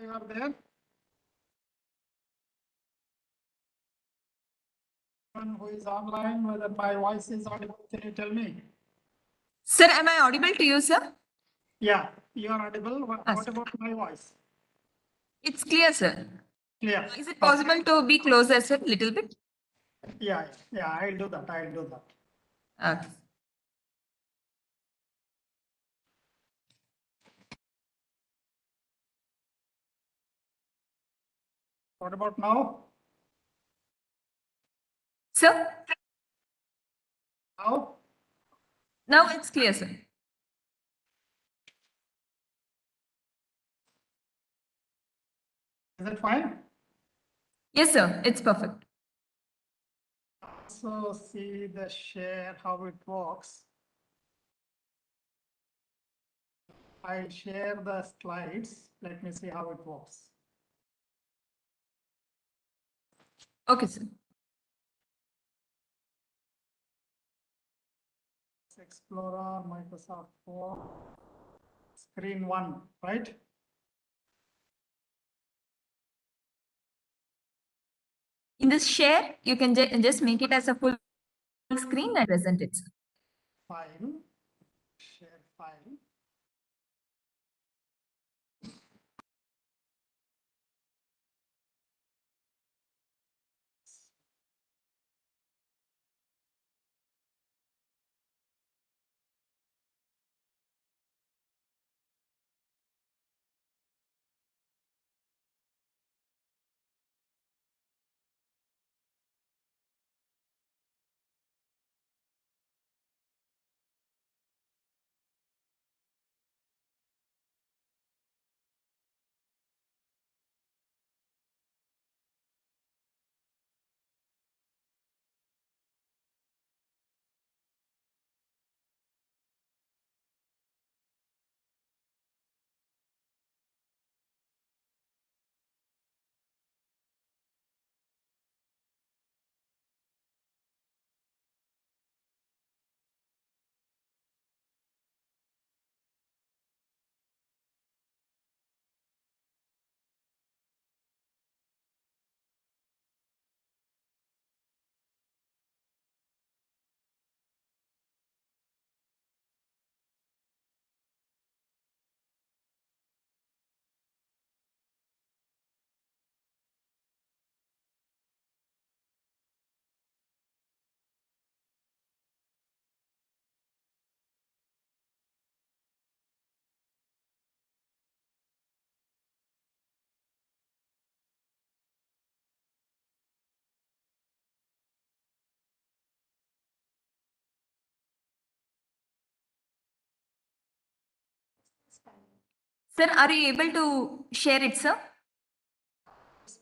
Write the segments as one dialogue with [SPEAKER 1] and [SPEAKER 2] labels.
[SPEAKER 1] You are there? One who is online, whether my voice is audible, can you tell me?
[SPEAKER 2] Sir, am I audible to you, sir?
[SPEAKER 1] Yeah, you are audible. What
[SPEAKER 2] Yes.
[SPEAKER 1] about my voice?
[SPEAKER 2] It's clear, sir.
[SPEAKER 1] Clear.
[SPEAKER 2] Is it possible to be closer, sir, little bit?
[SPEAKER 1] Yeah, I'll do that. I'll do that.
[SPEAKER 2] Okay.
[SPEAKER 1] What about now?
[SPEAKER 2] Sir,
[SPEAKER 1] Now?
[SPEAKER 2] now it's clear, sir.
[SPEAKER 1] Is it fine?
[SPEAKER 2] Yes, sir, it's perfect.
[SPEAKER 1] Also see the share, how it works. I'll share the slides. Let me see how it works.
[SPEAKER 2] Okay, sir.
[SPEAKER 1] Explorer, Microsoft Word, screen 1, right?
[SPEAKER 2] In this share, you can just make it as a full screen and present it, sir.
[SPEAKER 1] File, share file.
[SPEAKER 2] Sir, are you able to share it, sir?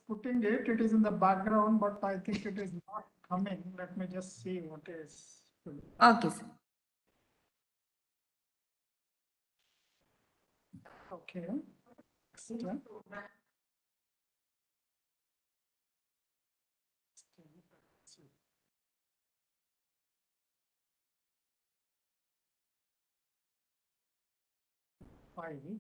[SPEAKER 1] Putting it, it is in the background, but I think it is not coming. Let me just see what is.
[SPEAKER 2] Okay, sir.
[SPEAKER 1] Okay. Next. File.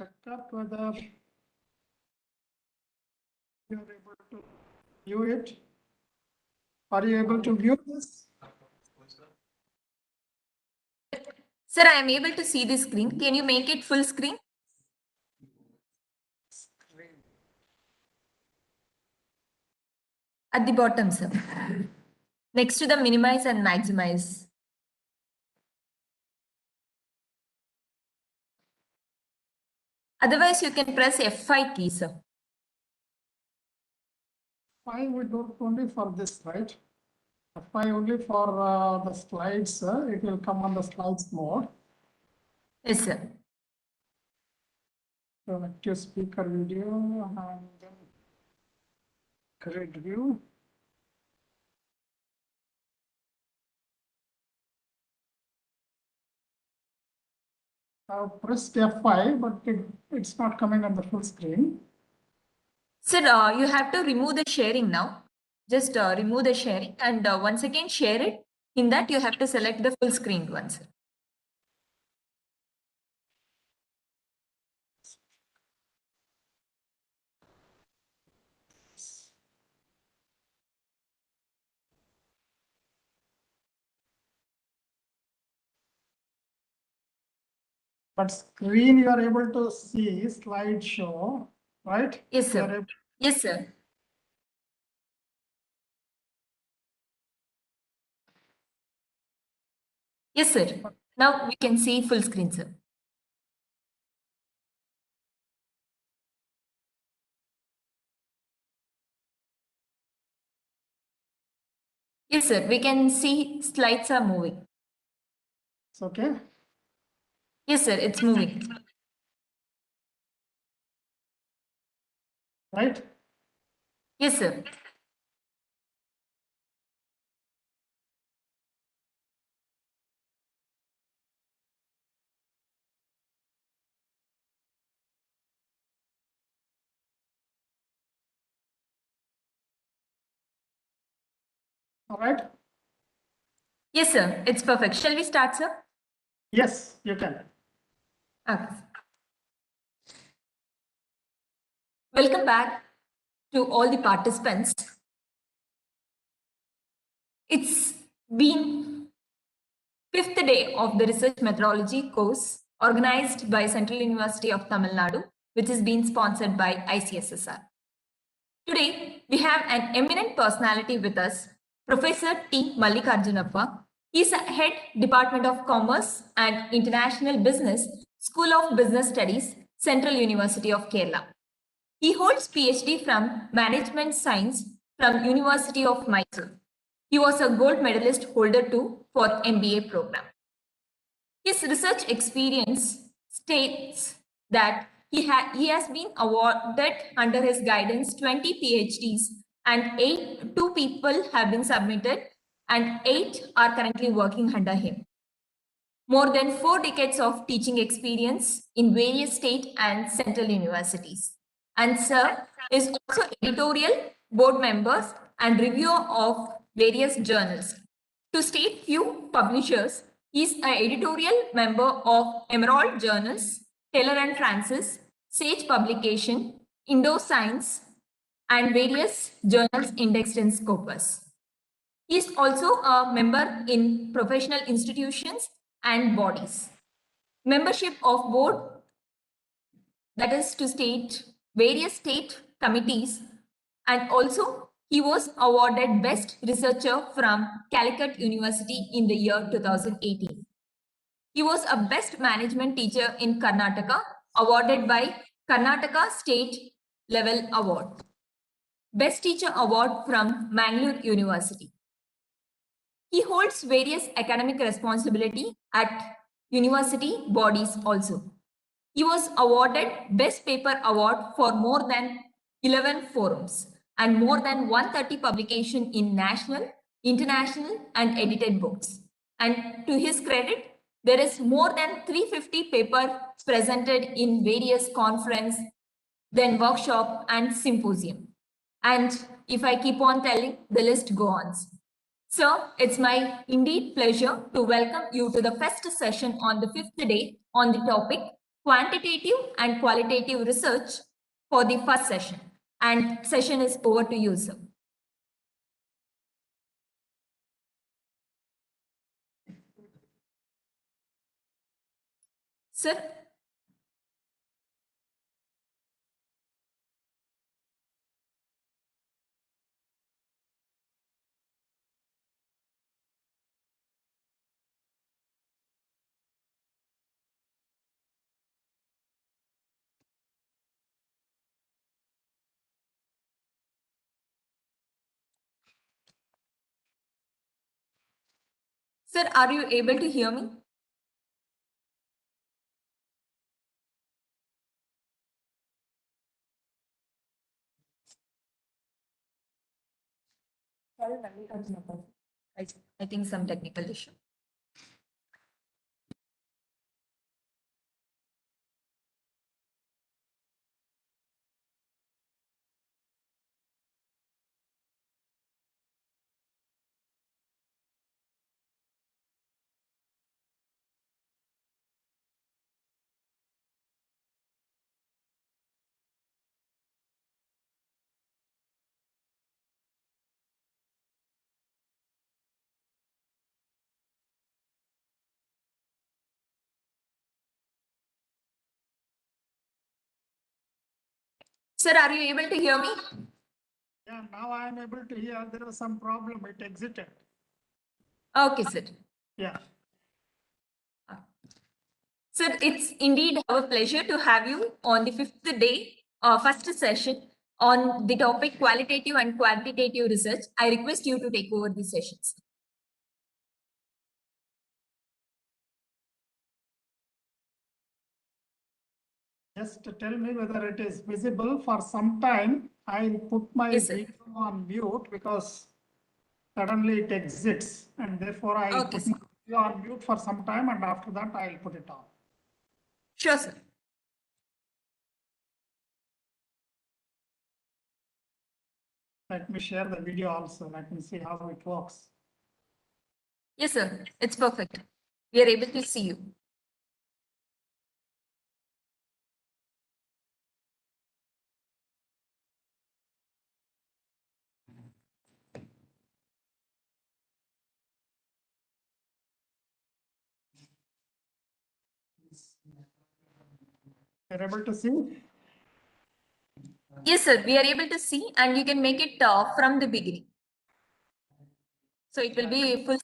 [SPEAKER 1] check up whether you're able to view it. Are you able to view this?
[SPEAKER 2] Sir, I am able to see the screen. Can you make it full screen?
[SPEAKER 1] Screen.
[SPEAKER 2] At the bottom, sir. Next to the minimize and maximize. Otherwise, you can press F5 key, sir.
[SPEAKER 1] I would do only for this, right? F5 only for the slides. It will come on the slides mode.
[SPEAKER 2] Yes, sir.
[SPEAKER 1] So active speaker video and then grid view. I've pressed F5, but it's not coming on the full screen.
[SPEAKER 2] Sir, you have to remove the sharing now. Just remove the sharing and once again share it. In that, you have to select the full screen one, sir.
[SPEAKER 1] But screen you are able to see slideshow, right?
[SPEAKER 2] Yes,
[SPEAKER 1] You are
[SPEAKER 2] sir.
[SPEAKER 1] able-
[SPEAKER 2] Yes, sir. Yes, sir. Now we can see full screen, sir. Yes, sir. We can see slides are moving.
[SPEAKER 1] It's okay.
[SPEAKER 2] Yes, sir. It's moving.
[SPEAKER 1] Right?
[SPEAKER 2] Yes, sir.
[SPEAKER 1] All right.
[SPEAKER 2] Yes, sir. It's perfect. Shall we start, sir?
[SPEAKER 1] Yes, you can.
[SPEAKER 2] Okay. Welcome back to all the participants. It's been fifth day of the research methodology course organized by Central University of Tamil Nadu, which is being sponsored by ICSSR. Today, we have an eminent personality with us, Professor T. Mallikarjunappa. He is a head Department of Commerce and International Business, School of Business Studies, Central University of Kerala. He holds PhD from Management Science from University of Mysore. He was a gold medalist holder too for MBA program. His research experience states that he has been awarded under his guidance 20 PhDs and 2 people have been submitted and 8 are currently working under him. More than 4 decades of teaching experience in various state and central universities. And sir is also editorial board members and reviewer of various journals. To state few publishers, he is an editorial member of Emerald Journals, Taylor and Francis, Sage Publication, Indo Science, and various journals indexed in Scopus. He is also a member in professional institutions and bodies. Membership of board, that is to state various state committees, and also he was awarded Best Researcher from Calicut University in the year 2018. He was a Best Management Teacher in Karnataka, awarded by Karnataka State Level Award. Best Teacher Award from Mangalore University. He holds various academic responsibility at university bodies also. He was awarded Best Paper Award for more than 11 forums and more than 130 publications in national, international and edited books. And to his credit, there is more than 350 papers presented in various conference, then workshop and symposium. And if I keep on telling, the list goes on. So it's my indeed pleasure to welcome you to the first session on the 5th day on the topic quantitative and qualitative research for the first session. And session is over to you, sir. Sir? Sir, are you able to hear me? I think some technical issue. Sir, are you able to hear me?
[SPEAKER 1] Yeah, now I am able to hear. There was some problem. It exited.
[SPEAKER 2] Okay, sir.
[SPEAKER 1] Yeah.
[SPEAKER 2] Sir, it's indeed our pleasure to have you on the fifth day, first session on the topic qualitative and quantitative research. I request you to take over the sessions.
[SPEAKER 1] Just to tell me whether it is visible. For some time, I'll put my
[SPEAKER 2] Yes, sir.
[SPEAKER 1] video on mute because suddenly it exits, and therefore I'll
[SPEAKER 2] Okay,
[SPEAKER 1] put
[SPEAKER 2] sir.
[SPEAKER 1] my video on mute for some time, and after that I'll put it on.
[SPEAKER 2] Sure, sir.
[SPEAKER 1] Let me share the video also. Let me see how it works.
[SPEAKER 2] Yes, sir. It's perfect. We are able to see you.
[SPEAKER 1] You're able to see?
[SPEAKER 2] Yes, sir. We are able to see, and you can make it from the beginning. So it will be full.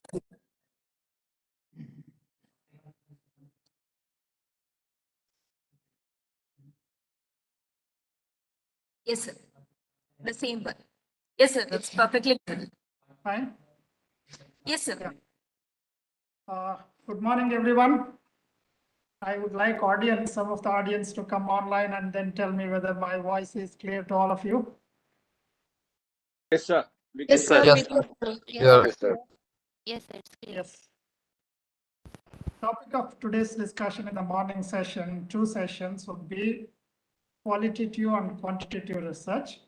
[SPEAKER 2] Yes, sir. The same one. Yes, sir. That's perfectly good.
[SPEAKER 1] Fine.
[SPEAKER 2] Yes, sir.
[SPEAKER 1] Yeah. Good morning, everyone. I would like some of the audience to come online and then tell me whether my voice is clear to all of you.
[SPEAKER 3] Yes, sir.
[SPEAKER 4] Yes, sir.
[SPEAKER 5] Yes,
[SPEAKER 4] Yes,
[SPEAKER 5] sir.
[SPEAKER 4] yes,
[SPEAKER 5] Yes, it's clear.
[SPEAKER 1] Yes. Topic of today's discussion in the morning session, two sessions would be qualitative and quantitative research.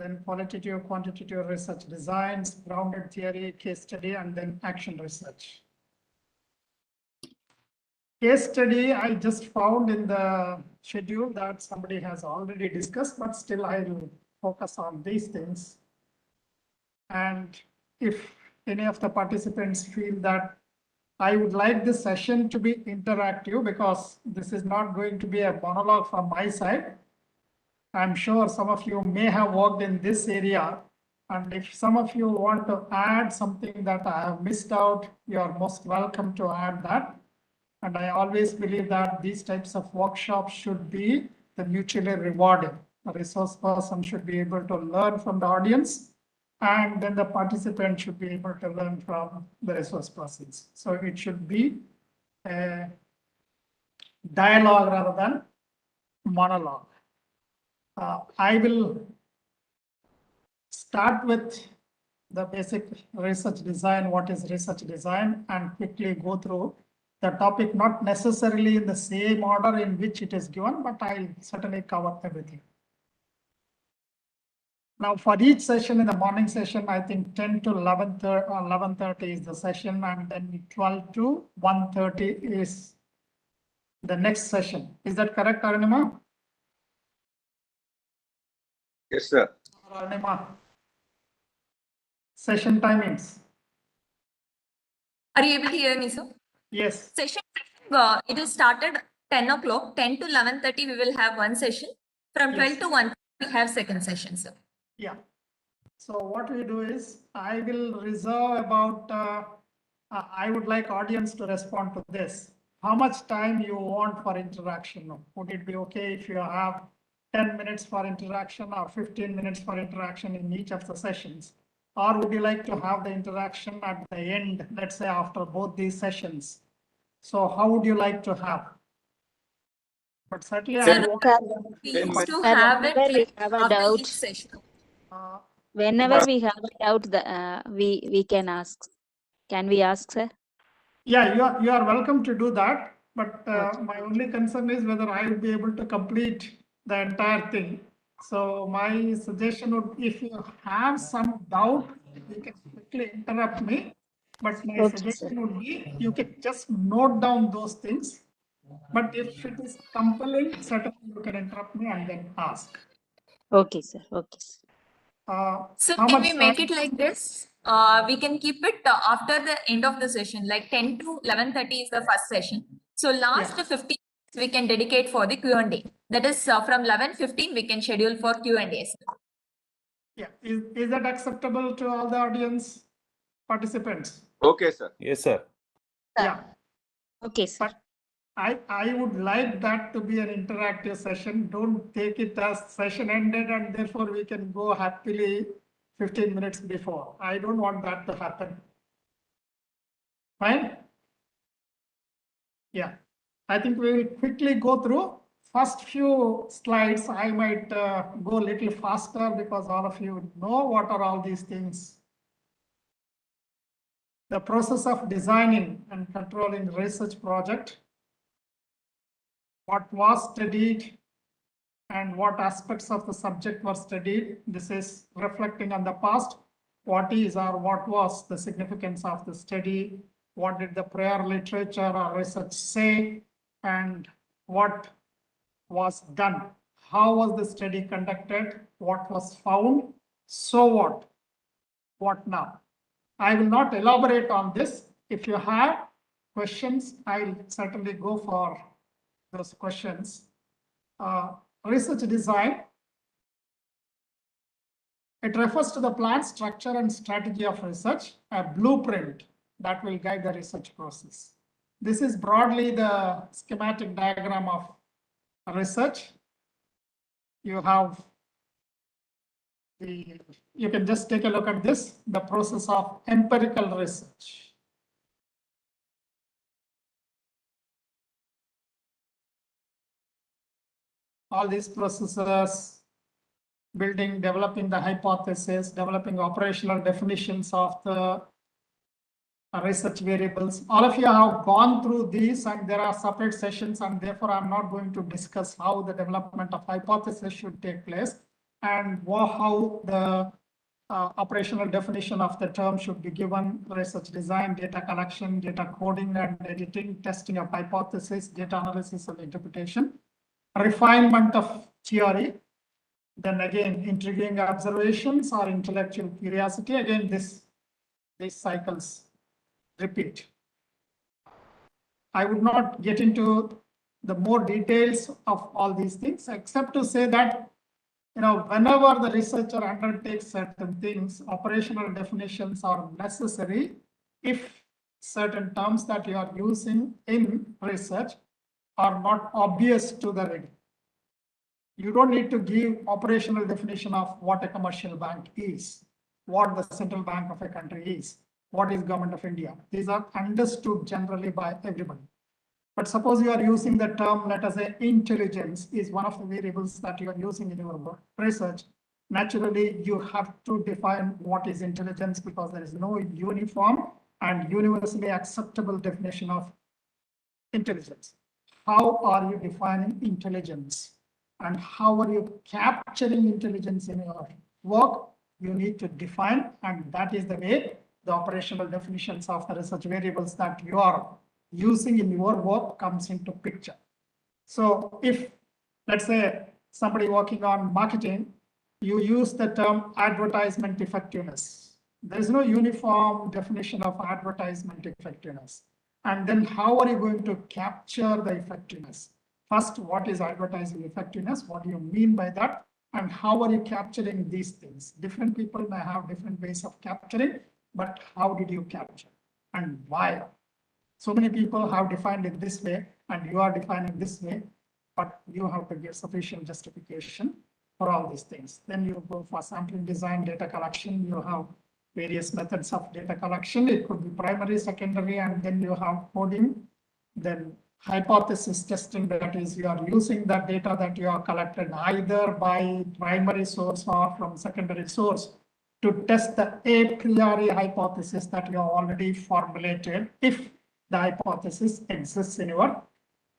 [SPEAKER 1] Then qualitative, quantitative research designs, grounded theory, case study, and then action research. Case study, I just found in the schedule that somebody has already discussed, but still I will focus on these things. And if any of the participants feel that I would like this session to be interactive because this is not going to be a monologue from my side. I'm sure some of you may have worked in this area. And if some of you want to add something that I have missed out, you are most welcome to add that. And I always believe that these types of workshops should be the mutually rewarding. A resource person should be able to learn from the audience, and then the participant should be able to learn from the resource persons. So it should be a dialogue rather than monologue. I will start with the basic research design, what is research design, and quickly go through the topic, not necessarily in the same order in which it is given, but I'll certainly cover everything. Now, for each session in the morning session, I think 10 to 11:30 is the session, and then 12 to 1:30 is the next session. Is that correct, Arunima?
[SPEAKER 3] Yes, sir.
[SPEAKER 1] Arunima? Session timings.
[SPEAKER 2] Are you able to hear me, sir?
[SPEAKER 1] Yes.
[SPEAKER 2] Session, it is started 10 o'clock, 10 to 11:30 we will have one session. From 12
[SPEAKER 1] Yes.
[SPEAKER 2] to 1 we have second session, sir.
[SPEAKER 1] Yeah. So what we do is I will reserve about, I would like audience to respond to this. How much time you want for interaction? Would it be okay if you have 10 minutes for interaction or 15 minutes for interaction in each of the sessions? Or would you like to have the interaction at the end, let's say after both these sessions? So how would you like to have? But certainly I
[SPEAKER 2] Sir,
[SPEAKER 1] want,
[SPEAKER 2] we
[SPEAKER 3] 10
[SPEAKER 2] used to
[SPEAKER 3] minutes.
[SPEAKER 2] have it
[SPEAKER 5] Whenever we
[SPEAKER 2] like
[SPEAKER 5] have a
[SPEAKER 2] after
[SPEAKER 5] doubt,
[SPEAKER 2] each session.
[SPEAKER 1] uh,
[SPEAKER 5] whenever we have a doubt, we can ask. Can we ask, sir?
[SPEAKER 1] yeah, you are welcome to do that. But
[SPEAKER 5] Okay.
[SPEAKER 1] my only concern is whether I will be able to complete the entire thing. So my suggestion would, if you have some doubt, you can quickly interrupt me. But my
[SPEAKER 5] Okay,
[SPEAKER 1] suggestion would be, you can just note down those things. But if it is compelling, certainly you can interrupt me and then ask.
[SPEAKER 5] Okay, sir. Okay, sir.
[SPEAKER 2] So
[SPEAKER 1] How
[SPEAKER 2] can
[SPEAKER 1] much
[SPEAKER 2] we make
[SPEAKER 1] time?
[SPEAKER 2] it like this? We can keep it after the end of the session, like 10 to 11:30 is the first session. So last
[SPEAKER 1] Yeah.
[SPEAKER 2] 15 minutes we can dedicate for the Q&A. That is from 11:15 we can schedule for Q&As.
[SPEAKER 1] Yeah, is that acceptable to all the audience participants?
[SPEAKER 3] Okay, sir.
[SPEAKER 6] Yes, sir.
[SPEAKER 1] Yeah.
[SPEAKER 5] Okay, sir.
[SPEAKER 1] But I would like that to be an interactive session. Don't take it as session ended and therefore we can go happily 15 minutes before. I don't want that to happen. Fine? Yeah. I think we will quickly go through. First few slides, I might go a little faster because all of you know what are all these things. The process of designing and controlling research project, what was studied and what aspects of the subject were studied. This is reflecting on the past. What is or what was the significance of the study? What did the prior literature or research say? And what was done? How was the study conducted? What was found? So what? What now? I will not elaborate on this. If you have questions, I'll certainly go for those questions. Research design. It refers to the plan, structure, and strategy of research, a blueprint that will guide the research process. This is broadly the schematic diagram of research. You have you can just take a look at this, the process of empirical research. All these processes, building, developing the hypothesis, developing operational definitions of the research variables. All of you have gone through these and there are separate sessions, and therefore I'm not going to discuss how the development of hypothesis should take place and how the operational definition of the term should be given, research design, data collection, data coding and editing, testing of hypothesis, data analysis and interpretation, refinement of theory, then again intriguing observations or intellectual curiosity. Again, these cycles repeat. I would not get into the more details of all these things, except to say that, whenever the researcher undertakes certain things, operational definitions are necessary if certain terms that you are using in research are not obvious to the reader. You don't need to give operational definition of what a commercial bank is, what the central bank of a country is, what is government of India. These are understood generally by everybody. But suppose you are using the term, let us say intelligence is one of the variables that you are using in your research. Naturally, you have to define what is intelligence because there is no uniform and universally acceptable definition of intelligence. How are you defining intelligence? And how are you capturing intelligence in your work? You need to define, and that is the way the operational definitions of the research variables that you are using in your work comes into picture. So if, let's say, somebody working on marketing, you use the term advertisement effectiveness. There is no uniform definition of advertisement effectiveness. And then how are you going to capture the effectiveness? First, what is advertising effectiveness? What do you mean by that? And how are you capturing these things? Different people may have different ways of capturing, but how did you capture and why? So many people have defined it this way, and you are defining this way, but you have to give sufficient justification for all these things. Then you go for sampling design, data collection. You have various methods of data collection. It could be primary, secondary, and then you have coding. Then hypothesis testing, that is, you are using that data that you have collected either by primary source or from secondary source to test the a priori hypothesis that you have already formulated, if the hypothesis exists in your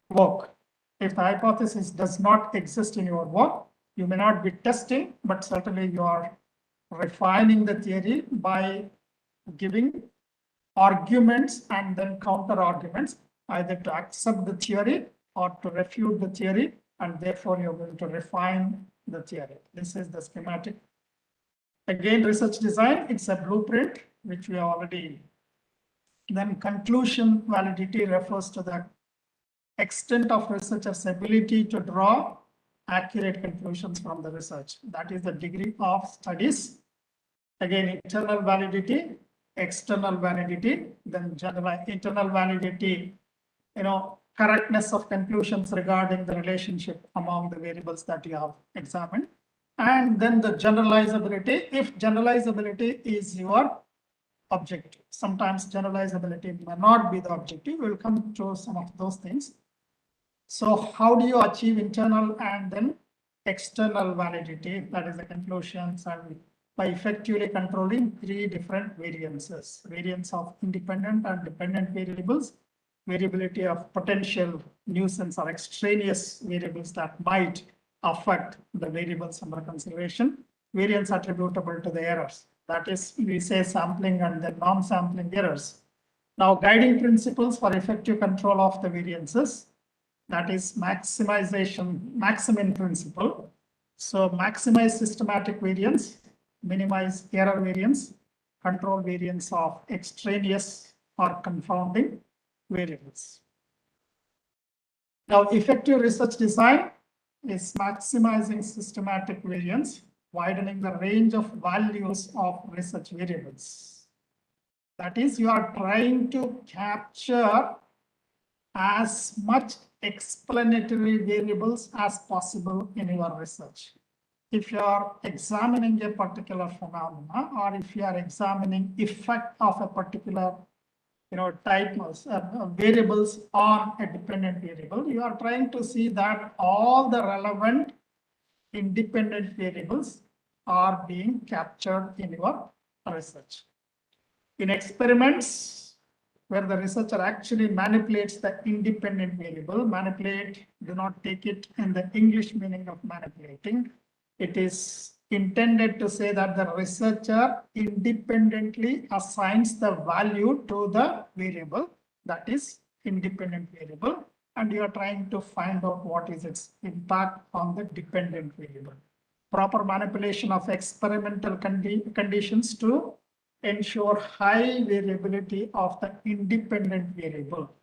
[SPEAKER 1] work. If the hypothesis does not exist in your work, you may not be testing, but certainly you are refining the theory by giving arguments and then counter arguments, either to accept the theory or to refute the theory, and therefore you're going to refine the theory. This is the schematic. Again, research design, it's a blueprint, which we have already. Then conclusion validity refers to the extent of researcher's ability to draw accurate conclusions from the research. That is the degree of studies. Again, internal validity, external validity, then general internal validity, correctness of conclusions regarding the relationship among the variables that you have examined. And then the generalizability, if generalizability is your objective. Sometimes generalizability may not be the objective. We'll come to some of those things. So how do you achieve internal and then external validity? That is the conclusions, and by effectively controlling three different variances: variance of independent and dependent variables, variability of potential nuisance or extraneous variables that might affect the variables under consideration, variance attributable to the errors. That is, we say sampling and then non-sampling errors. Now, guiding principles for effective control of the variances, that is maximum principle. So maximize systematic variance, minimize error variance, control variance of extraneous or confounding variables. Now, effective research design is maximizing systematic variance, widening the range of values of research variables. That is, you are trying to capture as much explanatory variables as possible in your research. If you are examining a particular phenomena, or if you are examining effect of a particular type of variables on a dependent variable, you are trying to see that all the relevant independent variables are being captured in your research. In experiments where the researcher actually manipulates the independent variable, manipulate, do not take it in the English meaning of manipulating. It is intended to say that the researcher independently assigns the value to the variable, that is independent variable, and you are trying to find out what is its impact on the dependent variable. Proper manipulation of experimental conditions to ensure high variability of the independent variable.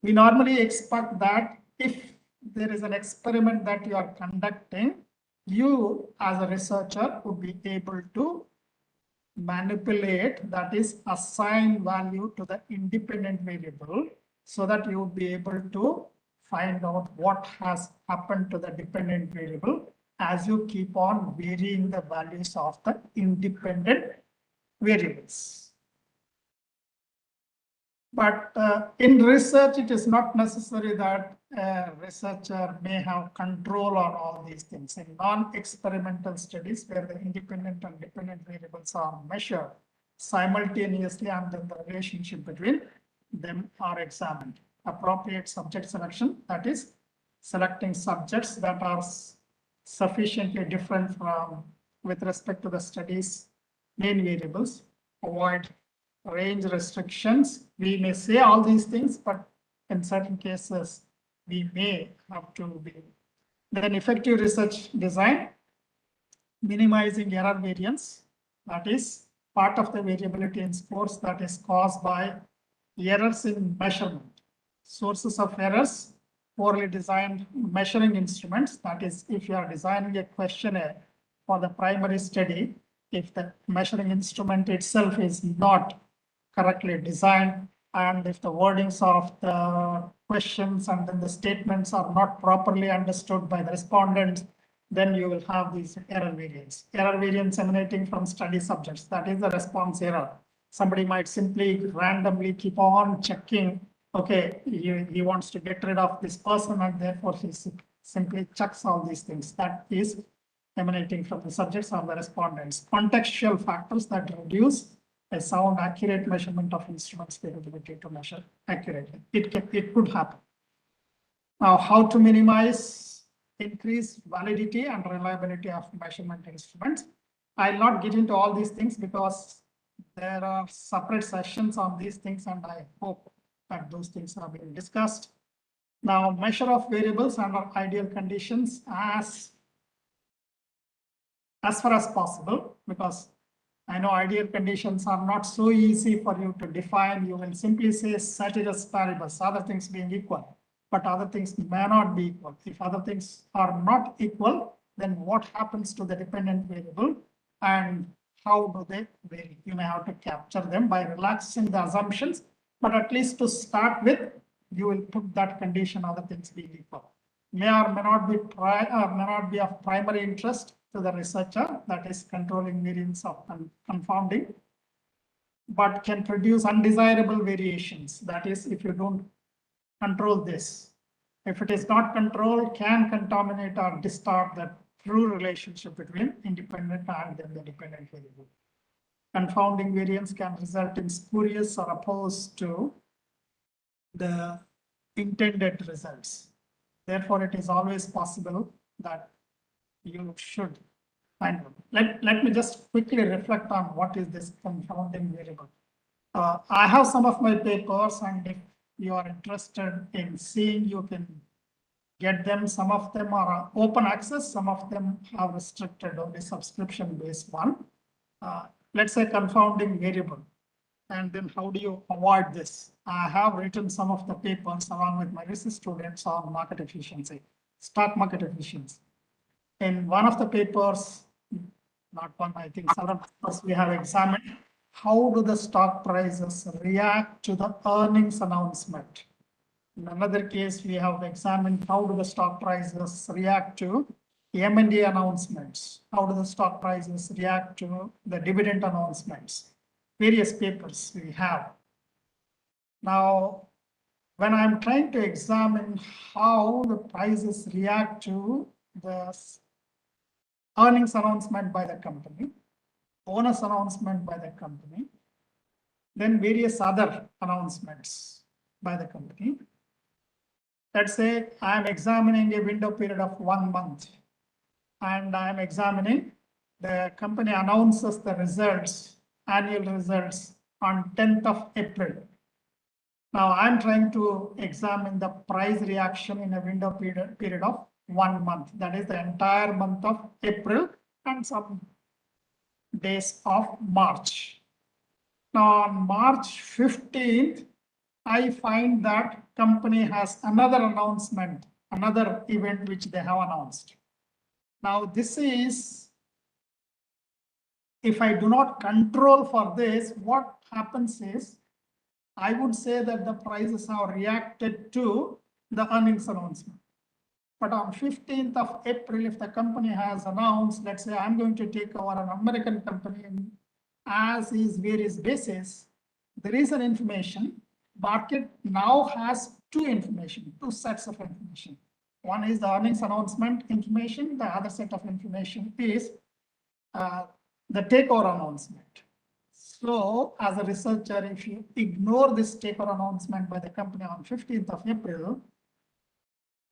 [SPEAKER 1] We normally expect that if there is an experiment that you are conducting, you as a researcher would be able to manipulate, that is assign value to the independent variable, so that you would be able to find out what has happened to the dependent variable as you keep on varying the values of the independent variables. But in research, it is not necessary that a researcher may have control on all these things. In non-experimental studies where the independent and dependent variables are measured simultaneously and then the relationship between them are examined. Appropriate subject selection, that is selecting subjects that are sufficiently different from with respect to the study's main variables, avoid range restrictions. We may say all these things, but in certain cases, we may have to be. Then effective research design, minimizing error variance, that is part of the variability in scores that is caused by errors in measurement. Sources of errors, poorly designed measuring instruments, that is if you are designing a questionnaire for the primary study, if the measuring instrument itself is not correctly designed, and if the wordings of the questions and then the statements are not properly understood by the respondents, then you will have these error variance. Error variance emanating from study subjects, that is the response error. Somebody might simply randomly keep on checking, okay, he wants to get rid of this person and therefore he simply checks all these things. That is emanating from the subjects or the respondents. Contextual factors that reduce a sound accurate measurement of instruments' capability to measure accurately. It could happen. Now, how to minimize increase validity and reliability of measurement instruments? I'll not get into all these things because there are separate sessions on these things, and I hope that those things are being discussed. Now, measure of variables under ideal conditions as far as possible, because I know ideal conditions are not so easy for you to define. You will simply say ceteris paribus, other things being equal, but other things may not be equal. If other things are not equal, then what happens to the dependent variable and how do they vary? You may have to capture them by relaxing the assumptions, but at least to start with, you will put that condition, other things being equal. May or may not be of primary interest to the researcher, that is controlling variance of confounding, but can produce undesirable variations. That is, if you don't control this. If it is not controlled, can contaminate or distort the true relationship between independent and then the dependent variable. Confounding variance can result in spurious or opposed to the intended results. Therefore, it is always possible that you should find out. Let me just quickly reflect on what is this confounding variable. I have some of my papers, and if you are interested in seeing, you can get them. Some of them are open access, some of them have restricted only subscription-based one. Let's say confounding variable. And then how do you avoid this? I have written some of the papers along with my research students on market efficiency, stock market efficiency. In one of the papers, not one, I think several papers, we have examined how do the stock prices react to the earnings announcement. In another case, we have examined how do the stock prices react to M&A announcements. How do the stock prices react to the dividend announcements? Various papers we have. Now, when I'm trying to examine how the prices react to the earnings announcement by the company, bonus announcement by the company, then various other announcements by the company. Let's say I'm examining a window period of 1 month, and I'm examining the company announces the results, annual results on 10th of April. Now I'm trying to examine the price reaction in a window period of 1 month. That is the entire month of April and some days of March. Now on March 15th, I find that company has another announcement, another event which they have announced. Now this is, if I do not control for this, what happens is, I would say that the prices have reacted to the earnings announcement. But on 15th of April, if the company has announced, let's say I'm going to take over an American company as is various basis, there is an information. Market now has two sets of information. One is the earnings announcement information. The other set of information is the takeover announcement. So as a researcher, if you ignore this takeover announcement by the company on 15th of April,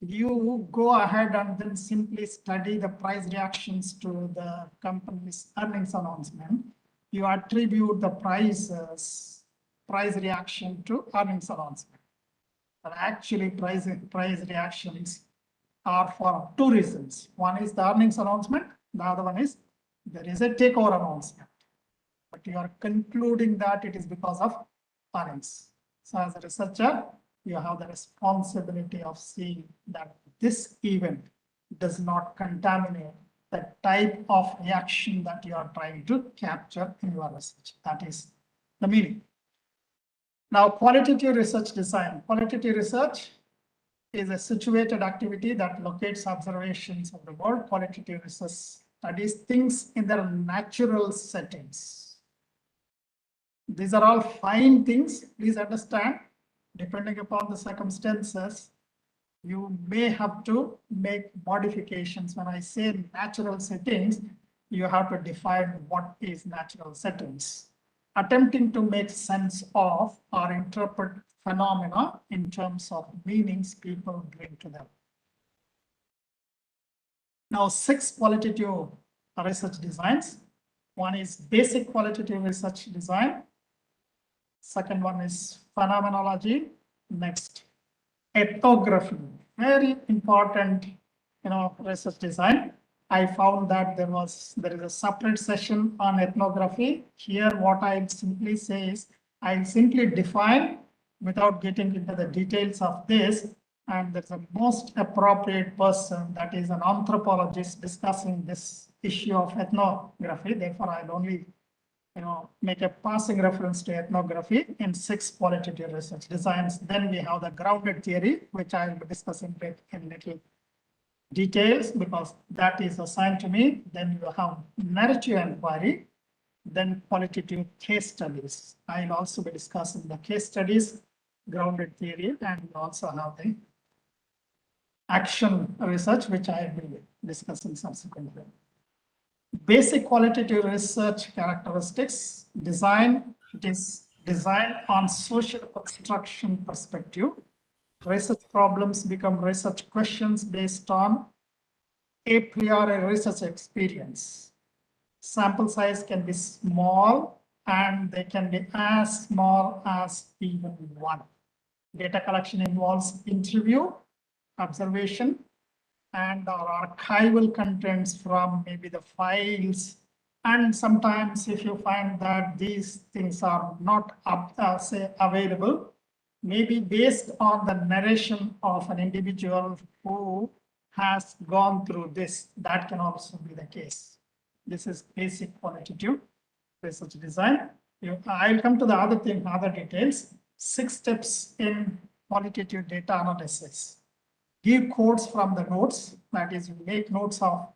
[SPEAKER 1] you go ahead and then simply study the price reactions to the company's earnings announcement. You attribute the price reaction to earnings announcement. But actually price reactions are for two reasons. One is the earnings announcement. The other one is there is a takeover announcement. But you are concluding that it is because of earnings. So as a researcher, you have the responsibility of seeing that this event does not contaminate the type of reaction that you are trying to capture in your research. That is the meaning. Now, qualitative research design. Qualitative research is a situated activity that locates observations of the world. Qualitative research studies things in their natural settings. These are all fine things. Please understand, depending upon the circumstances, you may have to make modifications. When I say natural settings, you have to define what is natural settings. Attempting to make sense of or interpret phenomena in terms of meanings people bring to them. Now, 6 qualitative research designs. One is basic qualitative research design. Second one is phenomenology. Next, ethnography, very important, research design. I found that there is a separate session on ethnography. Here, what I simply say is, I simply define without getting into the details of this, and there's a most appropriate person, that is an anthropologist, discussing this issue of ethnography. Therefore, I'll only make a passing reference to ethnography in 6 qualitative research designs. Then we have the grounded theory, which I will be discussing in little details because that is assigned to me. Then you have narrative inquiry, then qualitative case studies. I'll also be discussing the case studies, grounded theory, and we also have the action research, which I will be discussing subsequently. Basic qualitative research characteristics. Design, it is designed on social construction perspective. Research problems become research questions based on a priori research experience. Sample size can be small and they can be as small as even 1. Data collection involves interview, observation, and our archival contents from maybe the files. And sometimes if you find that these things are not available, maybe based on the narration of an individual who has gone through this, that can also be the case. This is basic qualitative research design. I'll come to the other details. 6 steps in qualitative data analysis. Give quotes from the notes, that is, you make notes of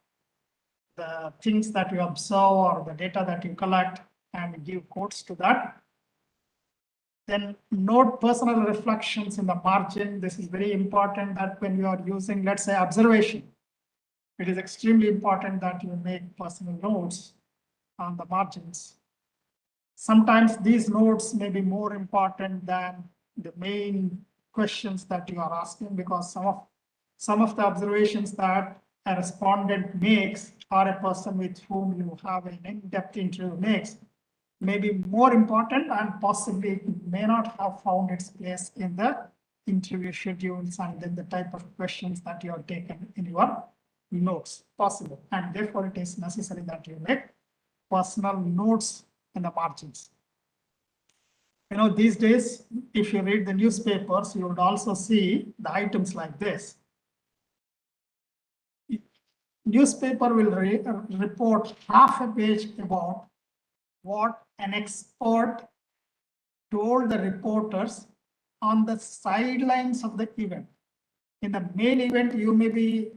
[SPEAKER 1] the things that you observe or the data that you collect and give quotes to that. Then note personal reflections in the margin. This is very important that when you are using, let's say, observation, it is extremely important that you make personal notes on the margins. Sometimes these notes may be more important than the main questions that you are asking, because some of the observations that a respondent makes or a person with whom you have an in-depth interview makes may be more important and possibly may not have found its place in the interview schedules and then the type of questions that you have taken in your notes possible. And therefore, it is necessary that you make personal notes in the margins. These days, if you read the newspapers, you would also see the items like this. Newspaper will report half a page about what an expert told the reporters on the sidelines of the event. In the main event, you may be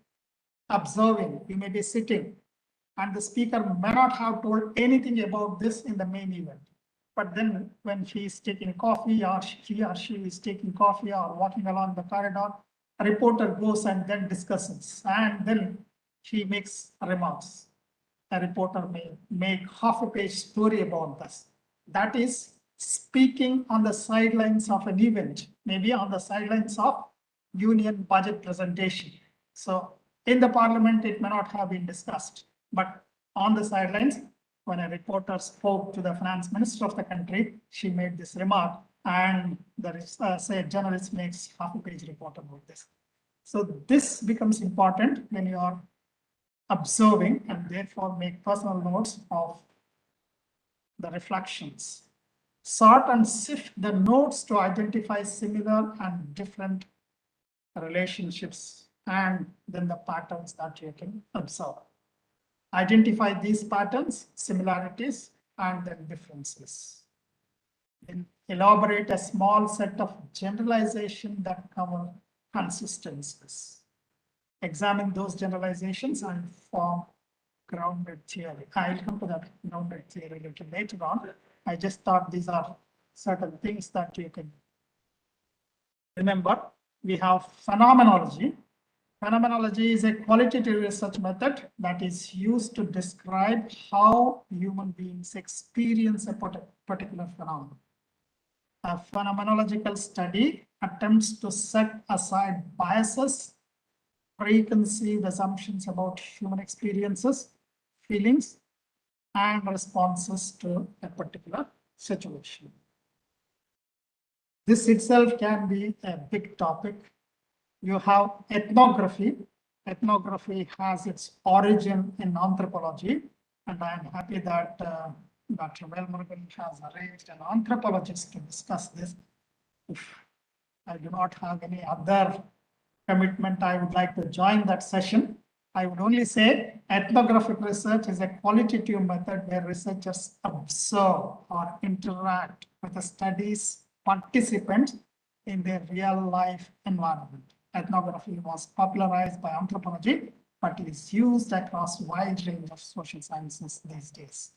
[SPEAKER 1] observing, you may be sitting, and the speaker may not have told anything about this in the main event. But then when he is taking coffee, or he or she is taking coffee or walking along the corridor, a reporter goes and then discusses, and then he makes remarks. A reporter may make half a page story about this. That is speaking on the sidelines of an event, maybe on the sidelines of union budget presentation. So in the parliament, it may not have been discussed, but on the sidelines, when a reporter spoke to the finance minister of the country, she made this remark. and there is, say, a journalist makes half a page report about this. So this becomes important when you are observing and therefore make personal notes of the reflections. Sort and sift the notes to identify similar and different relationships and then the patterns that you can observe. Identify these patterns, similarities, and then differences. Then elaborate a small set of generalization that cover consistencies. Examine those generalizations and form grounded theory. I'll come to that grounded theory a little later on. I just thought these are certain things that you can remember. We have phenomenology. Phenomenology is a qualitative research method that is used to describe how human beings experience a particular phenomenon. A phenomenological study attempts to set aside biases, preconceived assumptions about human experiences, feelings, and responses to a particular situation. This itself can be a big topic. You have ethnography. Ethnography has its origin in anthropology, and I am happy that Dr. Velmurugan has arranged an anthropologist to discuss this. If I do not have any other commitment, I would like to join that session. I would only say ethnographic research is a qualitative method where researchers observe or interact with the study's participants in their real life environment. Ethnography was popularized by anthropology, but is used across a wide range of social sciences these days.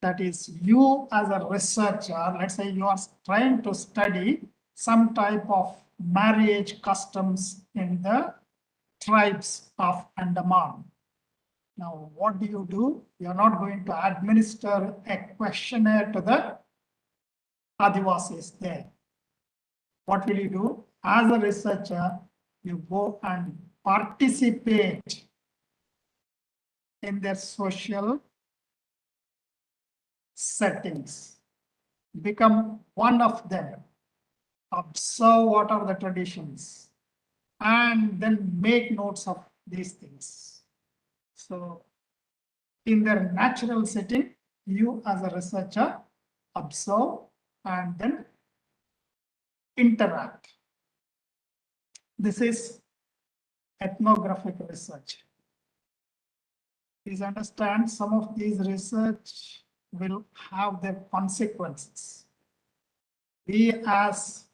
[SPEAKER 1] That is, you as a researcher, let's say you are trying to study some type of marriage customs in the tribes of Andaman. Now, what do? You're not going to administer a questionnaire to the Adivasis there. What will you do? As a researcher, you go and participate in their social settings. Become one of them. Observe what are the traditions and then make notes of these things. So in their natural setting, you as a researcher observe and then interact. This is ethnographic research. Please understand, some of these research will have their consequences. We as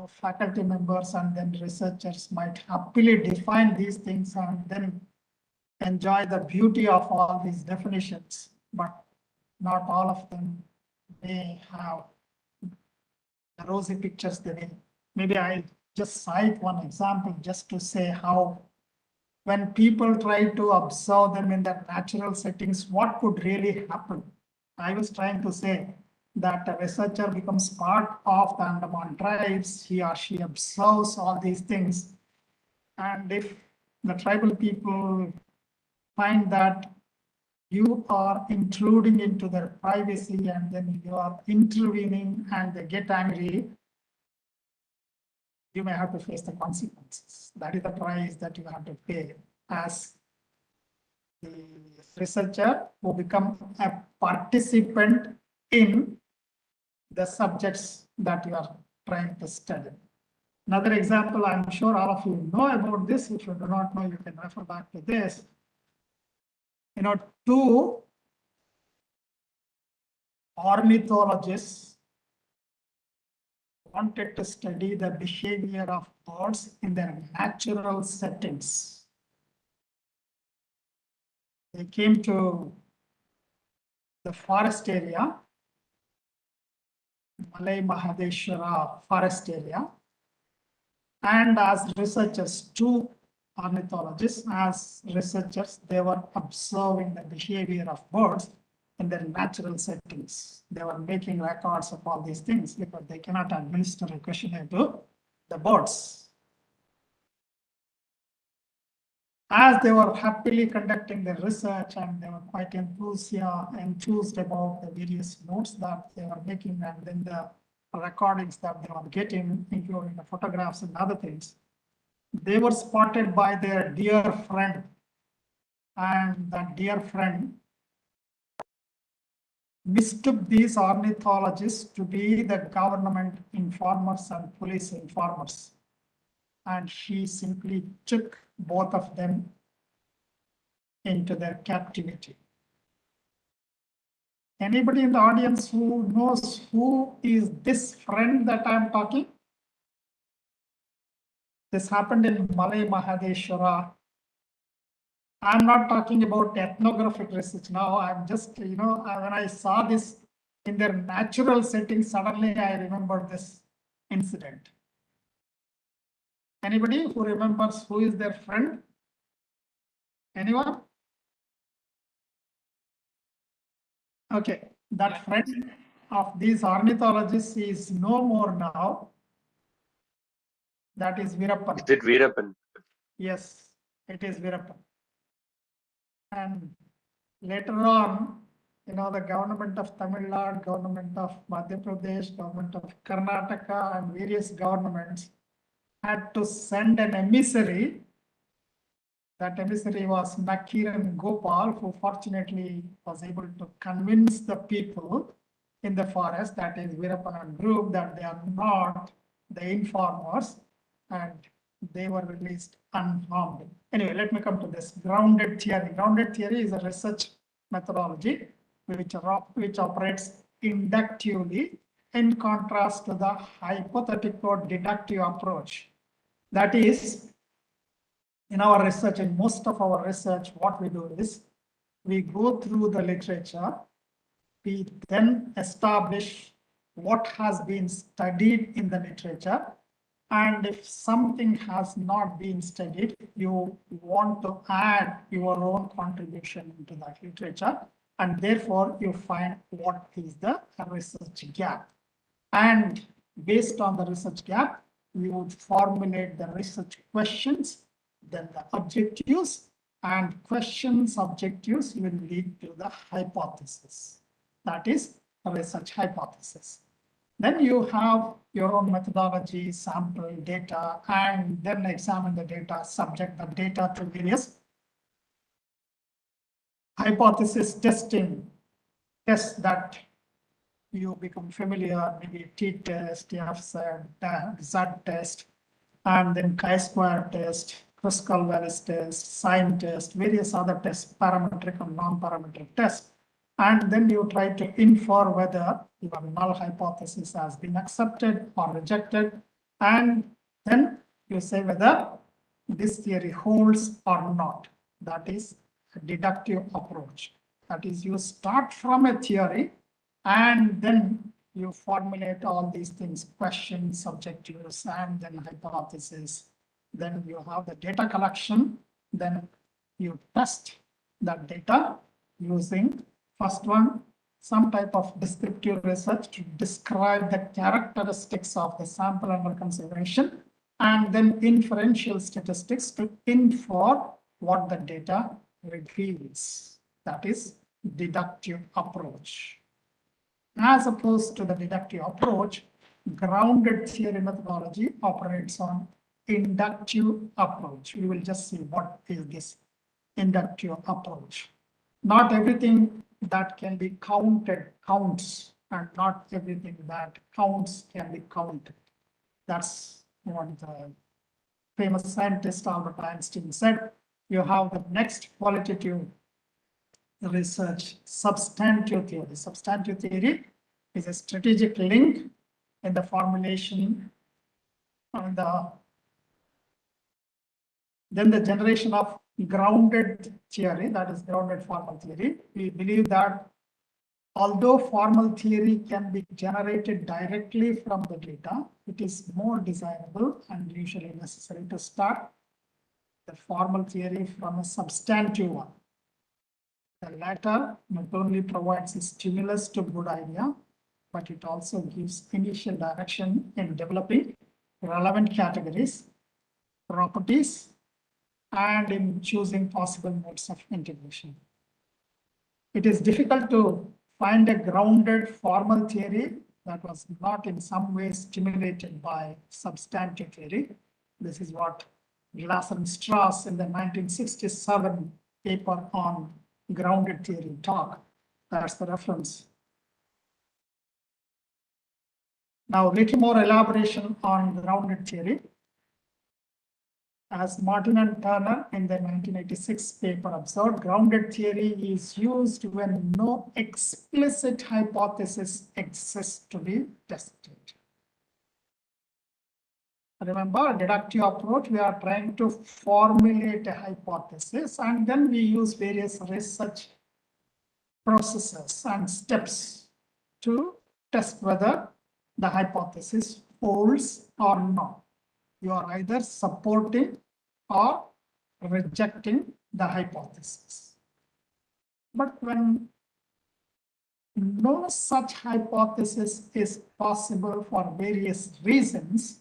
[SPEAKER 1] faculty members and then researchers might happily define these things and then enjoy the beauty of all these definitions, but not all of them may have the rosy pictures they may. Maybe I'll just cite one example just to say how when people try to observe them in their natural settings, what could really happen? I was trying to say that a researcher becomes part of the Andaman tribes, he or she observes all these things. And if the tribal people find that you are intruding into their privacy and then you are intervening and they get angry, you may have to face the consequences. That is the price that you have to pay as the researcher who become a participant in the subjects that you are trying to study. Another example, I'm sure all of you know about this. If you do not know, you can refer back to this. Two ornithologists wanted to study the behavior of birds in their natural settings. They came to the forest area, Malay Mahadeshwara forest area, and as researchers, two ornithologists, as researchers, they were observing the behavior of birds in their natural settings. They were making records of all these things because they cannot administer a questionnaire to the birds. As they were happily conducting their research and they were quite enthused about the various notes that they were making, and then the recordings that they were getting, including the photographs and other things, they were spotted by their dear friend. And that dear friend mistook these ornithologists to be the government informers and police informers. And she simply took both of them into their captivity. Anybody in the audience who knows who is this friend that I'm talking? This happened in Malay Mahadeshwara. I'm not talking about ethnographic research now. I'm just, when I saw this in their natural setting, suddenly I remembered this incident. Anybody who remembers who is their friend? Anyone? Okay, that friend of these ornithologists is no more now. That is Virappan.
[SPEAKER 3] Is it Veerappan?
[SPEAKER 1] Yes, it is Virappan. And later on, the government of Tamil Nadu, government of Madhya Pradesh, government of Karnataka, and various governments had to send an emissary. That emissary was Nakiran Gopal, who fortunately was able to convince the people in the forest, that is Virappan group, that they are not the informers, and they were released unharmed. Anyway, let me come to this grounded theory. Grounded theory is a research methodology which operates inductively in contrast to the hypothetical deductive approach. That is, in our research, in most of our research, what we do is we go through the literature, we then establish what has been studied in the literature. And if something has not been studied, you want to add your own contribution into that literature. And therefore, you find what is the research gap. And based on the research gap, you would formulate the research questions, then the objectives, and questions, objectives will lead to the hypothesis. That is a research hypothesis. Then you have your own methodology, sample data, and then examine the data, subject the data to various hypothesis testing tests that you become familiar, maybe t-test, F-Z, test, and then chi-square test, Kruskal-Wallis test, sign test, various other tests, parametric and non-parametric tests. And then you try to infer whether your null hypothesis has been accepted or rejected. And then you say whether this theory holds or not. That is a deductive approach. That is, you start from a theory and then you formulate all these things, questions, objectives, and then hypothesis. Then you have the data collection. Then you test that data using first one, some type of descriptive research to describe the characteristics of the sample under consideration, and then inferential statistics to infer what the data reveals. That is deductive approach. As opposed to the deductive approach, grounded theory methodology operates on inductive approach. We will just see what is this inductive approach. Not everything that can be counted counts, and not everything that counts can be counted. That's what the famous scientist Albert Einstein said. You have the next qualitative research, substantive theory. Substantive theory is a strategic link in the formulation and then the generation of grounded theory, that is grounded formal theory. We believe that although formal theory can be generated directly from the data, it is more desirable and usually necessary to start the formal theory from a substantive one. The latter not only provides a stimulus to good idea, but it also gives initial direction in developing relevant categories, properties, and in choosing possible modes of integration. It is difficult to find a grounded formal theory that was not in some way stimulated by substantive theory. This is what Glaser and Strauss in the 1967 paper on grounded theory talk. That's the reference. Now, a little more elaboration on grounded theory. As Martin and Turner in the 1986 paper observed, grounded theory is used when no explicit hypothesis exists to be tested. Remember, deductive approach, we are trying to formulate a hypothesis and then we use various research processes and steps to test whether the hypothesis holds or not. You are either supporting or rejecting the hypothesis. But when no such hypothesis is possible for various reasons,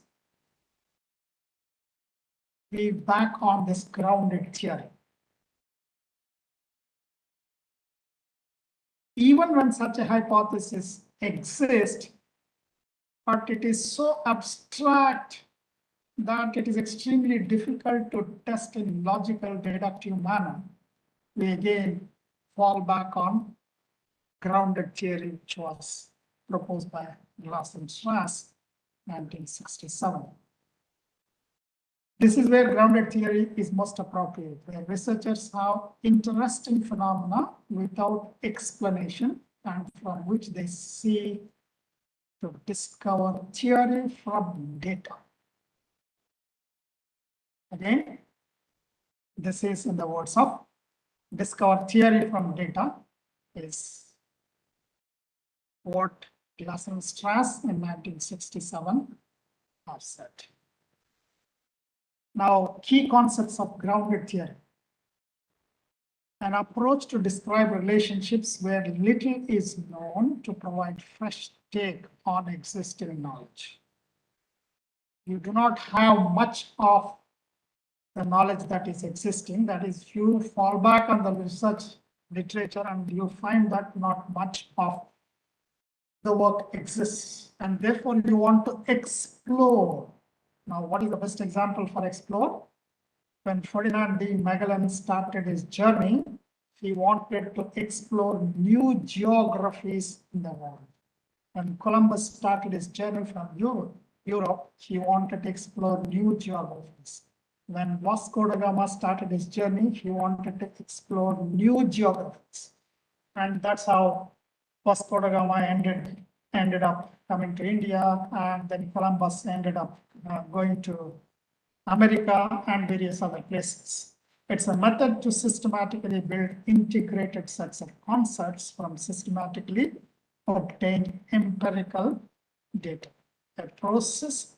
[SPEAKER 1] we back on this grounded theory. Even when such a hypothesis exists, but it is so abstract that it is extremely difficult to test in logical deductive manner, we again fall back on grounded theory, which was proposed by Glaser and Strauss, 1967. This is where grounded theory is most appropriate, where researchers have interesting phenomena without explanation and from which they seek to discover theory from data. Again, this is in the words of discover theory from data is what Glaser and Strauss in 1967 have said. Now, key concepts of grounded theory. An approach to describe relationships where little is known to provide fresh take on existing knowledge. You do not have much of the knowledge that is existing. That is, you fall back on the research literature and you find that not much of the work exists. And therefore, you want to explore. Now, what is the best example for explore? When Ferdinand de Magellan started his journey, he wanted to explore new geographies in the world. When Columbus started his journey from Europe, he wanted to explore new geographies. When Vasco da Gama started his journey, he wanted to explore new geographies. And that's how Vasco da Gama ended up coming to India, and then Columbus ended up going to America and various other places. It's a method to systematically build integrated sets of concepts from systematically obtained empirical data. A process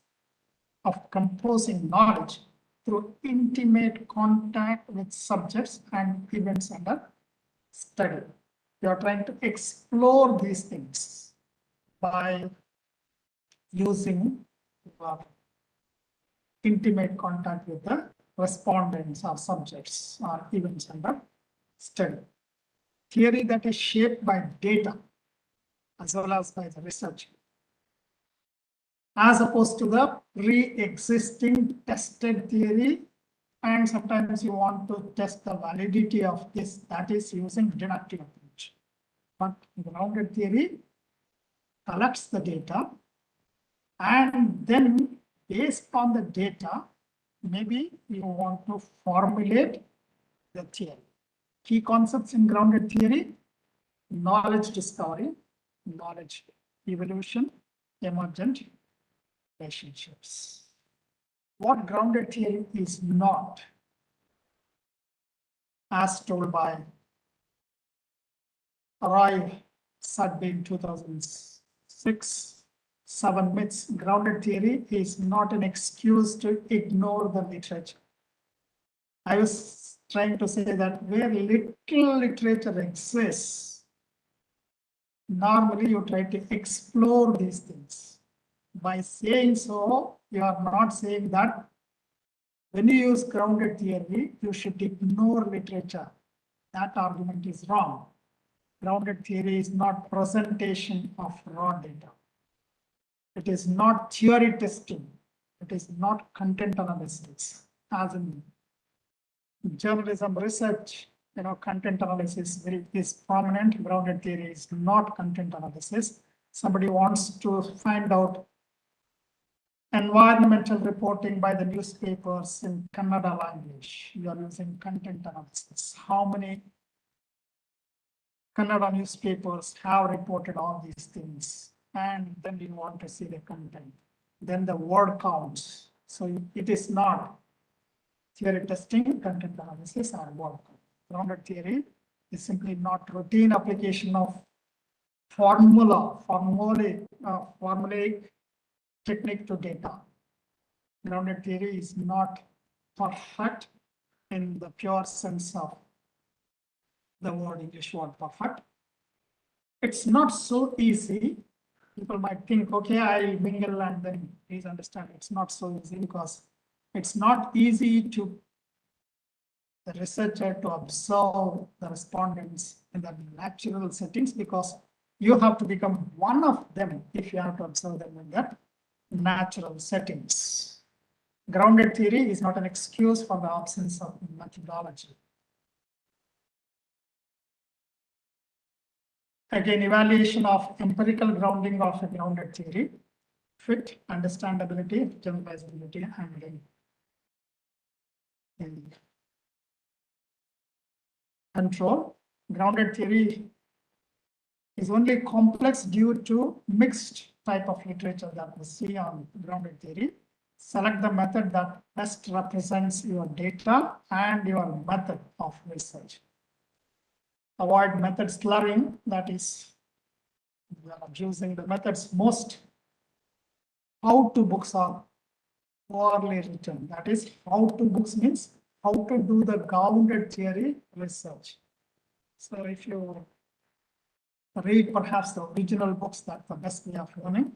[SPEAKER 1] of composing knowledge through intimate contact with subjects and events under study. You are trying to explore these things by using intimate contact with the respondents or subjects or events under study. Theory that is shaped by data as well as by the research, as opposed to the pre-existing tested theory. And sometimes you want to test the validity of this, that is using deductive approach. But grounded theory collects the data and then based on the data, maybe you want to formulate the theory. Key concepts in grounded theory: knowledge discovery, knowledge evolution, emergent relationships. What grounded theory is not, as told by Roy Sudby in 2006, 7 myths. Grounded theory is not an excuse to ignore the literature. I was trying to say that where little literature exists, normally you try to explore these things. By saying so, you are not saying that when you use grounded theory, you should ignore literature. That argument is wrong. Grounded theory is not presentation of raw data. It is not theory testing. It is not content analysis. As in journalism research, content analysis is prominent. Grounded theory is not content analysis. Somebody wants to find out environmental reporting by the newspapers in Kannada language. You are using content analysis. How many Kannada newspapers have reported all these things? And then you want to see the content. Then the word counts. So it is not theory testing, content analysis, or word count. Grounded theory is simply not routine application of formulaic technique to data. Grounded theory is not perfect in the pure sense of the word English word perfect. It's not so easy. People might think, okay, I'll mingle and then please understand it's not so easy because it's not easy to the researcher to observe the respondents in the natural settings because you have to become one of them if you have to observe them in the natural settings. Grounded theory is not an excuse for the absence of methodology. Again, evaluation of empirical grounding of a grounded theory, fit, understandability, generalizability, and control. Grounded theory is only complex due to mixed type of literature that we see on grounded theory. Select the method that best represents your data and your method of research. Avoid method slurring, that is, we are using the methods most. How-to books are poorly written. That is, how-to books means how to do the grounded theory research. So if you read perhaps the original books, that's the best way of learning.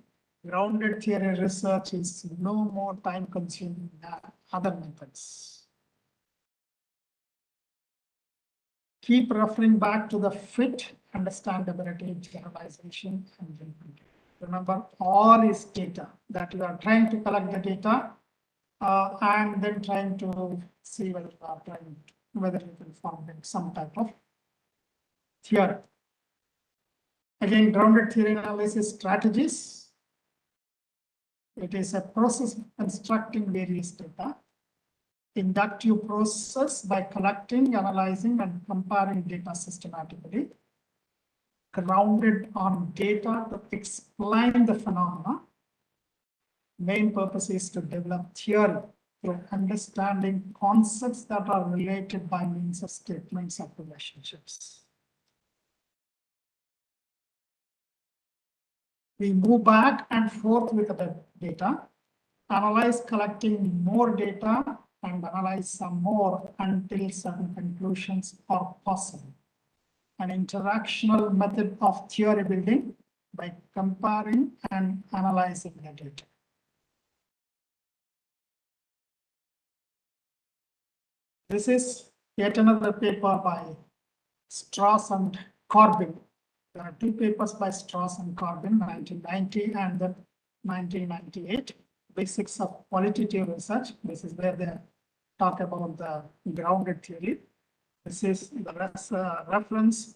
[SPEAKER 1] Grounded theory research is no more time consuming than other methods. Keep referring back to the fit, understandability, generalization, and implementation. Remember, all is data that you are trying to collect the data and then trying to see whether you can form some type of theory. Again, grounded theory analysis strategies. It is a process of constructing various data. Inductive process by collecting, analyzing, and comparing data systematically. Grounded on data to explain the phenomena. Main purpose is to develop theory through understanding concepts that are related by means of statements of relationships. We move back and forth with the data, analyze collecting more data, and analyze some more until certain conclusions are possible. An interactional method of theory building by comparing and analyzing the data. This is yet another paper by Strauss and Corbin. There are two papers by Strauss and Corbin, 1990 and then 1998. Basics of qualitative research. This is where they talk about the grounded theory. This is the reference.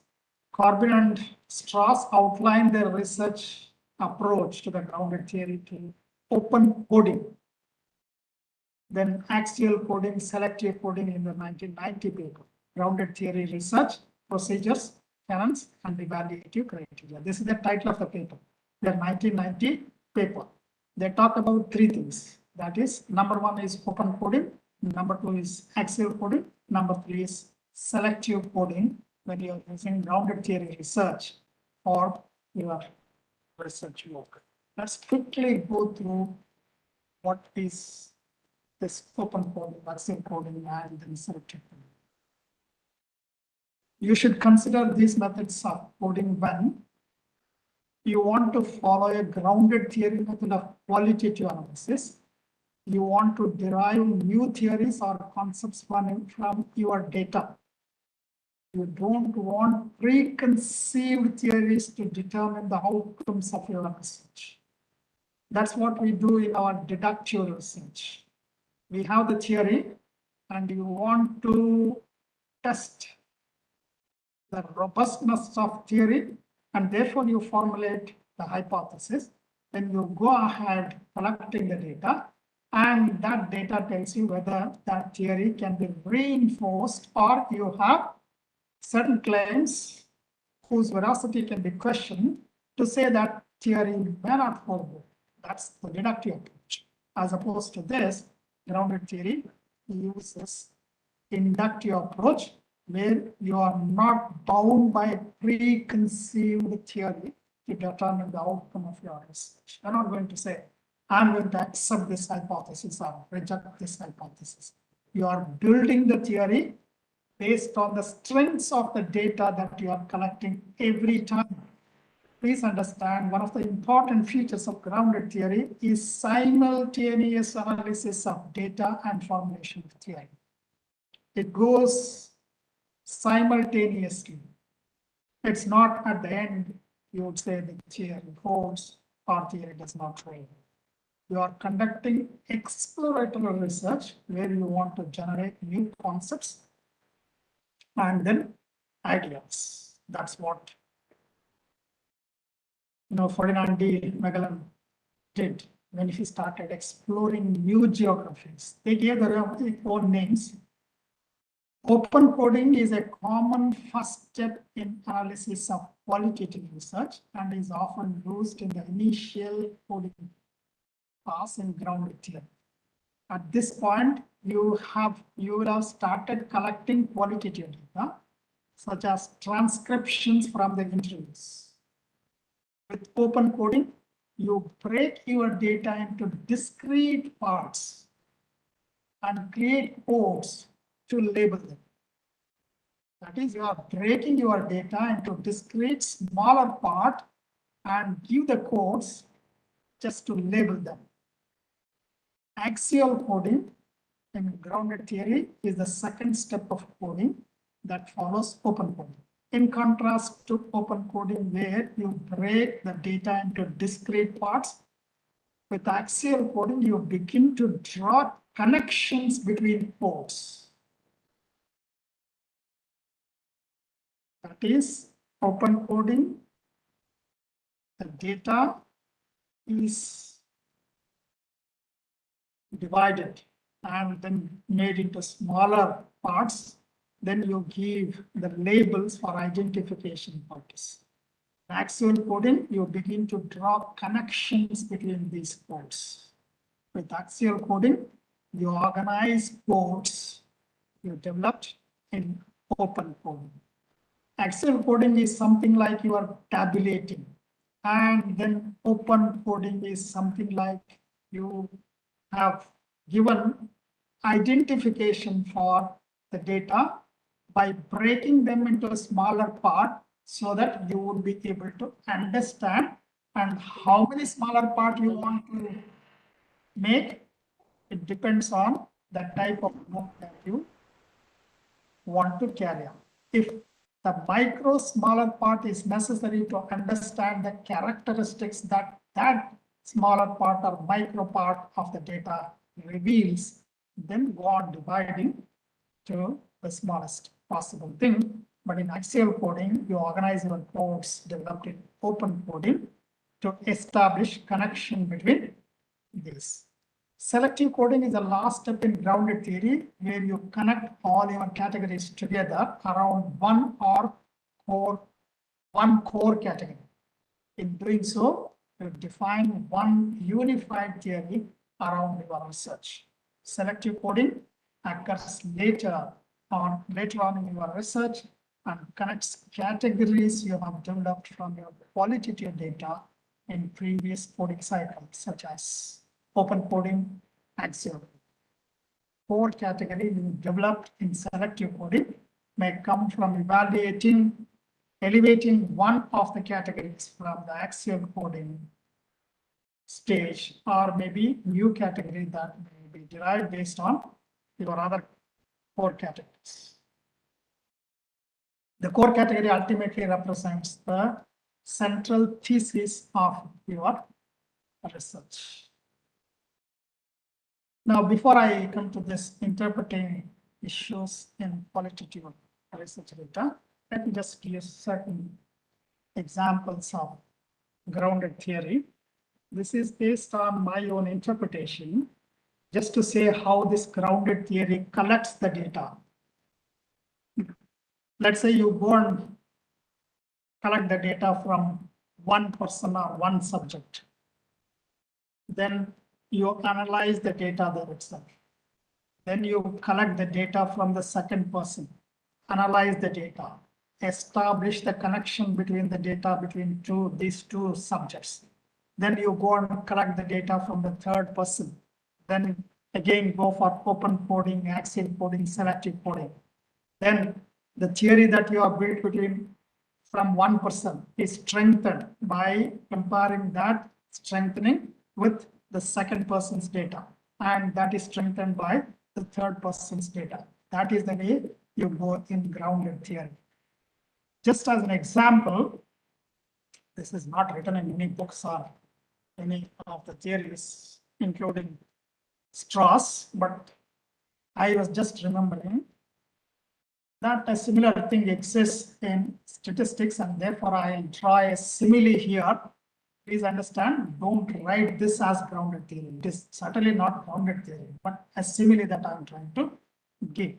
[SPEAKER 1] Corbin and Strauss outlined their research approach to the grounded theory to open coding, then axial coding, selective coding in the 1990 paper. Grounded theory research, procedures, canons, and evaluative criteria. This is the title of the paper, the 1990 paper. They talk about three things. That is, number one is open coding, number two is axial coding, number three is selective coding when you are using grounded theory research for your research work. Let's quickly go through what is this open coding, axial coding, and then selective coding. You should consider these methods of coding when you want to follow a grounded theory method of qualitative analysis. You want to derive new theories or concepts from your data. You don't want preconceived theories to determine the outcomes of your research. That's what we do in our deductive research. We have the theory and you want to test the robustness of theory, and therefore you formulate the hypothesis. Then you go ahead collecting the data, and that data tells you whether that theory can be reinforced or you have certain claims whose veracity can be questioned to say that theory may not hold. That's the deductive approach. As opposed to this, grounded theory uses inductive approach where you are not bound by preconceived theory to determine the outcome of your research. You're not going to say, I'm going to accept this hypothesis or reject this hypothesis. You are building the theory based on the strengths of the data that you are collecting every time. Please understand, one of the important features of grounded theory is simultaneous analysis of data and formulation of theory. It goes simultaneously. It's not at the end, you would say the theory holds or theory does not hold. You are conducting exploratory research where you want to generate new concepts and then ideas. That's what Ferdinand D. Magellan did when he started exploring new geographies. They gave their own names. Open coding is a common first step in analysis of qualitative research and is often used in the initial coding pass in grounded theory. At this point, you will have started collecting qualitative data, such as transcriptions from the interviews. With open coding, you break your data into discrete parts and create codes to label them. That is, you are breaking your data into discrete smaller part and give the codes just to label them. Axial coding in grounded theory is the second step of coding that follows open coding. In contrast to open coding, where you break the data into discrete parts, with axial coding, you begin to draw connections between codes. That is, open coding, the data is divided and then made into smaller parts. Then you give the labels for identification purpose. In axial coding, you begin to draw connections between these codes. With axial coding, you organize codes you developed in open coding. Axial coding is something like you are tabulating, and then open coding is something like you have given identification for the data by breaking them into a smaller part so that you would be able to understand, and how many smaller part you want to make, it depends on the type of work that you want to carry out. If the smaller part is necessary to understand the characteristics that smaller part or micro part of the data reveals, then go on dividing to the smallest possible thing. But in axial coding, you organize your codes developed in open coding to establish connection between these. Selective coding is the last step in grounded theory, where you connect all your categories together around one core category. In doing so, you define one unified theory around your research. Selective coding occurs later on in your research and connects categories you have developed from your qualitative data in previous coding cycles, such as open coding, axial. Core category you developed in selective coding may come from elevating one of the categories from the axial coding stage, or maybe new category that may be derived based on your other core categories. The core category ultimately represents the central thesis of your research. Now, before I come to this interpreting issues in qualitative research data, let me just give certain examples of grounded theory. This is based on my own interpretation, just to say how this grounded theory collects the data. Let's say you go and collect the data from one person or one subject. Then you analyze the data there itself. Then you collect the data from the second person, analyze the data, establish the connection between the data between these two subjects. Then you go and collect the data from the third person. Then again go for open coding, axial coding, selective coding. Then the theory that you have built from one person is strengthened by comparing that strengthening with the second person's data. And that is strengthened by the third person's data. That is the way you go in grounded theory. Just as an example, this is not written in any books or any of the theories, including Strauss, but I was just remembering that a similar thing exists in statistics, and therefore I'll draw a simile here. Please understand, don't write this as grounded theory. It is certainly not grounded theory, but a simile that I'm trying to give.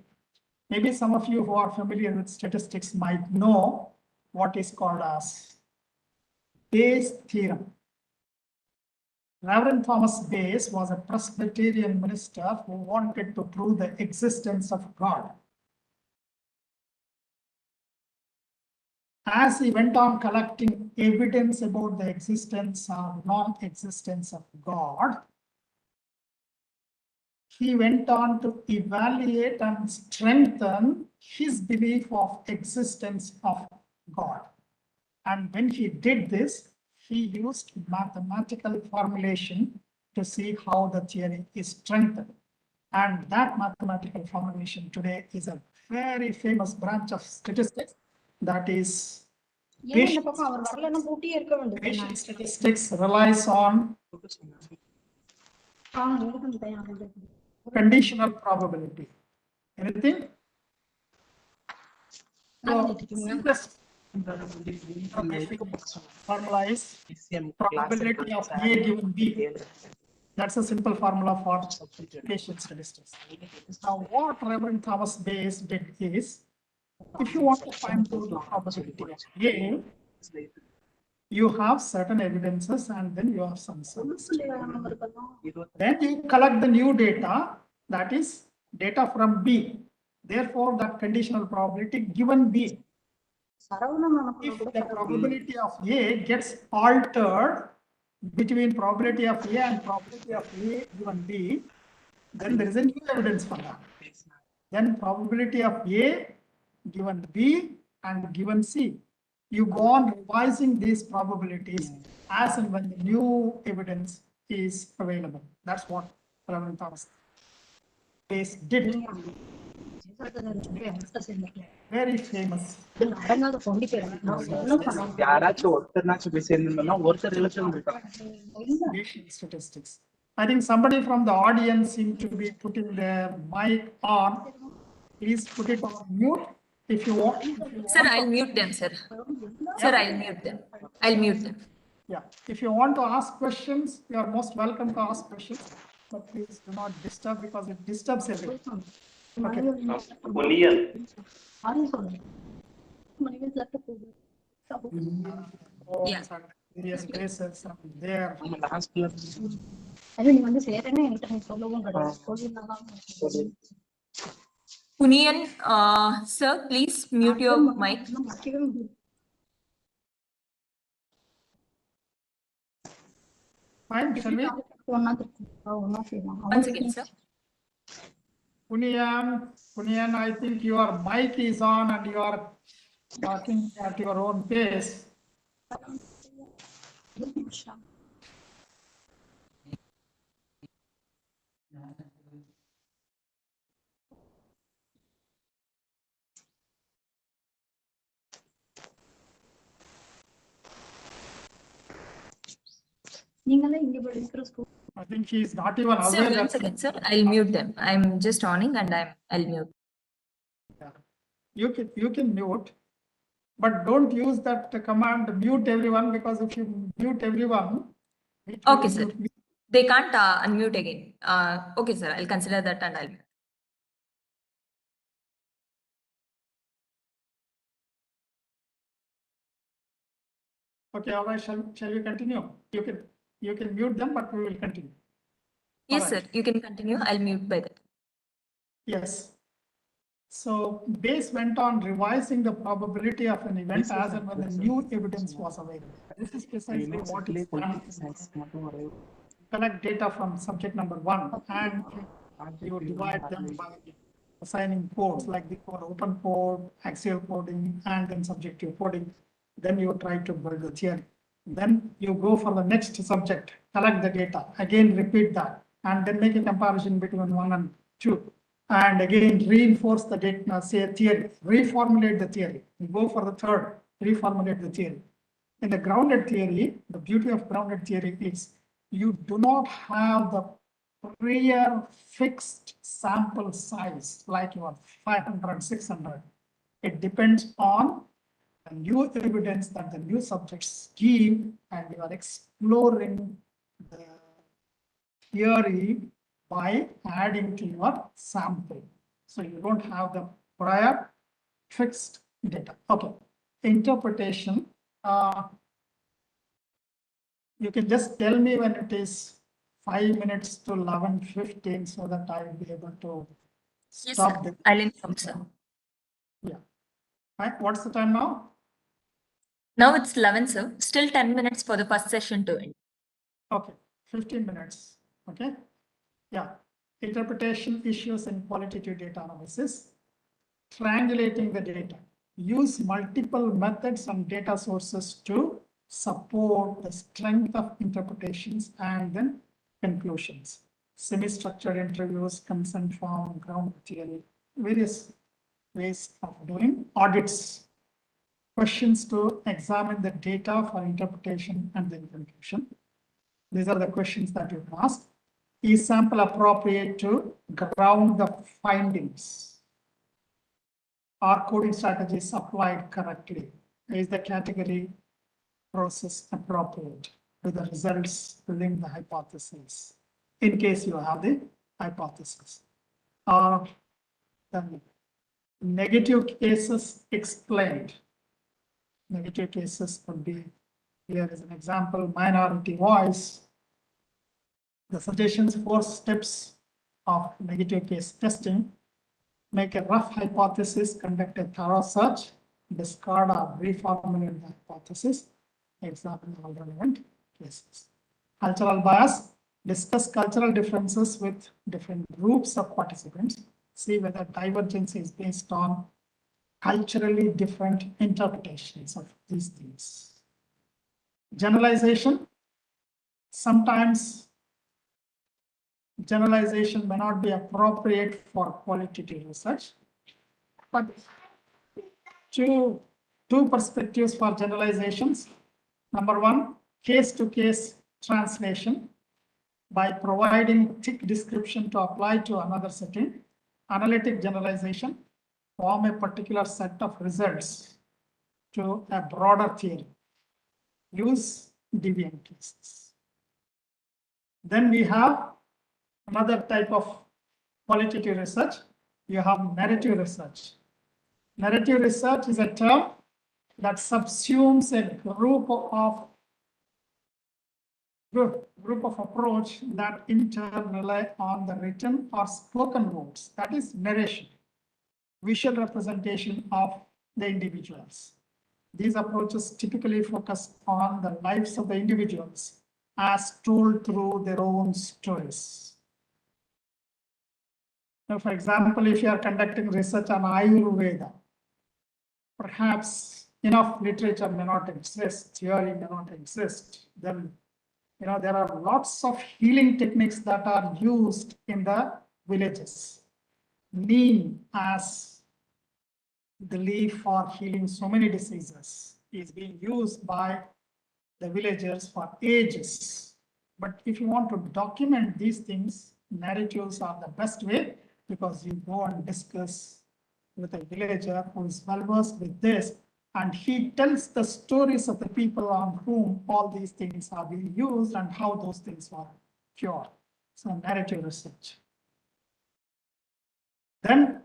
[SPEAKER 1] Maybe some of you who are familiar with statistics might know what is called as Bayes' theorem. Reverend Thomas Bayes was a Presbyterian minister who wanted to prove the existence of God. As he went on collecting evidence about the existence or non-existence of God, he went on to evaluate and strengthen his belief of existence of God. And when he did this, he used mathematical formulation to see how the theory is strengthened. And that mathematical formulation today is a very famous branch of statistics that is patient statistics relies on conditional probability. Anything? So, simplest formula is probability of A given B. That's a simple formula for patient statistics. Now, what Reverend Thomas Bayes did is, if you want to find the probability of A, you have certain evidences and then you have some service. Then you collect the new data, that is data from B. Therefore, that conditional probability given B. If the probability of A gets altered between probability of A and probability of A given B, then there is a new evidence for that. Then probability of A given B and given C. You go on revising these probabilities as and when the new evidence is available. That's what Reverend Thomas Bayes did. Very famous. Statistics. I think somebody from the audience seemed to be putting their mic on. Please put it on mute if you want.
[SPEAKER 2] Sir, I'll mute them, sir. Sir, I'll mute them. I'll mute them.
[SPEAKER 1] Yeah, if you want to ask questions, you are most welcome to ask questions, but please do not disturb because it disturbs everyone. Okay.
[SPEAKER 2] Yeah.
[SPEAKER 1] Various places there.
[SPEAKER 2] Punian, sir, please mute your mic.
[SPEAKER 1] Fine, shall we?
[SPEAKER 2] Once again, sir.
[SPEAKER 1] Punian, I think your mic is on and you are talking at your own pace. I think he is not even
[SPEAKER 2] Sir,
[SPEAKER 1] aware
[SPEAKER 2] one
[SPEAKER 1] that
[SPEAKER 2] second, sir. I'll mute them. I'm just owning and I'll mute.
[SPEAKER 1] you can mute, but don't use that command mute everyone, because if you mute everyone, it will
[SPEAKER 2] Okay, sir.
[SPEAKER 1] mute me.
[SPEAKER 2] They can't unmute again. Okay, sir. I'll consider that and I'll mute.
[SPEAKER 1] Okay, all right, shall we continue? You can mute them, but we will continue.
[SPEAKER 2] Yes,
[SPEAKER 1] All
[SPEAKER 2] sir.
[SPEAKER 1] right.
[SPEAKER 2] You can continue. I'll mute by that.
[SPEAKER 1] Yes. So Bayes went on revising the probability of an event as and when the new evidence was available. This is precisely what is done. Collect data from subject number 1 and you divide them by assigning codes like the code open code, axial coding, and then subjective coding. Then you try to build the theory. Then you go for the next subject, collect the data, again repeat that, and then make a comparison between 1 and 2. And again reinforce the data, say theory, reformulate the theory. You go for the third, reformulate the theory. In the grounded theory, the beauty of grounded theory is you do not have the prior fixed sample size like your 500, 600. It depends on the new evidence that the new subjects give, and you are exploring the theory by adding to your sample. So you don't have the prior fixed data. Okay. Interpretation. You can just tell me when it is 5 minutes to 11:15 so that I will be able to
[SPEAKER 2] Yes,
[SPEAKER 1] stop
[SPEAKER 2] sir.
[SPEAKER 1] the.
[SPEAKER 2] I'll inform, sir.
[SPEAKER 1] Yeah. Right. What's the time now?
[SPEAKER 2] Now it's 11, sir. Still 10 minutes for the first session to end.
[SPEAKER 1] Okay. 15 minutes. Okay. Yeah. Interpretation issues in qualitative data analysis. Triangulating the data. Use multiple methods and data sources to support the strength of interpretations and then conclusions. Semi-structured interviews, consent form, ground theory, various ways of doing audits. Questions to examine the data for interpretation and then conclusion. These are the questions that you can ask. Is sample appropriate to ground the findings? Are coding strategies applied correctly? Is the category process appropriate? Do the results link the hypothesis? In case you have the hypothesis. Then negative cases explained. Negative cases could be, here is an example, minority voice. The suggestions 4 steps of negative case testing. Make a rough hypothesis, conduct a thorough search, discard or reformulate the hypothesis, examine all relevant cases. Cultural bias, discuss cultural differences with different groups of participants, see whether divergence is based on culturally different interpretations of these things. Generalization, sometimes generalization may not be appropriate for qualitative research, but two perspectives for generalizations. Number one, case-to-case translation by providing thick description to apply to another setting. Analytic generalization, form a particular set of results to a broader theory. Use deviant cases. Then we have another type of qualitative research. You have narrative research. Narrative research is a term that subsumes a group of approach that in turn rely on the written or spoken words, that is narration, visual representation of the individuals. These approaches typically focus on the lives of the individuals as told through their own stories. Now, for example, if you are conducting research on Ayurveda, perhaps enough literature may not exist, theory may not exist, then there are lots of healing techniques that are used in the villages. Neem as the leaf for healing so many diseases is being used by the villagers for ages. But if you want to document these things, narratives are the best way, because you go and discuss with a villager who is well versed with this, and he tells the stories of the people on whom all these things are being used and how those things were cured. So narrative research. Then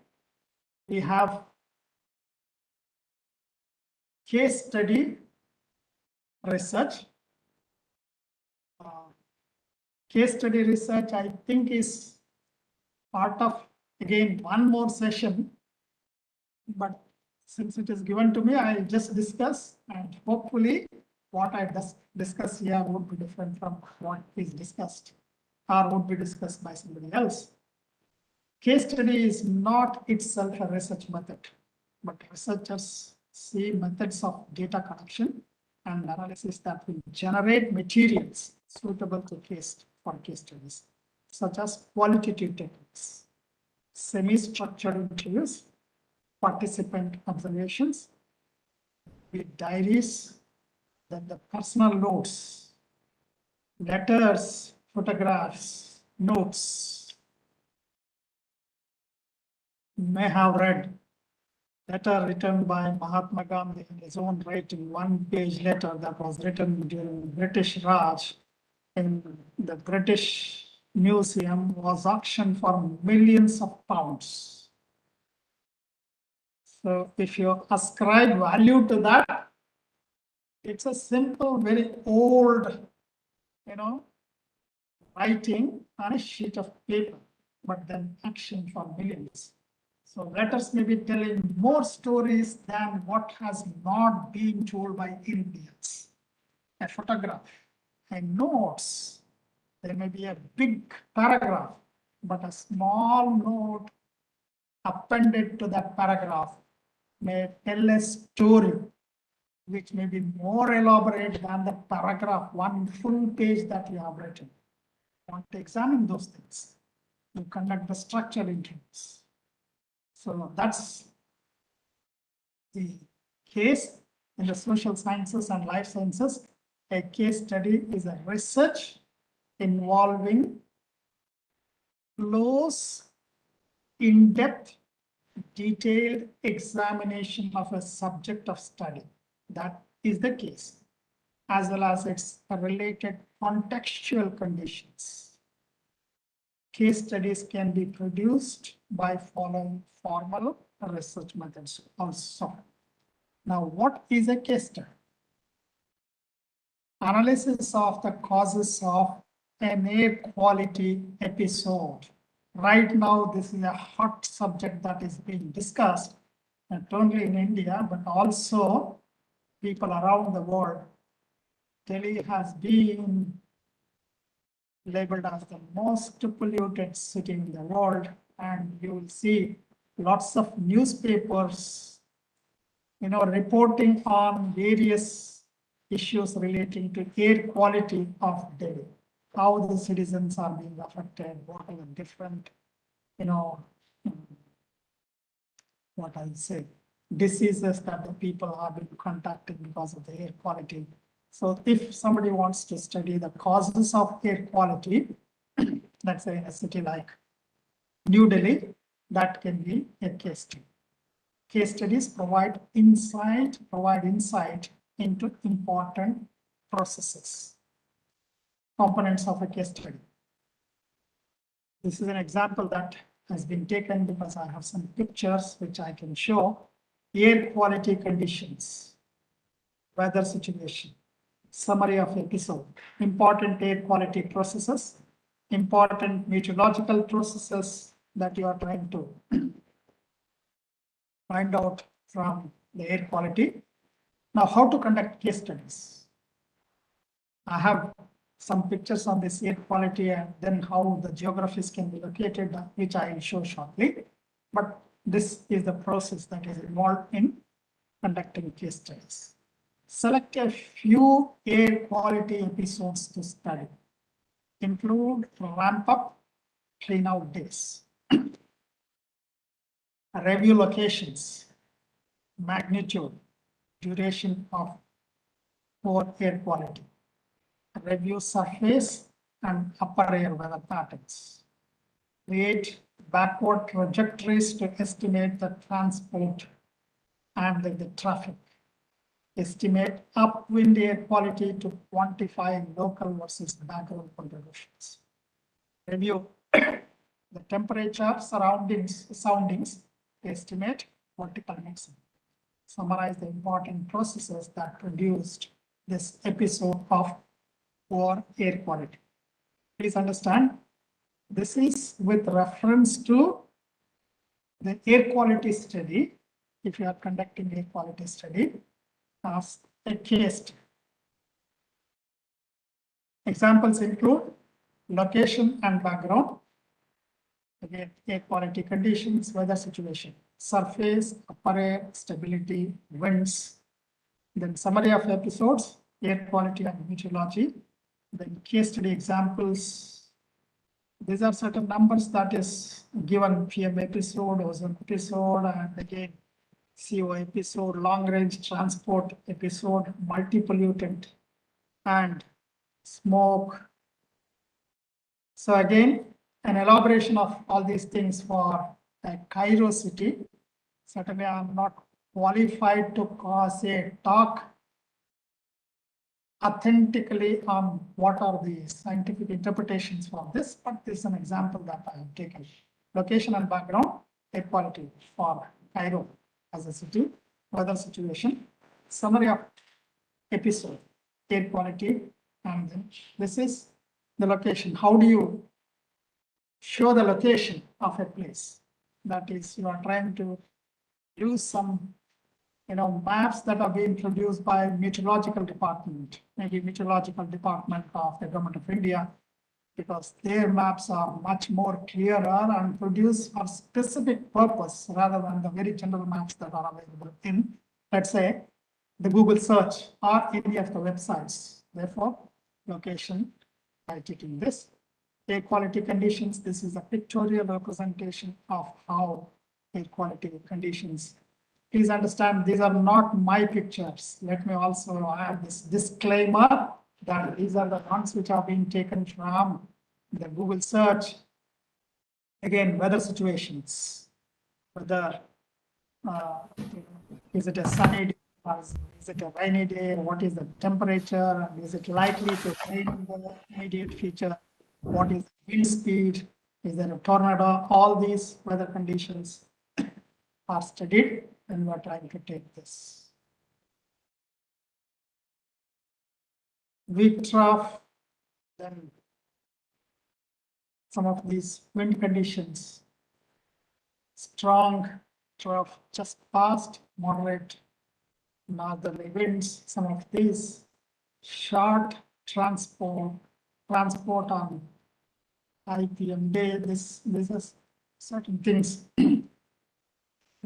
[SPEAKER 1] we have case study research. Case study research, I think, is part of, again, one more session. But since it is given to me, I'll just discuss, and hopefully what I discuss here would be different from what is discussed or would be discussed by somebody else. Case study is not itself a research method, but researchers see methods of data collection and analysis that will generate materials suitable to for case studies, such as qualitative techniques, semi-structured interviews, participant observations, with diaries, then the personal notes, letters, photographs, notes. You may have read letter written by Mahatma Gandhi in his own writing, one-page letter that was written during British Raj in the British Museum, was auctioned for millions of pounds. So if you ascribe value to that, it's a simple, very old, writing on a sheet of paper, but then action for millions. So letters may be telling more stories than what has not been told by Indians. A photograph, a notes, there may be a big paragraph, but a small note appended to that paragraph may tell a story which may be more elaborate than the paragraph, one full page that you have written. You want to examine those things. You conduct the structure interviews. So that's the case in the social sciences and life sciences. A case study is a research involving close, in-depth, detailed examination of a subject of study. That is the case, as well as its related contextual conditions. Case studies can be produced by following formal research methods also. Now, what is a case study? Analysis of the causes of an air quality episode. Right now, this is a hot subject that is being discussed, not only in India, but also people around the world. Delhi has been labeled as the most polluted city in the world, and you will see lots of newspapers, reporting on various issues relating to air quality of Delhi, how the citizens are being affected, what are the different, what I'll say, diseases that the people have been contacting because of the air quality. So if somebody wants to study the causes of air quality, let's say in a city like New Delhi, that can be a case study. Case studies provide insight into important processes, components of a case study. This is an example that has been taken because I have some pictures which I can show. Air quality conditions, weather situation, summary of episode, important air quality processes, important meteorological processes that you are trying to find out from the air quality. Now, how to conduct case studies? I have some pictures on this air quality and then how the geographies can be located, which I will show shortly. But this is the process that is involved in conducting case studies. Select a few air quality episodes to study. Include ramp up, clean out days. Review locations, magnitude, duration of poor air quality. Review surface, and upper air weather patterns. Create backward trajectories to estimate the transport and the traffic. Estimate upwind air quality to quantify local versus background contributions. Review the temperature soundings to estimate vertical mixing. Summarize the important processes that produced this episode of poor air quality. Please understand, this is with reference to the air quality study. If you are conducting air quality study as a case study. Examples include location and background, again, air quality conditions, weather situation, surface, upper air, stability, winds, then summary of episodes, air quality and meteorology, then case study examples. These are certain numbers that is given PM episode, ozone episode, and again, CO episode, long range transport episode, multi-pollutant, and smoke. So again, an elaboration of all these things for Cairo city. Certainly, I'm not qualified to talk authentically on what are the scientific interpretations for this, but this is an example that I have taken. Location and background, air quality for Cairo as a city, weather situation, summary of episode, air quality, and then this is the location. How do you show the location of a place? That is, you are trying to use some maps that are being produced by meteorological department, maybe meteorological department of the government of India, because their maps are much more clearer and produced for specific purpose rather than the very general maps that are available in, let's say, the Google search or any of the websites. Therefore, location, by taking this. Air quality conditions, this is a pictorial representation of how air quality conditions. Please understand, these are not my pictures. Let me also add this disclaimer that these are the ones which are being taken from the Google search. Again, weather situations, whether is it a sunny day, or is it a rainy day, what is the temperature, and is it likely to rain in the immediate future, what is the wind speed, is there a tornado, all these weather conditions are studied and we are trying to take this. Weak trough, then some of these wind conditions, strong trough just past, moderate northerly winds, some of these short transport on IPM day, this is certain things.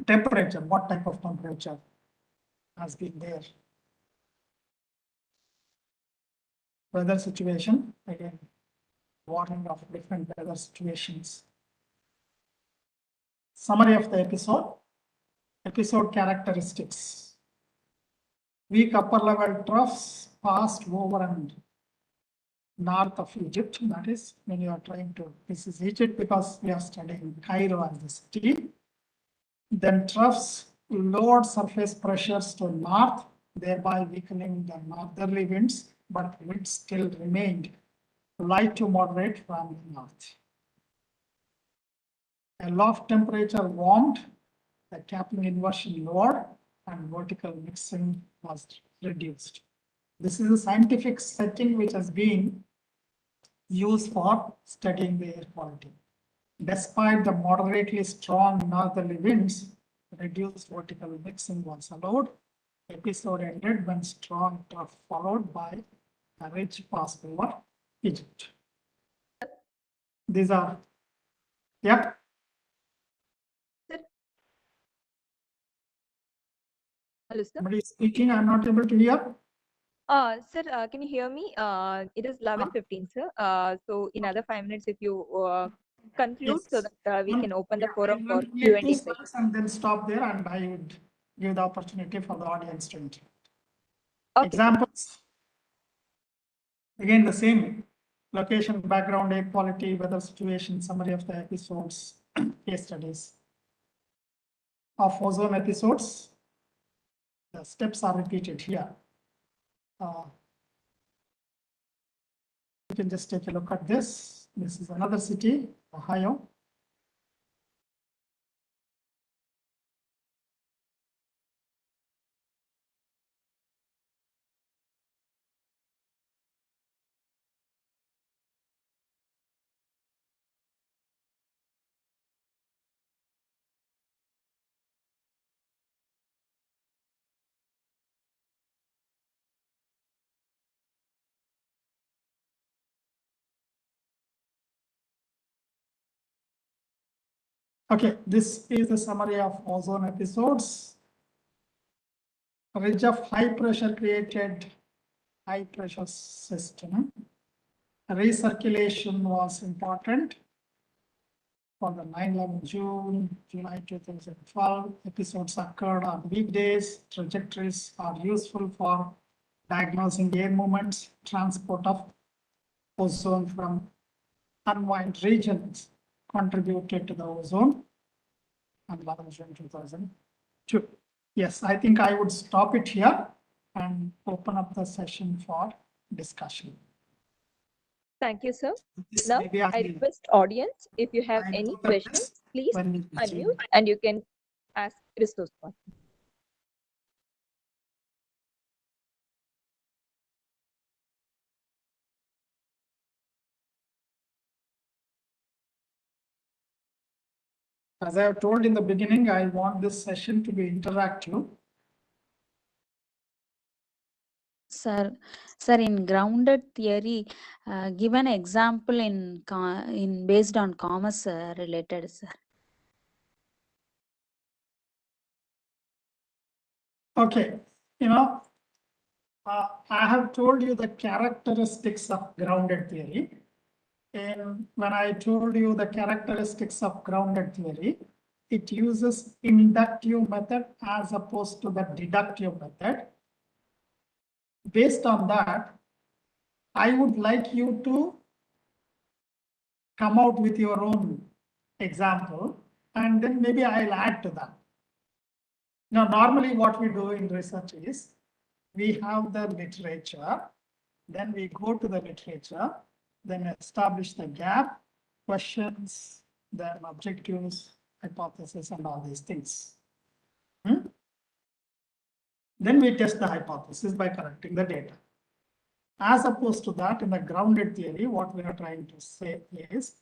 [SPEAKER 1] Temperature, what type of temperature has been there. Weather situation, again, warning of different weather situations. Summary of the episode characteristics. Weak upper level troughs passed over and north of Egypt. That is when you are trying to, this is Egypt because we are studying Cairo as the city. Then troughs lowered surface pressures to north, thereby weakening the northerly winds, but winds still remained light to moderate from the north. A loft temperature warmed, the capping inversion lowered, and vertical mixing was reduced. This is a scientific setting which has been used for studying the air quality. Despite the moderately strong northerly winds, reduced vertical mixing was allowed. Episode ended when strong trough followed by a ridge passed over Egypt. These are, yep.
[SPEAKER 6] Hello, sir.
[SPEAKER 1] Somebody is speaking, I'm not able to hear.
[SPEAKER 6] Sir, can you hear me? It is 11:15, sir. So in another 5 minutes, if you conclude,
[SPEAKER 1] Yes.
[SPEAKER 6] so that we can open the
[SPEAKER 1] Yeah,
[SPEAKER 6] forum
[SPEAKER 1] I'm
[SPEAKER 6] for
[SPEAKER 1] going to make
[SPEAKER 6] Q&A
[SPEAKER 1] two
[SPEAKER 6] session.
[SPEAKER 1] slides and then stop there, and I would give the opportunity for the audience to interact.
[SPEAKER 6] Okay.
[SPEAKER 1] Examples. Again, the same location, background, air quality, weather situation, summary of the episodes, case studies of ozone episodes. The steps are repeated here. You can just take a look at this. This is another city, Ohio. Okay, this is the summary of ozone episodes. A ridge of high pressure created high pressure system. Recirculation was important for the 9/11 June, July 2012. Episodes occurred on weekdays. Trajectories are useful for diagnosing air movements, transport of ozone from unwind regions contributed to the ozone on 11 June 2002. Yes, I think I would stop it here and open up the session for discussion.
[SPEAKER 6] Thank you, sir.
[SPEAKER 1] This
[SPEAKER 6] Now,
[SPEAKER 1] maybe
[SPEAKER 6] I request audience, if you have
[SPEAKER 1] I'll
[SPEAKER 6] any
[SPEAKER 1] open this
[SPEAKER 6] questions, please
[SPEAKER 1] when we
[SPEAKER 6] unmute and you can ask Christos.
[SPEAKER 1] As I have told in the beginning, I want this session to be interactive.
[SPEAKER 5] Sir, in grounded theory, give an example in based on commerce related, sir.
[SPEAKER 1] Okay, I have told you the characteristics of grounded theory. And when I told you the characteristics of grounded theory, it uses inductive method as opposed to the deductive method. Based on that, I would like you to come out with your own example, and then maybe I'll add to that. Now, normally what we do in research is we have the literature, then we go to the literature, then establish the gap, questions, then objectives, hypothesis, and all these things. Then we test the hypothesis by correcting the data. As opposed to that, in the grounded theory, what we are trying to say is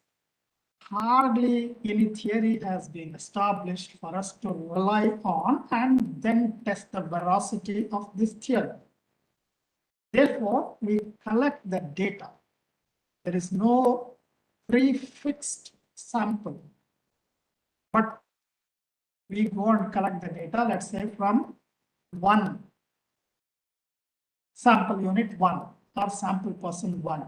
[SPEAKER 1] hardly any theory has been established for us to rely on and then test the veracity of this theory. Therefore, we collect the data. There is no prefixed sample, but we go and collect the data, let's say from one sample unit 1 or sample person 1.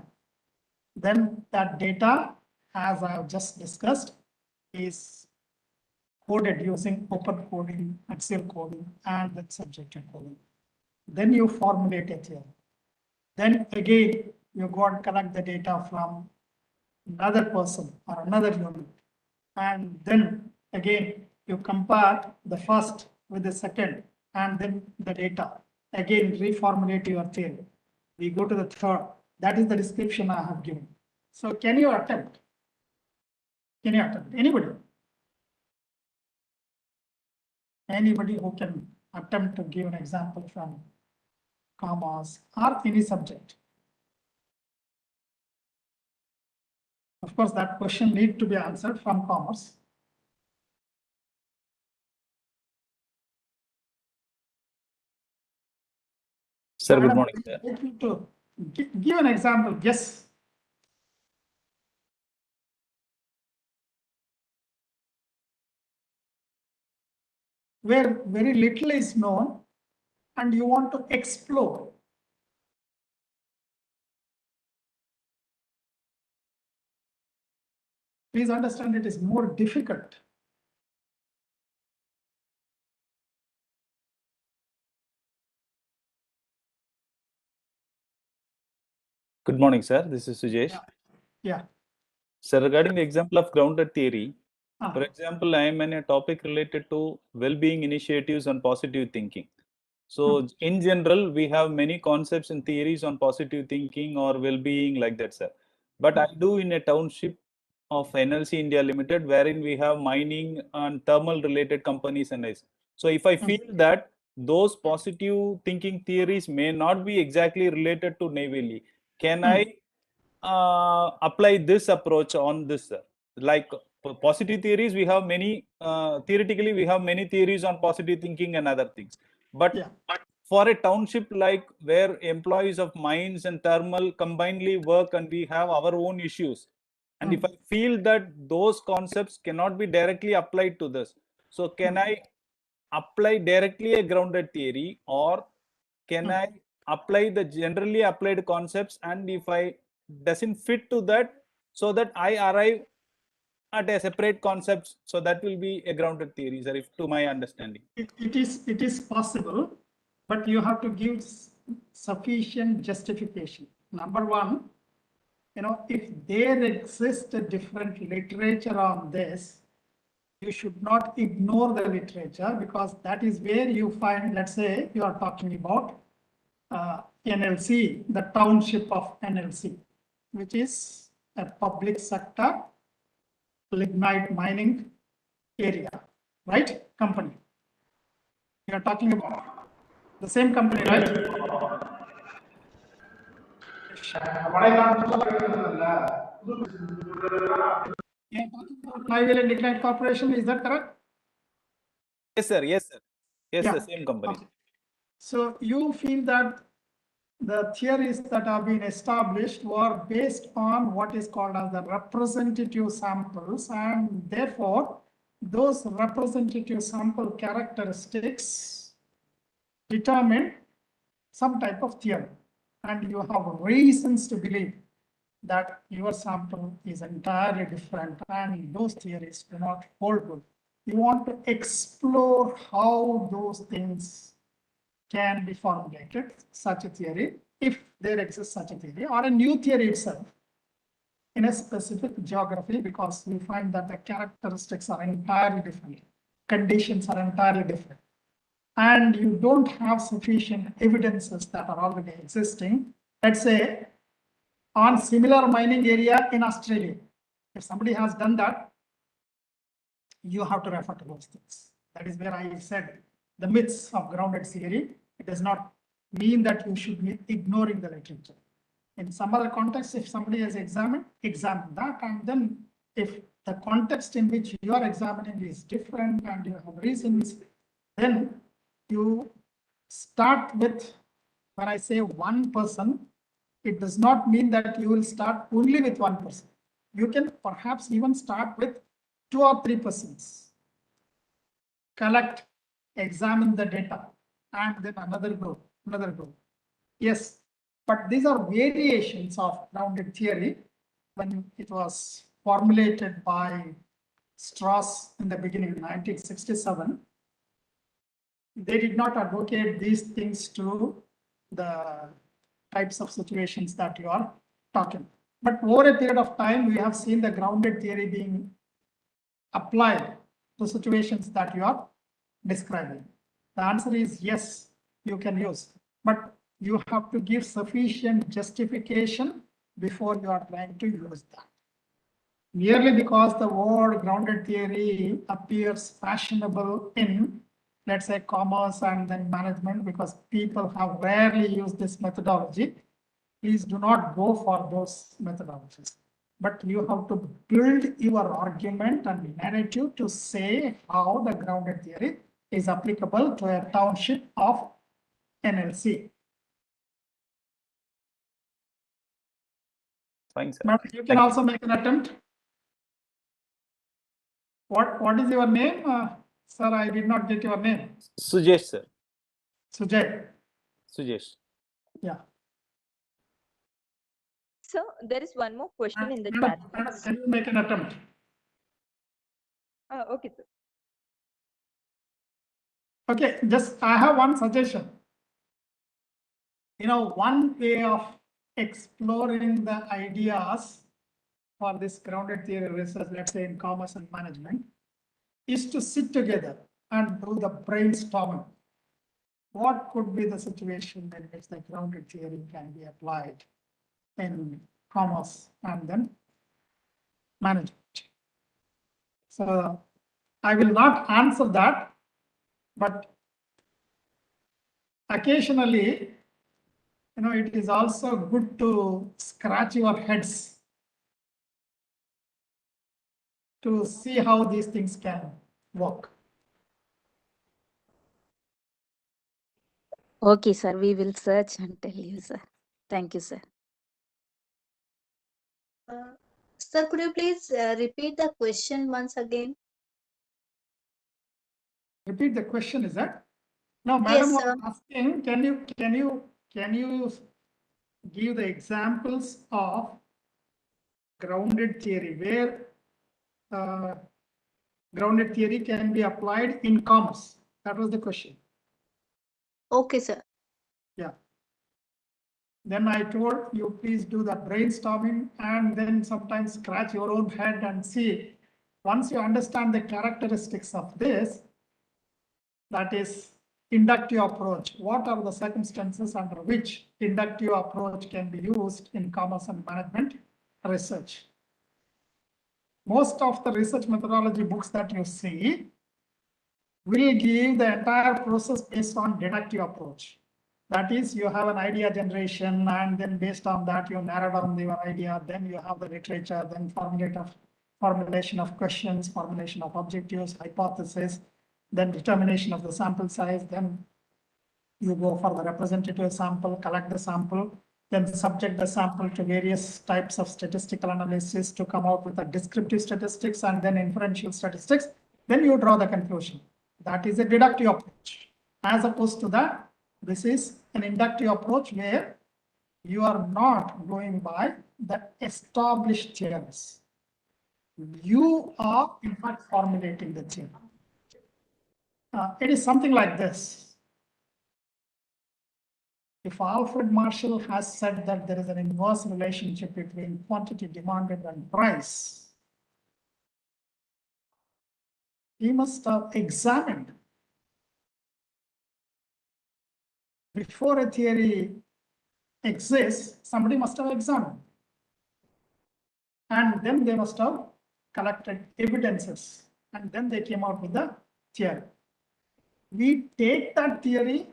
[SPEAKER 1] Then that data, as I have just discussed, is coded using open coding, axial coding, and then subjective coding. Then you formulate a theory. Then again, you go and collect the data from another person or another unit. And then again, you compare the first with the second, and then the data. Again, reformulate your theory. We go to the third. That is the description I have given. So can you attempt? Can you attempt? Anybody? Anybody who can attempt to give an example from commerce or any subject? Of course, that question needs to be answered from commerce.
[SPEAKER 7] Sir, good morning.
[SPEAKER 1] To give an example, yes. Where very little is known and you want to explore. Please understand it is more difficult.
[SPEAKER 7] Good morning, sir. This is Sujesh.
[SPEAKER 1] Yeah. Yeah.
[SPEAKER 7] So regarding the example of grounded theory,
[SPEAKER 1] Ah,
[SPEAKER 7] for example, I am in a topic related to well-being initiatives and positive thinking. So in general, we have many concepts and theories on positive thinking or well-being like that, sir. But I do in a township of NLC India Limited, wherein we have mining and thermal related companies and this. So if I feel that those positive thinking theories may not be exactly related to Neyveli, can I apply this approach on this, sir? Like positive theories, we have many, theoretically, we have many theories on positive thinking and other things. But
[SPEAKER 1] yeah.
[SPEAKER 7] for a township like where employees of mines and thermal combinedly work and we have our own issues, and if I feel that those concepts cannot be directly applied to this, so can I apply directly a grounded theory, or can I apply the generally applied concepts, and if I doesn't fit to that, so that I arrive at a separate concepts, so that will be a grounded theory, sir, if to my understanding.
[SPEAKER 1] It is possible, but you have to give sufficient justification. Number one, if there exists a different literature on this, you should not ignore the literature, because that is where you find, let's say you are talking about NLC, the township of NLC, which is a public sector lignite mining area, right? Company. You are talking about the same company, right? You are talking about Neyveli Lignite Corporation, is that correct?
[SPEAKER 7] Yes, sir. Yes, sir. Yes,
[SPEAKER 1] Yeah.
[SPEAKER 7] the same company.
[SPEAKER 1] Okay. So you feel that the theories that have been established were based on what is called as the representative samples, and therefore those representative sample characteristics determine some type of theory, and you have reasons to believe that your sample is entirely different and those theories do not hold good. You want to explore how those things can be formulated, such a theory, if there exists such a theory, or a new theory itself in a specific geography, because we find that the characteristics are entirely different, conditions are entirely different, and you don't have sufficient evidences that are already existing. Let's say on similar mining area in Australia, if somebody has done that, you have to refer to those things. That is where I said the myths of grounded theory. It does not mean that you should be ignoring the literature. In some other context, if somebody has examined that, and then if the context in which you are examining is different and you have reasons, then you start with, when I say one person, it does not mean that you will start only with one person. You can perhaps even start with 2 or 3 persons. Collect, examine the data, and then another group. Yes, but these are variations of grounded theory. When it was formulated by Strauss in the beginning in 1967, they did not advocate these things to the types of situations that you are talking. But over a period of time, we have seen the grounded theory being applied to situations that you are describing. The answer is yes, you can use, but you have to give sufficient justification before you are trying to use that. Merely because the word grounded theory appears fashionable in, let's say, commerce and then management, because people have rarely used this methodology, please do not go for those methodologies. But you have to build your argument and narrative to say how the grounded theory is applicable to a township of NLC.
[SPEAKER 7] Fine, sir.
[SPEAKER 1] But you can
[SPEAKER 7] Thank you.
[SPEAKER 1] also make an attempt. What is your name? Sir, I did not get your name.
[SPEAKER 7] Sujesh, sir.
[SPEAKER 1] Sujay.
[SPEAKER 7] Sujesh.
[SPEAKER 1] Yeah.
[SPEAKER 6] So there is one more question in the
[SPEAKER 1] Madam,
[SPEAKER 6] chat
[SPEAKER 1] madam,
[SPEAKER 6] box.
[SPEAKER 1] can you make an attempt?
[SPEAKER 6] Okay, sir.
[SPEAKER 1] Okay, just I have one suggestion. One way of exploring the ideas for this grounded theory research, let's say in commerce and management, is to sit together and do the brainstorming. What could be the situation in which the grounded theory can be applied in commerce and then management? So I will not answer that, but occasionally, it is also good to scratch your heads to see how these things can work.
[SPEAKER 5] Okay, sir. We will search and tell you, sir. Thank you, sir.
[SPEAKER 8] Sir, could you please repeat the question once again?
[SPEAKER 1] Repeat the question, is that? No,
[SPEAKER 8] Yes,
[SPEAKER 1] madam was
[SPEAKER 8] sir.
[SPEAKER 1] asking, can you give the examples of grounded theory where grounded theory can be applied in commerce? That was the question.
[SPEAKER 8] Okay, sir.
[SPEAKER 1] Yeah. Then I told you, please do the brainstorming and then sometimes scratch your own head and see. Once you understand the characteristics of this, that is inductive approach. What are the circumstances under which inductive approach can be used in commerce and management research? Most of the research methodology books that you see will give the entire process based on deductive approach. That is, you have an idea generation, and then based on that, you narrow down your idea. Then you have the literature, then formulation of questions, formulation of objectives, hypothesis, then determination of the sample size. Then you go for the representative sample, collect the sample, then subject the sample to various types of statistical analysis to come out with a descriptive statistics and then inferential statistics. Then you draw the conclusion. That is a deductive approach. As opposed to that, this is an inductive approach where you are not going by the established theories. You are, in fact, formulating the theory. It is something like this. If Alfred Marshall has said that there is an inverse relationship between quantity demanded and price, he must have examined before a theory exists, somebody must have examined. And then they must have collected evidences. And then they came out with the theory. We take that theory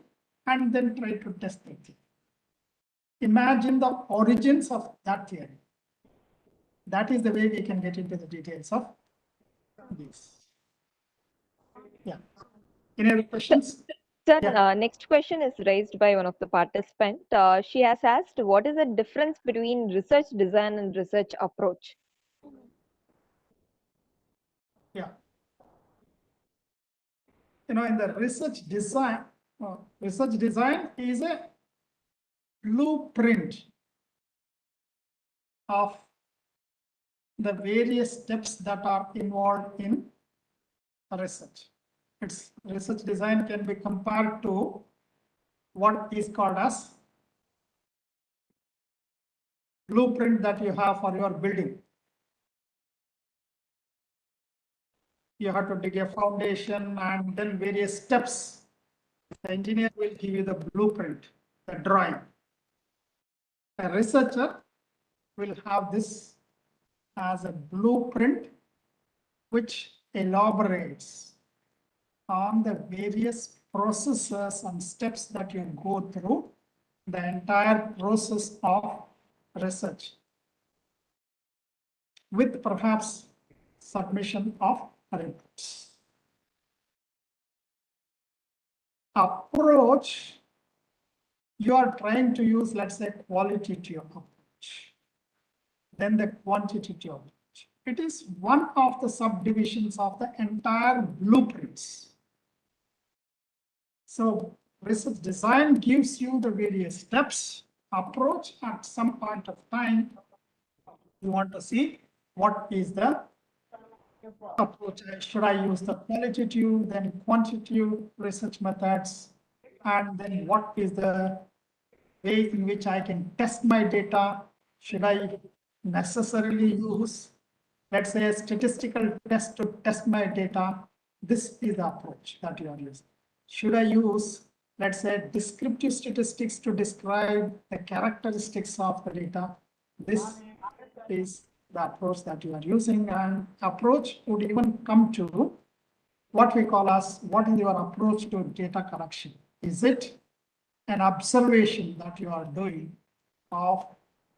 [SPEAKER 1] and then try to test the theory. Imagine the origins of that theory. That is the way we can get into the details of this. Yeah. Any other questions?
[SPEAKER 6] Sir,
[SPEAKER 1] Yeah.
[SPEAKER 6] next question is raised by one of the participants. She has asked, what is the difference between research design and research approach?
[SPEAKER 1] Yeah. In the research design is a blueprint of the various steps that are involved in research. Its research design can be compared to what is called as blueprint that you have for your building. You have to dig a foundation and then various steps. The engineer will give you the blueprint, the drawing. A researcher will have this as a blueprint which elaborates on the various processes and steps that you go through the entire process of research, with perhaps submission of reports. Approach, you are trying to use, let's say, qualitative approach, then the quantitative approach. It is one of the subdivisions of the entire blueprints. So research design gives you the various steps. Approach, at some point of time, you want to see what is the approach. Should I use the qualitative, then quantitative research methods, and then what is the way in which I can test my data? Should I necessarily use, let's say, a statistical test to test my data, this is the approach that you are using. Should I use, let's say, descriptive statistics to describe the characteristics of the data? This is the approach that you are using, and approach would even come to what we call as, what is your approach to data collection? Is it an observation that you are doing of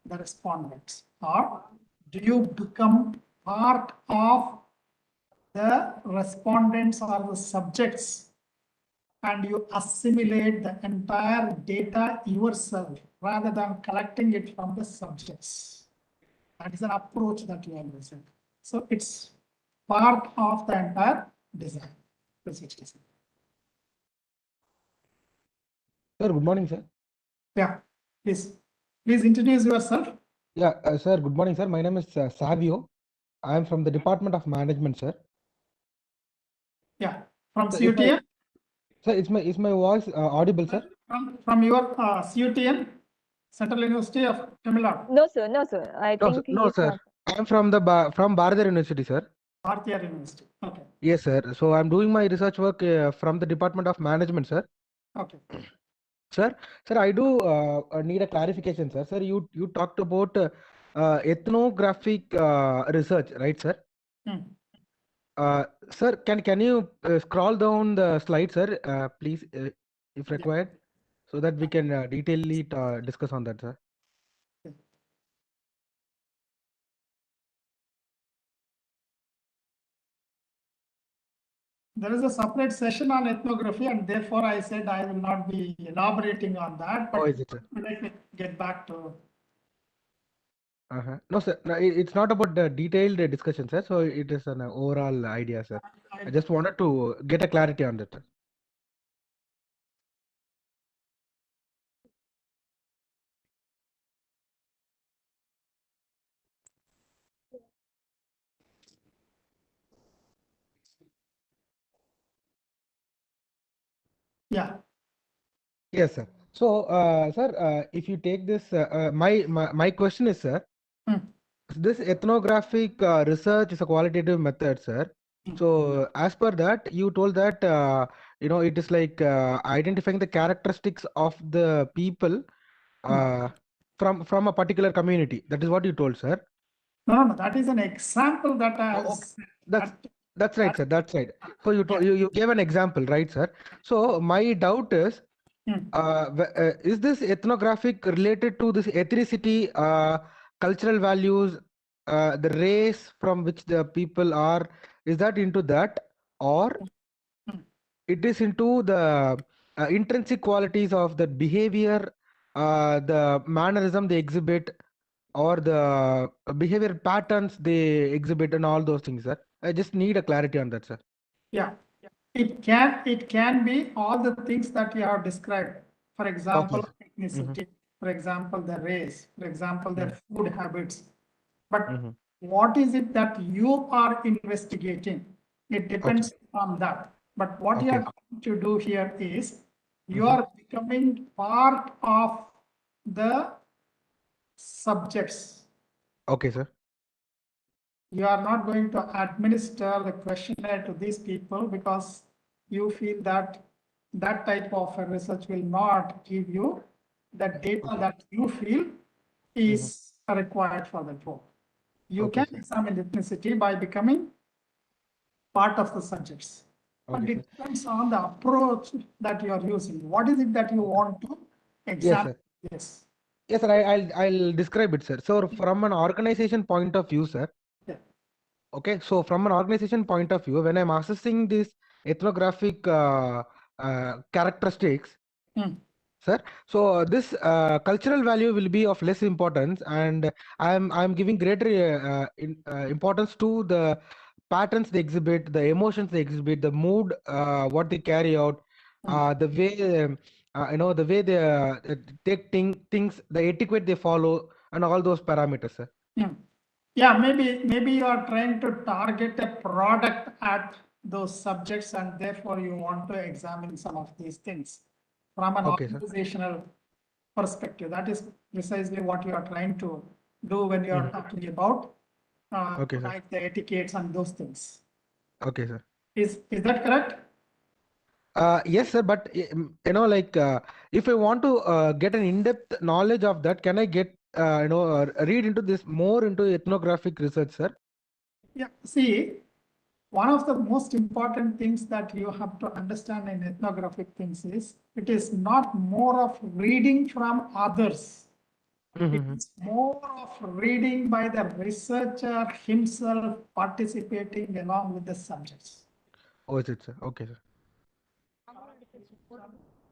[SPEAKER 1] the respondents, or do you become part of the respondents or the subjects and you assimilate the entire data yourself rather than collecting it from the subjects? That is an approach that you are using. So it's part of the entire design, research design.
[SPEAKER 9] Sir, good morning, sir.
[SPEAKER 1] Yeah, please introduce yourself.
[SPEAKER 9] Yeah, sir, good morning, sir. My name is Savio. I am from the Department of Management, sir.
[SPEAKER 1] Yeah, from
[SPEAKER 9] Sir,
[SPEAKER 1] CUTN.
[SPEAKER 9] Sir, is my voice audible, sir?
[SPEAKER 1] From your CUTN, Central University of Tamil Nadu.
[SPEAKER 6] No, sir. No, sir. I
[SPEAKER 9] No,
[SPEAKER 6] think
[SPEAKER 9] sir. No,
[SPEAKER 6] he's
[SPEAKER 9] sir.
[SPEAKER 6] not.
[SPEAKER 9] I am from the from Bharathiar University, sir.
[SPEAKER 1] Bharatiya University. Okay.
[SPEAKER 9] Yes, sir. So I'm doing my research work from the Department of Management, sir.
[SPEAKER 1] Okay.
[SPEAKER 9] Sir, I do need a clarification, sir. Sir, you talked about ethnographic research, right, sir?
[SPEAKER 1] Hmm.
[SPEAKER 9] Sir, can you scroll down the slide, sir, please, if required, so that we can detailedly discuss on that, sir.
[SPEAKER 1] There is a separate session on ethnography, and therefore I said I will not be elaborating on that. But
[SPEAKER 9] Oh, is it, sir?
[SPEAKER 1] let me get back to.
[SPEAKER 9] No, sir. No, it's not about the detailed discussion, sir. So it is an overall idea, sir. I just wanted to get a clarity on that, sir.
[SPEAKER 1] Yeah.
[SPEAKER 9] Yes, sir. So, sir, if you take this, my question is, sir, this ethnographic research is a qualitative method, sir. So, as per that, you told that it is like identifying the characteristics of the people from a particular community. That is what you told, sir.
[SPEAKER 1] No. That is an example that I
[SPEAKER 9] Oh,
[SPEAKER 1] was.
[SPEAKER 9] That's right, sir. That's right. So you gave an example, right, sir? So my doubt is, is this ethnographic related to this ethnicity, cultural values, the race from which the people are? Is that into that, or it is into the intrinsic qualities of the behavior, the mannerism they exhibit, or the behavior patterns they exhibit, and all those things, sir? I just need a clarity on that, sir.
[SPEAKER 1] Yeah. It can be all the things that you have described. For example, ethnicity, for example, the race, for example, the food habits. But what is it that you are investigating? It depends on that. But what you are going to do here is you are becoming part of the subjects.
[SPEAKER 9] Okay, sir.
[SPEAKER 1] You are not going to administer the questionnaire to these people because you feel that that type of a research will not give you the data that you feel is required for the role. You can examine ethnicity by becoming part of the subjects. But it depends on the approach that you are using. What is it that you want to examine? Yes.
[SPEAKER 9] Yes, sir. I'll describe it, sir. So from an organization point of view, sir.
[SPEAKER 1] Yeah.
[SPEAKER 9] Okay. So from an organization point of view, when I'm assessing this ethnographic characteristics, sir, so this cultural value will be of less importance, and I'm giving greater importance to the patterns they exhibit, the emotions they exhibit, the mood, what they carry out, the way the way they take things, the etiquette they follow, and all those parameters, sir.
[SPEAKER 1] Yeah, maybe you are trying to target a product at those subjects, and therefore you want to examine some of these things from an organizational perspective. That is precisely what you are trying to do when you are talking about
[SPEAKER 9] Okay, sir.
[SPEAKER 1] like the etiquettes and those things.
[SPEAKER 9] Okay, sir.
[SPEAKER 1] Is that correct?
[SPEAKER 9] Yes, sir. But like, if I want to get an in-depth knowledge of that, can I get read into this more into ethnographic research, sir?
[SPEAKER 1] Yeah. See, one of the most important things that you have to understand in ethnographic things is it is not more of reading from others. It's more of reading by the researcher himself participating along with the subjects.
[SPEAKER 9] Oh, is it, sir? Okay, sir.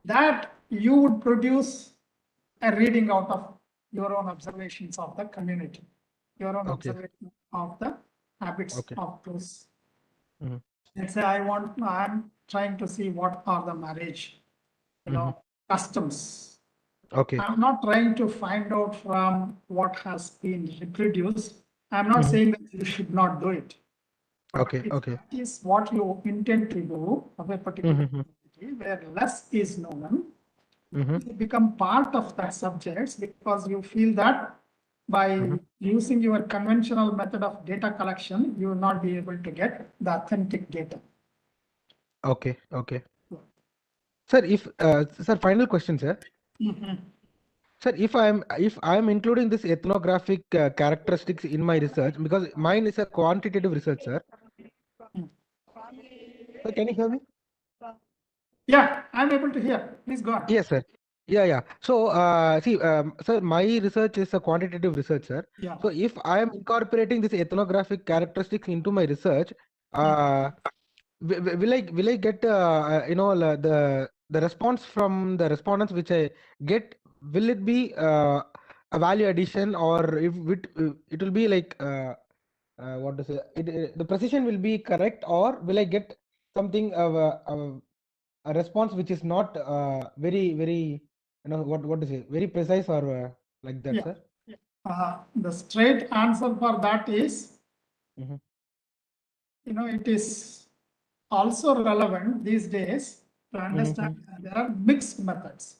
[SPEAKER 1] That you would produce a reading out of your own observations of the community, your own
[SPEAKER 9] Okay.
[SPEAKER 1] observation of the habits
[SPEAKER 9] Okay.
[SPEAKER 1] of those.
[SPEAKER 9] Mhm.
[SPEAKER 1] Let's say I'm trying to see what are the marriage, customs.
[SPEAKER 9] Okay.
[SPEAKER 1] I'm not trying to find out from what has been reproduced. I'm not saying that you should not do it. But
[SPEAKER 9] Okay.
[SPEAKER 1] if
[SPEAKER 9] Okay.
[SPEAKER 1] that is what you intend to do of a particular community where less is known, you become part of that subject because you feel that by using your conventional method of data collection, you will not be able to get the authentic data.
[SPEAKER 9] Okay. Okay. Sir, sir, final question, sir. Sir, if I'm including this ethnographic characteristics in my research, because mine is a quantitative research, sir. Sir, can you hear me?
[SPEAKER 1] Yeah, I'm able to hear. Please go on.
[SPEAKER 9] Yes, sir. Yeah. So, see, sir, my research is a quantitative research, sir.
[SPEAKER 1] Yeah.
[SPEAKER 9] So, if I am incorporating this ethnographic characteristics into my research, will I get the response from the respondents which I get? Will it be a value addition, or if it will be like what to say? The precision will be correct, or will I get something a response which is not very what to say, very precise, or like that,
[SPEAKER 1] Yeah.
[SPEAKER 9] sir?
[SPEAKER 1] The straight answer for that is,
[SPEAKER 9] Mhm.
[SPEAKER 1] it is also relevant these days to understand that there are mixed methods.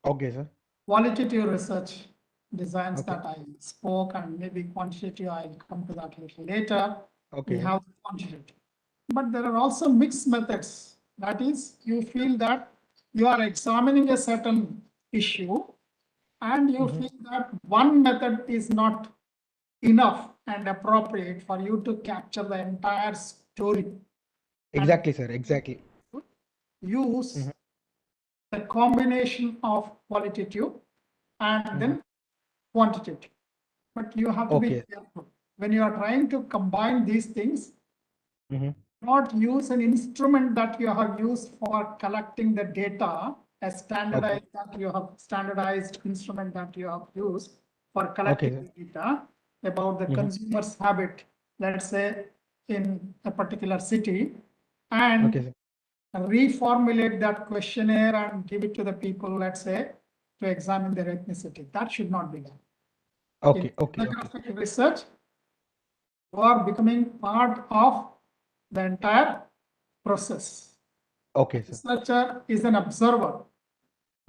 [SPEAKER 9] Okay, sir.
[SPEAKER 1] Qualitative research designs
[SPEAKER 9] Okay.
[SPEAKER 1] that I spoke, and maybe quantitative, I'll come to that a little later.
[SPEAKER 9] Okay.
[SPEAKER 1] We have quantitative. But there are also mixed methods. That is, you feel that you are examining a certain issue and you feel that one method is not enough and appropriate for you to capture the entire story.
[SPEAKER 9] Exactly, sir. Exactly.
[SPEAKER 1] Use the combination of qualitative and then quantitative. But you have to be
[SPEAKER 9] Okay.
[SPEAKER 1] careful. When you are trying to combine these things,
[SPEAKER 9] Mhm.
[SPEAKER 1] not use an instrument that you have used for collecting the data, a standardized instrument that you have used for collecting
[SPEAKER 9] Okay.
[SPEAKER 1] the data about the consumer's habit, let's say in a particular city, and
[SPEAKER 9] Okay, sir.
[SPEAKER 1] reformulate that questionnaire and give it to the people, let's say, to examine their ethnicity. That should not be done.
[SPEAKER 9] Okay.
[SPEAKER 1] In
[SPEAKER 9] Okay.
[SPEAKER 1] ethnographic research, you are becoming part of the entire process.
[SPEAKER 9] Okay,
[SPEAKER 1] A
[SPEAKER 9] sir.
[SPEAKER 1] researcher is an observer.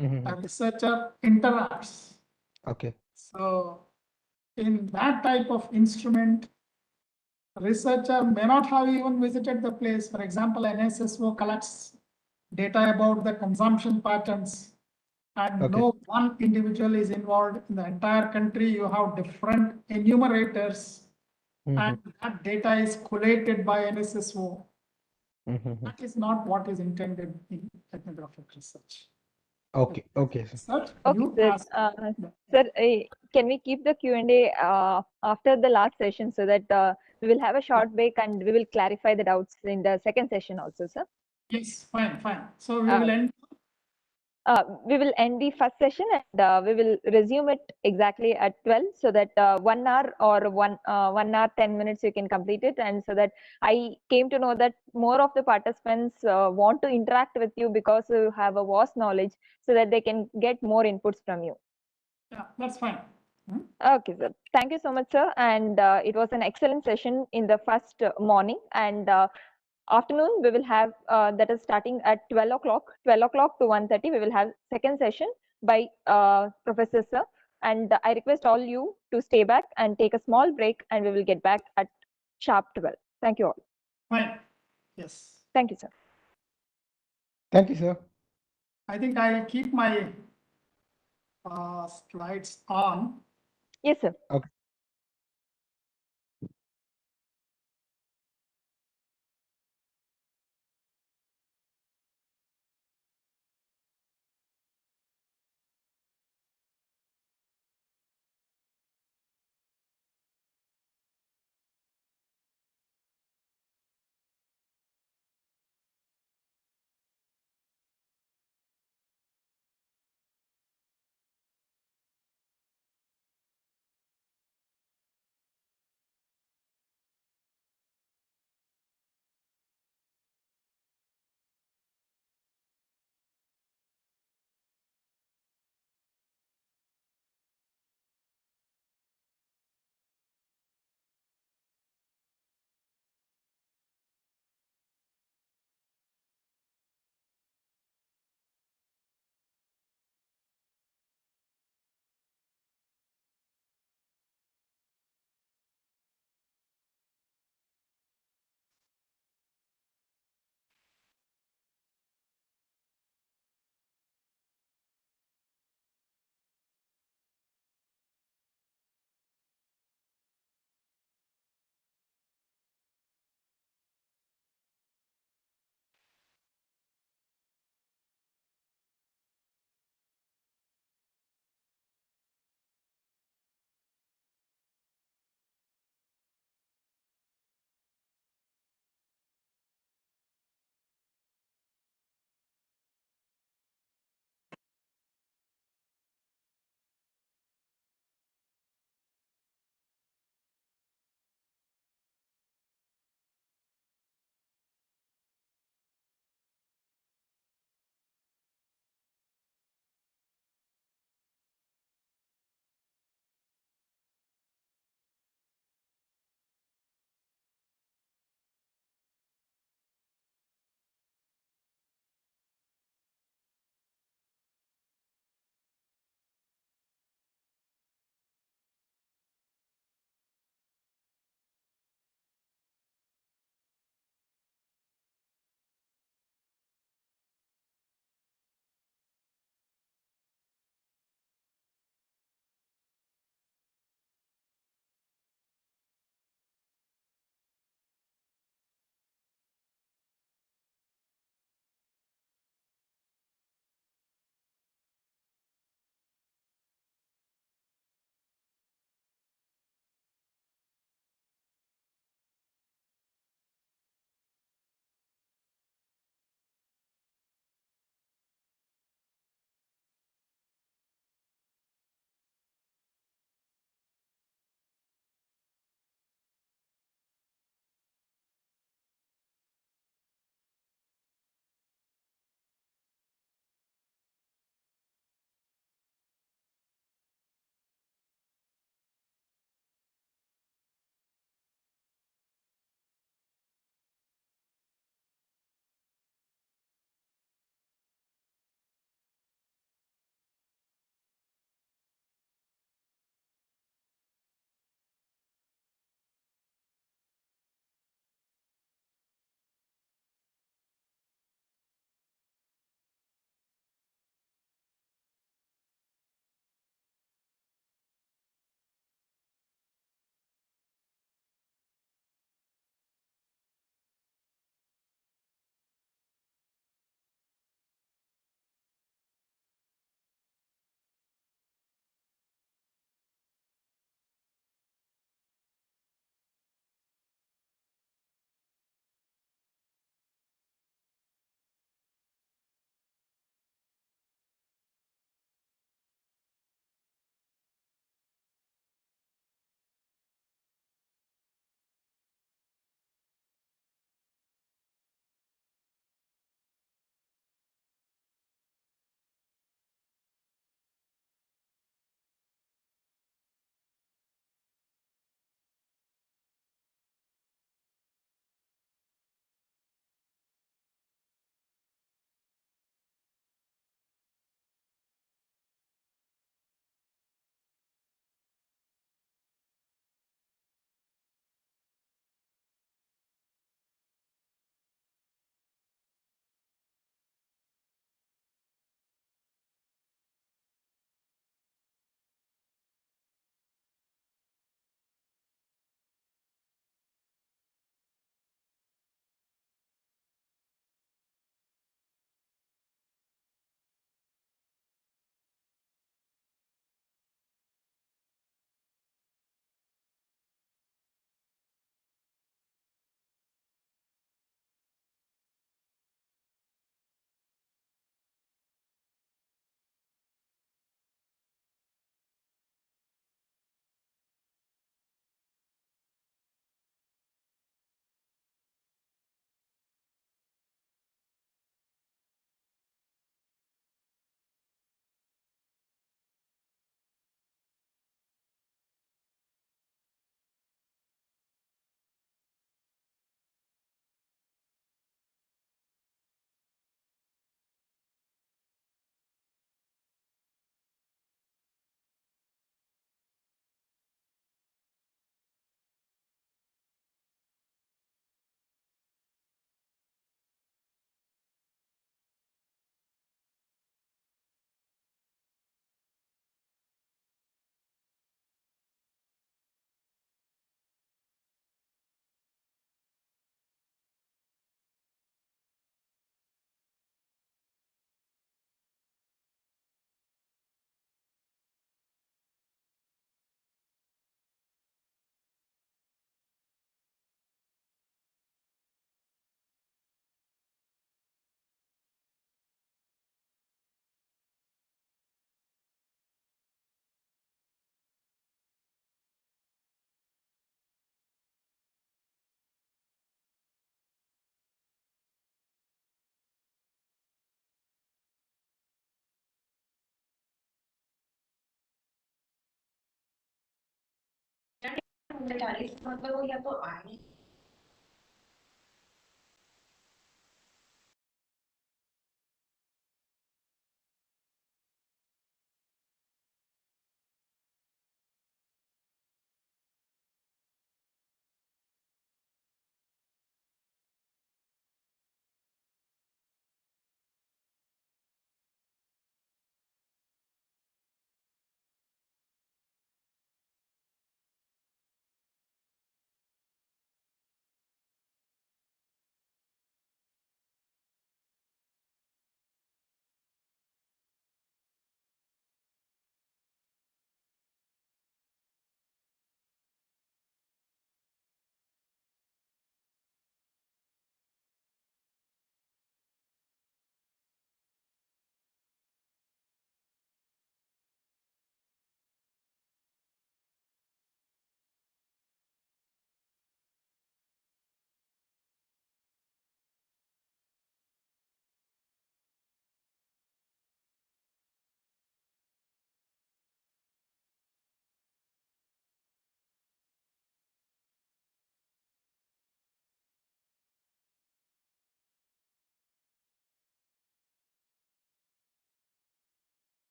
[SPEAKER 1] A researcher interacts.
[SPEAKER 9] Okay.
[SPEAKER 1] So in that type of instrument, researcher may not have even visited the place. For example, an SSO collects data about the consumption patterns, and
[SPEAKER 9] Okay.
[SPEAKER 1] no one individual is involved. In the entire country, you have different enumerators, and that data is collated by an SSO. That is not what is intended in ethnographic research.
[SPEAKER 9] Okay. Okay, sir.
[SPEAKER 1] Research,
[SPEAKER 6] Okay,
[SPEAKER 1] you
[SPEAKER 6] sir.
[SPEAKER 1] ask.
[SPEAKER 6] Sir, can we keep the Q&A after the last session so that we will have a short break and we will clarify the doubts in the second session also, sir?
[SPEAKER 1] Yes, fine. So we will end.
[SPEAKER 6] We will end the first session and we will resume it exactly at 12 so that 1 hour or 1 hour 10 minutes you can complete it, and so that I came to know that more of the participants want to interact with you because you have a vast knowledge so that they can get more inputs from you.
[SPEAKER 1] Yeah, that's fine.
[SPEAKER 6] Okay, sir. Thank you so much, sir. And it was an excellent session in the first morning, and afternoon we will have that is starting at 12 o'clock to 1:30. We will have second session by Professor Sir, And I request all you to stay back and take a small break, and we will get back at sharp 12. Thank you all.
[SPEAKER 1] Fine. Yes.
[SPEAKER 6] Thank you, sir.
[SPEAKER 9] Thank you, sir.
[SPEAKER 1] I think I'll keep my slides on.
[SPEAKER 6] Yes, sir.
[SPEAKER 9] Okay.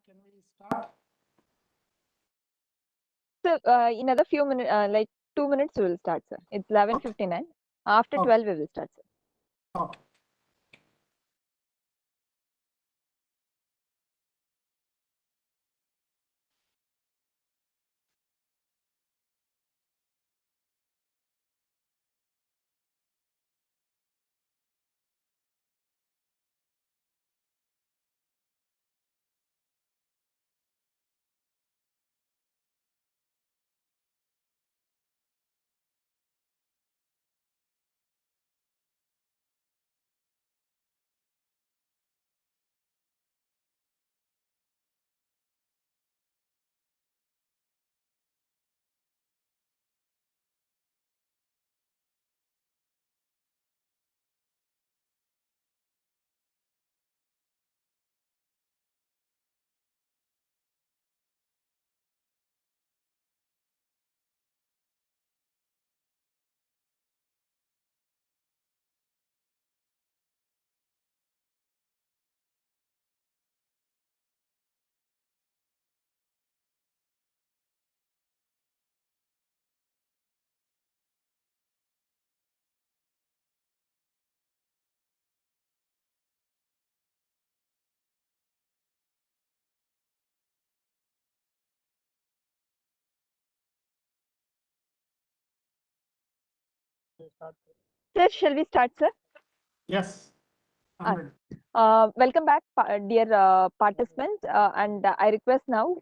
[SPEAKER 1] can we start?
[SPEAKER 6] So in another few minutes, like 2 minutes, we will start, sir. It's 11:59. After
[SPEAKER 1] Okay.
[SPEAKER 6] 12, we will start, sir.
[SPEAKER 1] Okay.
[SPEAKER 6] Sir, shall we start, sir?
[SPEAKER 1] Yes. I'm ready.
[SPEAKER 6] Welcome back, dear participants, and I request now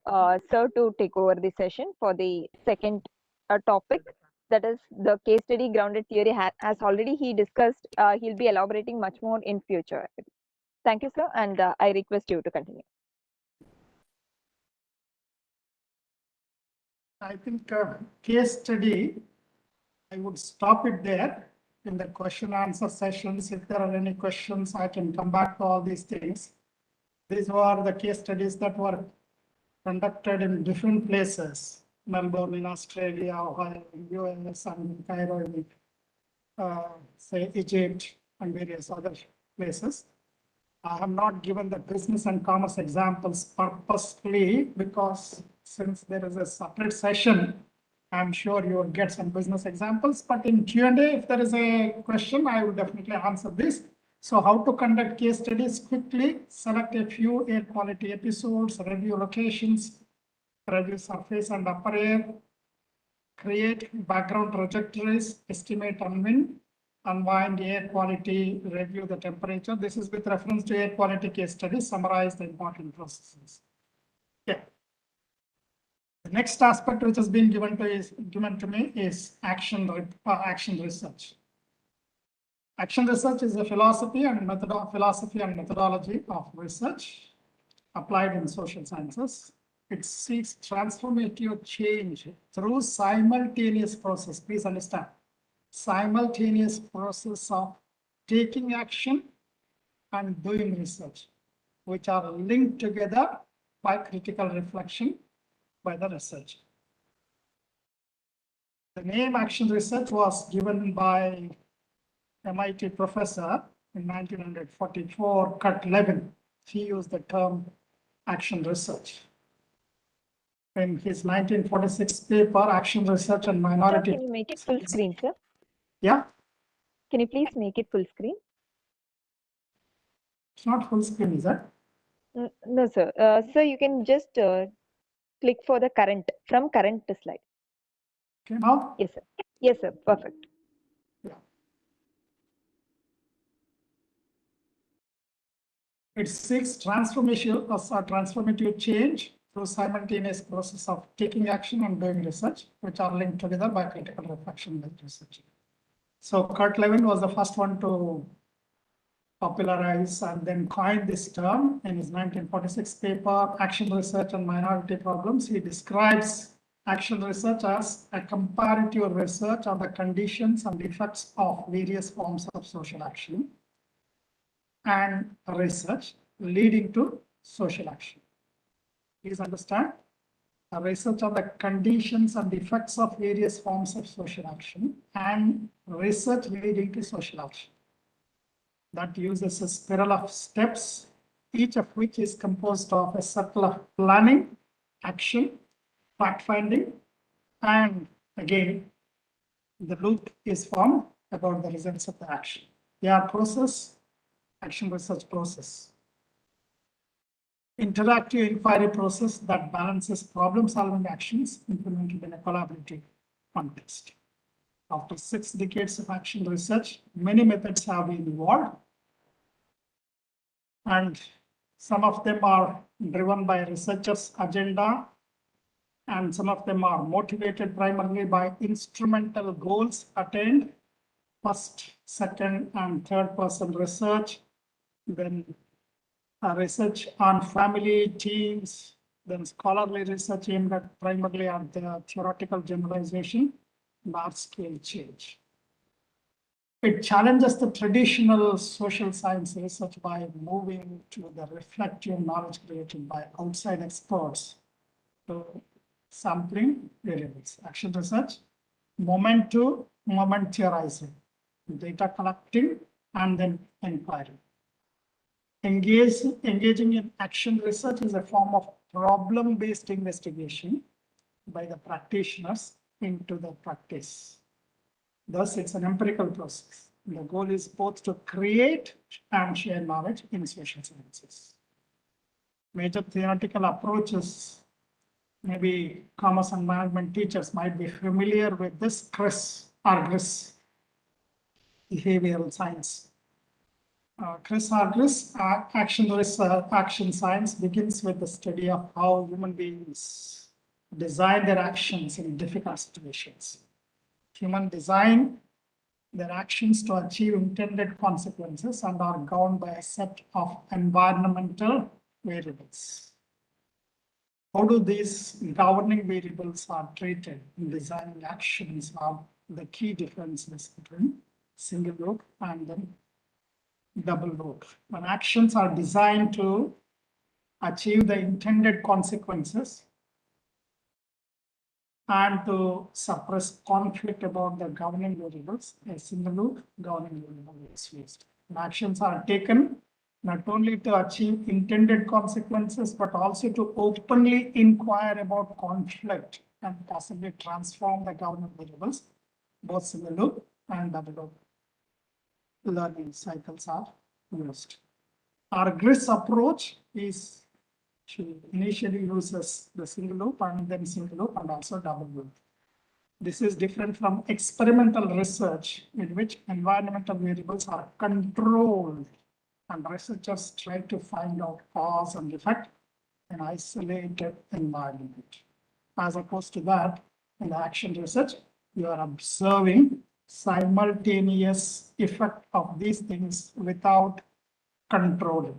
[SPEAKER 6] Sir to take over the session for the second topic, that is the case study grounded theory. As already he discussed, he'll be elaborating much more in future. Thank you, sir, and I request you to continue.
[SPEAKER 1] I think case study, I would stop it there in the question answer sessions. If there are any questions, I can come back to all these things. These were the case studies that were conducted in different places, Melbourne in Australia, Ohio in US, and Cairo in, say, Egypt and various other places. I have not given the business and commerce examples purposefully because since there is a separate session, I'm sure you will get some business examples, but in Q&A, if there is a question, I will definitely answer this. So how to conduct case studies quickly, select a few air quality episodes, review locations, review surface and upper air, create background trajectories, estimate unwind, unwind air quality, review the temperature. This is with reference to air quality case studies, summarize the important processes. Yeah. The next aspect which has been given to me is action research. Action research is a philosophy and methodology of research applied in social sciences. It seeks transformative change through simultaneous process. Please understand, simultaneous process of taking action and doing research, which are linked together by critical reflection by the researcher. The name action research was given by MIT professor in 1944, Kurt Lewin. He used the term action research. In his 1946 paper, Action Research and
[SPEAKER 6] Sir,
[SPEAKER 1] Minority.
[SPEAKER 6] can you make it full screen, sir?
[SPEAKER 1] Yeah,
[SPEAKER 6] Can you please make it full screen?
[SPEAKER 1] it's not full screen, is that?
[SPEAKER 6] No, sir. Sir, you can just click for the current, from current slide.
[SPEAKER 1] Okay, now?
[SPEAKER 6] Yes, sir. Yes, sir. Perfect.
[SPEAKER 1] Yeah. It seeks transformative change through simultaneous process of taking action and doing research, which are linked together by critical reflection with research. So Kurt Lewin was the first one to popularize and then coined this term in his 1946 paper, Action Research and Minority Problems. He describes action research as a comparative research on the conditions and effects of various forms of social action and research leading to social action. Please understand, a research on the conditions and effects of various forms of social action and research leading to social action. That uses a spiral of steps each of which is composed of a circle of planning, action, fact-finding, and again, the loop is formed about the results of the action. AR process, action research process. Interactive inquiry process that balances problem-solving actions implemented in a collaborative context. After 6 decades of action research, many methods have been evolved, and some of them are driven by researchers' agenda, and some of them are motivated primarily by instrumental goals attained, first, second, and third person research, then research on family, teams, then scholarly research aimed at primarily at the theoretical generalization, large-scale change. It challenges the traditional social science research by moving to the reflective knowledge created by outside experts to sampling variables. Action research, moment to moment theorizing, data collecting, and then inquiry. Engaging in action research is a form of problem-based investigation by the practitioners into the practice. Thus, it's an empirical process. The goal is both to create and share knowledge in social sciences. Major theoretical approaches, maybe commerce and management teachers might be familiar with this CRIS or GRIS, behavioral science. CRIS or GRIS, action science begins with the study of how human beings design their actions in difficult situations. Humans design their actions to achieve intended consequences and are governed by a set of environmental variables. How do these governing variables are treated in designing actions are the key differences between single loop and then double loop. When actions are designed to achieve the intended consequences and to suppress conflict about the governing variables, a single loop governing variable is used. And actions are taken not only to achieve intended consequences, but also to openly inquire about conflict and possibly transform the governing variables. Both single loop and double loop learning cycles are used. Our GRIS approach is she initially uses the single loop and then single loop and also double loop. This is different from experimental research in which environmental variables are controlled and researchers try to find out cause and effect in isolated environment. As opposed to that, in the action research, you are observing simultaneous effect of these things without controlling.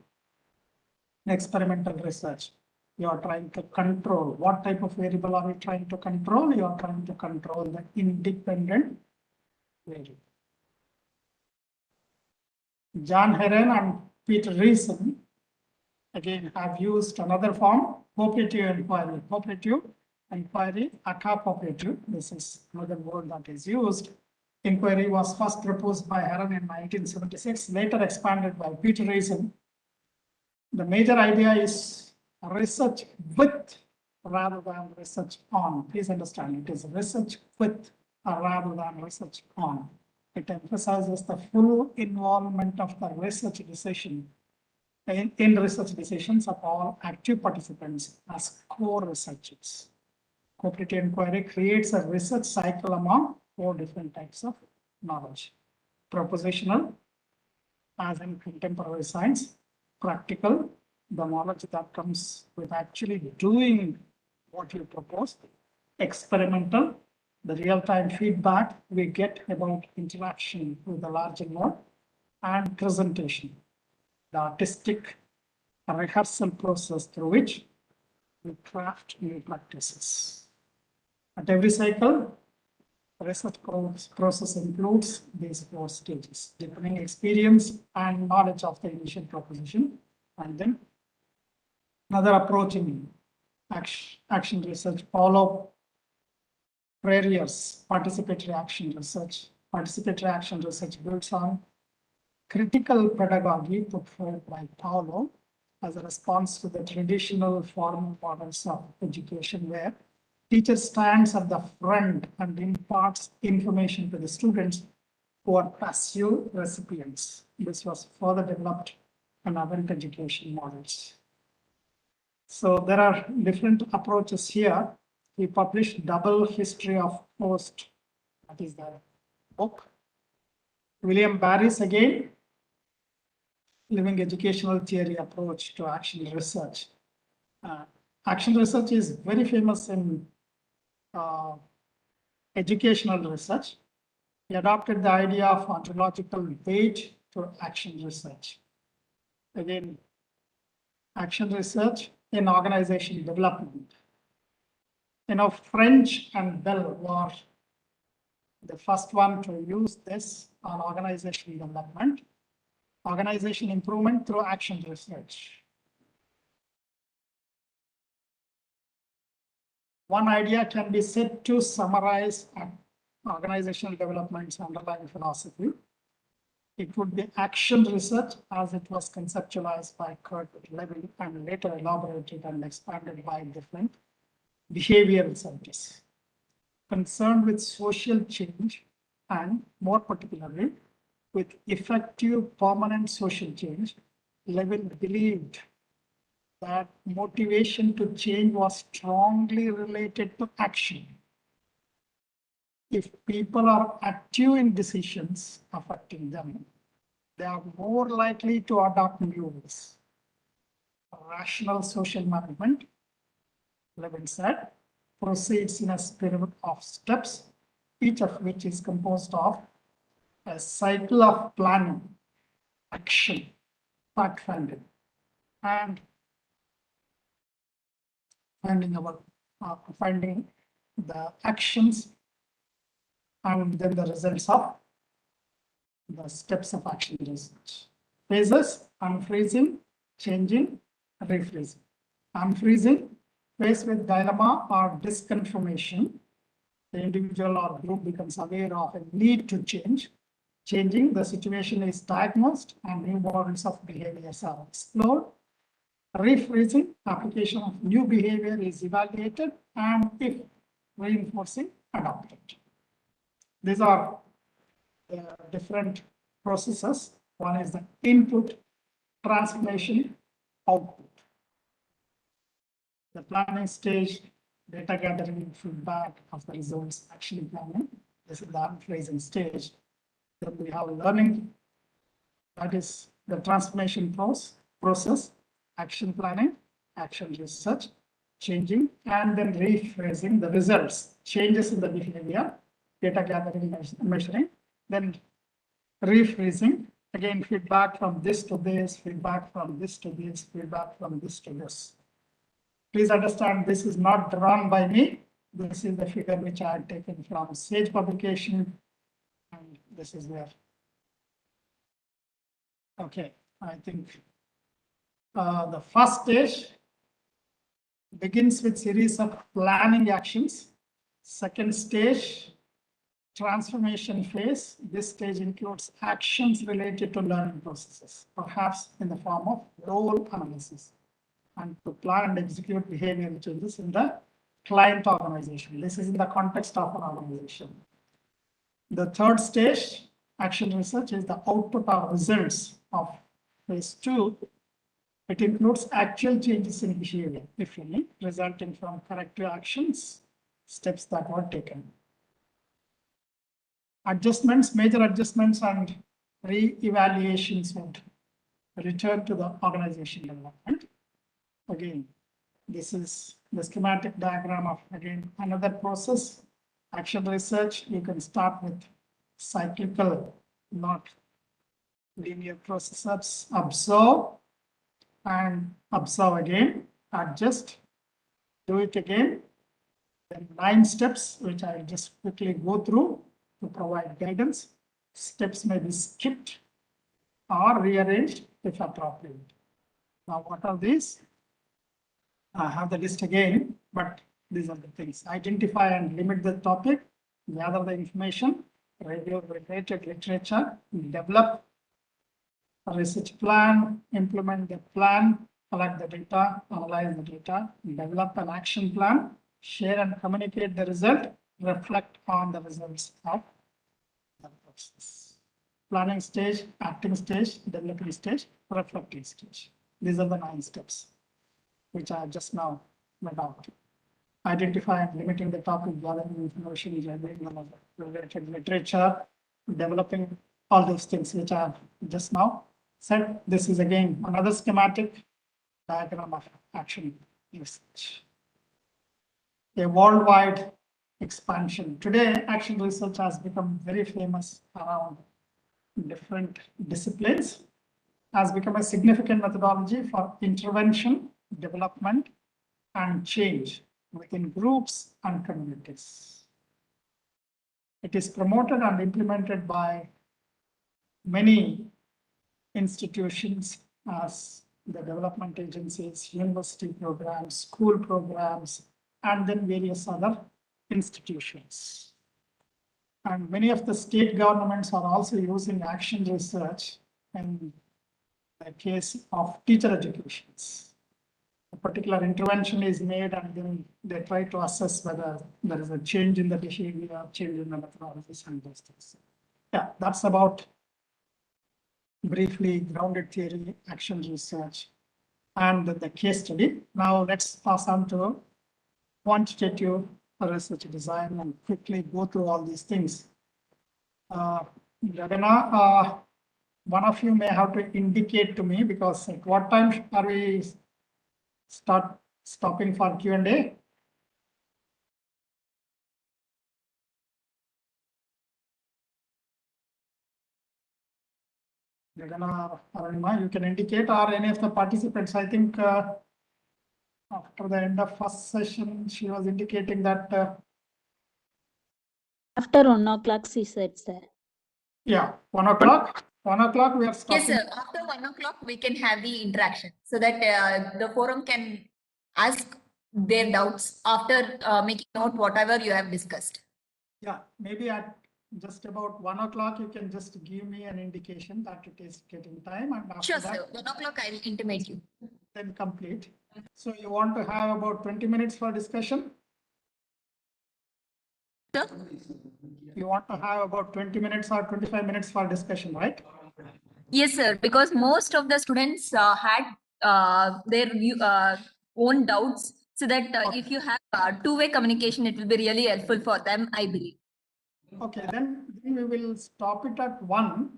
[SPEAKER 1] In experimental research, you are trying to control. What type of variable are you trying to control? You are trying to control the independent variable. John Heron and Peter Reason again have used another form, cooperative inquiry. Cooperative inquiry, cooperative. This is another word that is used. Inquiry was first proposed by Heron in 1976, later expanded by Peter Reason. The major idea is research with rather than research on. Please understand, it is research with rather than research on. It emphasizes the full involvement of the research decision in research decisions of all active participants as core researchers. Cooperative inquiry creates a research cycle among 4 different types of knowledge. Propositional, as in contemporary science. Practical, the knowledge that comes with actually doing what you propose. Experimental, the real-time feedback we get about interaction with the larger world. And presentation, the artistic rehearsal process through which we craft new practices. At every cycle, research process includes these 4 stages: deepening experience and knowledge of the initial proposition, and then another approach in action research, follow various participatory action research. Participatory action research builds on critical pedagogy put forward by Paulo as a response to the traditional formal models of education where teacher stands at the front and imparts information to the students who are passive recipients. This was further developed in adult education models. So there are different approaches here. We published Double History of Post, that is the book. William Barris again, Living Educational Theory Approach to Action Research. Action research is very famous in educational research. He adopted the idea of ontological weight to action research. Again, action research in organization development. French and Bell were the first one to use this on organization development, organization improvement through action research. One idea can be said to summarize organizational development's underlying philosophy. It would be action research as it was conceptualized by Kurt Lewin and later elaborated and expanded by different behavioral scientists. Concerned with social change and more particularly with effective permanent social change, Lewin believed that motivation to change was strongly related to action. If people are active in decisions affecting them, they are more likely to adopt new ways. Rational social management, Lewin said, proceeds in a spiral of steps, each of which is composed of a cycle of planning, action, fact-finding, and finding the actions and then the results of the steps of action research. Phases: unfreezing, changing, refreezing. Unfreezing, faced with dilemma or disconfirmation, the individual or group becomes aware of a need to change. Changing, the situation is diagnosed and new models of behaviors are explored. Refreezing, application of new behavior is evaluated and if reinforcing, adopted. These are the different processes. One is the input, transformation, output. The planning stage, data gathering, feedback of the results, action planning. This is the unfreezing stage. Then we have learning, that is the transformation process, action planning, action research, changing, and then rephrasing the results, changes in the behavior, data gathering, measuring, then rephrasing, again feedback from this to this, feedback from this to this, feedback from this to this. Please understand, this is not drawn by me. This is the figure which I had taken from Sage publication, and this is where. Okay, I think the first stage begins with series of planning actions. Second stage, transformation phase. This stage includes actions related to learning processes, perhaps in the form of role analysis, and to plan and execute behavioral changes in the client organization. This is in the context of an organization. The third stage, action research, is the output or results of phase 2. It includes actual changes in behavior, if any, resulting from corrective actions, steps that were taken. Adjustments, major adjustments and re-evaluations would return to the organization development. Again, this is the schematic diagram of, again, another process. Action research, you can start with cyclical, not linear processes. Observe and observe again, adjust, do it again. Then 9 steps, which I'll just quickly go through to provide guidance. Steps may be skipped or rearranged if appropriate. Now, what are these? I have the list again, but these are the things. Identify and limit the topic, gather the information, review related literature, develop a research plan, implement the plan, collect the data, analyze the data, develop an action plan, share and communicate the result, reflect on the results of the process. Planning stage, acting stage, developing stage, reflecting stage. These are the 9 steps which I just now went out. Identify and limiting the topic, gathering information, generating related literature, developing all those things which I have just now said. This is again another schematic diagram of action research. A worldwide expansion. Today, action research has become very famous around different disciplines, has become a significant methodology for intervention, development, and change within groups and communities. It is promoted and implemented by many institutions as the development agencies, university programs, school programs, and then various other institutions. And many of the state governments are also using action research in the case of teacher educations. A particular intervention is made and then they try to assess whether there is a change in the behavior, change in the methodologies and those things. Yeah, that's about briefly grounded theory, action research, and the case study. Now let's pass on to quantitative research design and quickly go through all these things. Jagana, one of you may have to indicate to me because at what time are we stopping for Q&A? Jagana, Arunima, you can indicate, or any of the participants. I think after the end of first session, she was indicating that.
[SPEAKER 5] After 1 o'clock, she said, sir.
[SPEAKER 1] Yeah, 1 o'clock. 1 o'clock we are stopping.
[SPEAKER 2] Yes, sir. After 1 o'clock, we can have the interaction so that the forum can ask their doubts after making note whatever you have discussed.
[SPEAKER 1] Yeah, maybe at just about 1 o'clock, you can just give me an indication that it is getting time, and after
[SPEAKER 2] Sure,
[SPEAKER 1] that,
[SPEAKER 2] sir. 1 o'clock, I will intimate you.
[SPEAKER 1] then complete. So you want to have about 20 minutes for discussion?
[SPEAKER 2] Sir?
[SPEAKER 1] You want to have about 20 minutes or 25 minutes for discussion, right?
[SPEAKER 2] Yes, sir. Because most of the students had their own doubts, so that if you have two-way communication, it will be really helpful for them, I believe.
[SPEAKER 1] Okay, then we will stop it at 1.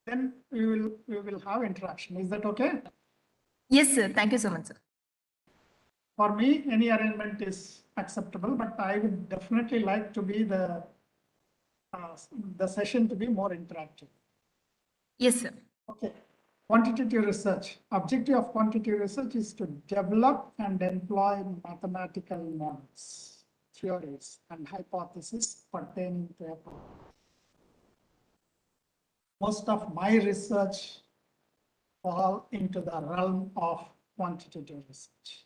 [SPEAKER 1] Then we will have interaction. Is that okay?
[SPEAKER 2] Yes, sir. Thank you so much, sir.
[SPEAKER 1] For me, any arrangement is acceptable, but I would definitely like to be the session to be more interactive.
[SPEAKER 2] Yes, sir.
[SPEAKER 1] Okay. Quantitative research. Objective of quantitative research is to develop and employ mathematical models, theories, and hypotheses pertaining to a problem. Most of my research fall into the realm of quantitative research.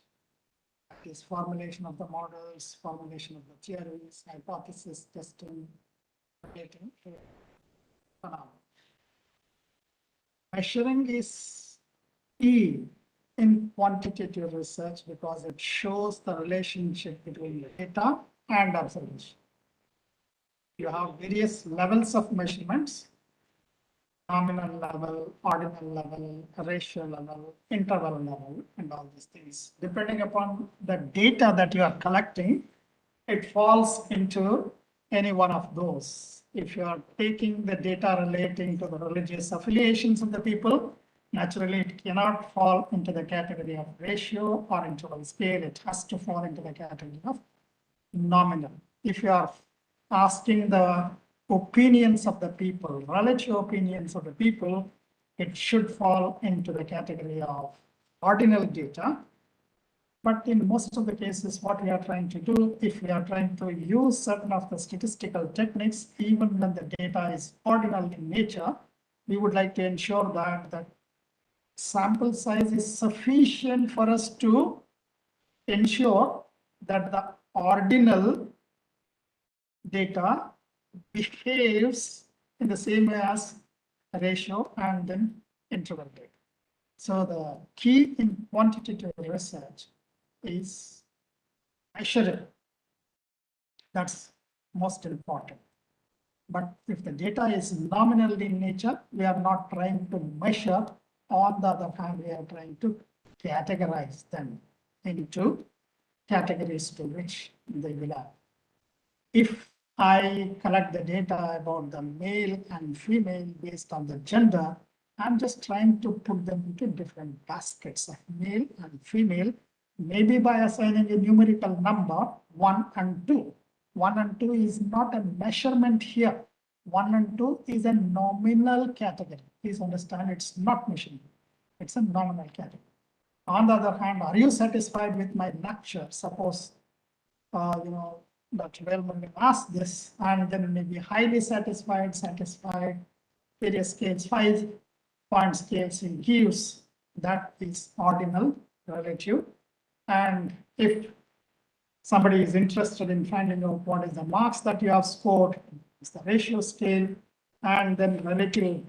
[SPEAKER 1] That is formulation of the models, formulation of the theories, hypothesis testing, relating to phenomena. Measuring is key in quantitative research because it shows the relationship between data and observation. You have various levels of measurements: nominal level, ordinal level, ratio level, interval level, and all these things. Depending upon the data that you are collecting, it falls into any one of those. If you are taking the data relating to the religious affiliations of the people, naturally it cannot fall into the category of ratio or interval scale. It has to fall into the category of nominal. If you are asking the opinions of the people, relative opinions of the people, it should fall into the category of ordinal data. But in most of the cases, what we are trying to do, if we are trying to use certain of the statistical techniques, even when the data is ordinal in nature, we would like to ensure that the sample size is sufficient for us to ensure that the ordinal data behaves in the same way as ratio and then interval data. So the key in quantitative research is measuring. That's most important. But if the data is nominal in nature, we are not trying to measure. On the other hand, we are trying to categorize them into categories to which they belong. If I collect the data about the male and female based on the gender, I'm just trying to put them into different baskets of male and female, maybe by assigning a numerical number 1 and 2. 1 and 2 is not a measurement here. 1 and 2 is a nominal category. Please understand, it's not measurement. It's a nominal category. On the other hand, are you satisfied with my lecture? Suppose, Dr. Velmurugan asked this, and then maybe highly satisfied, various scales, 5-point scales he gives. That is ordinal, relative. And if somebody is interested in finding out what is the marks that you have scored, it's the ratio scale, and then relative,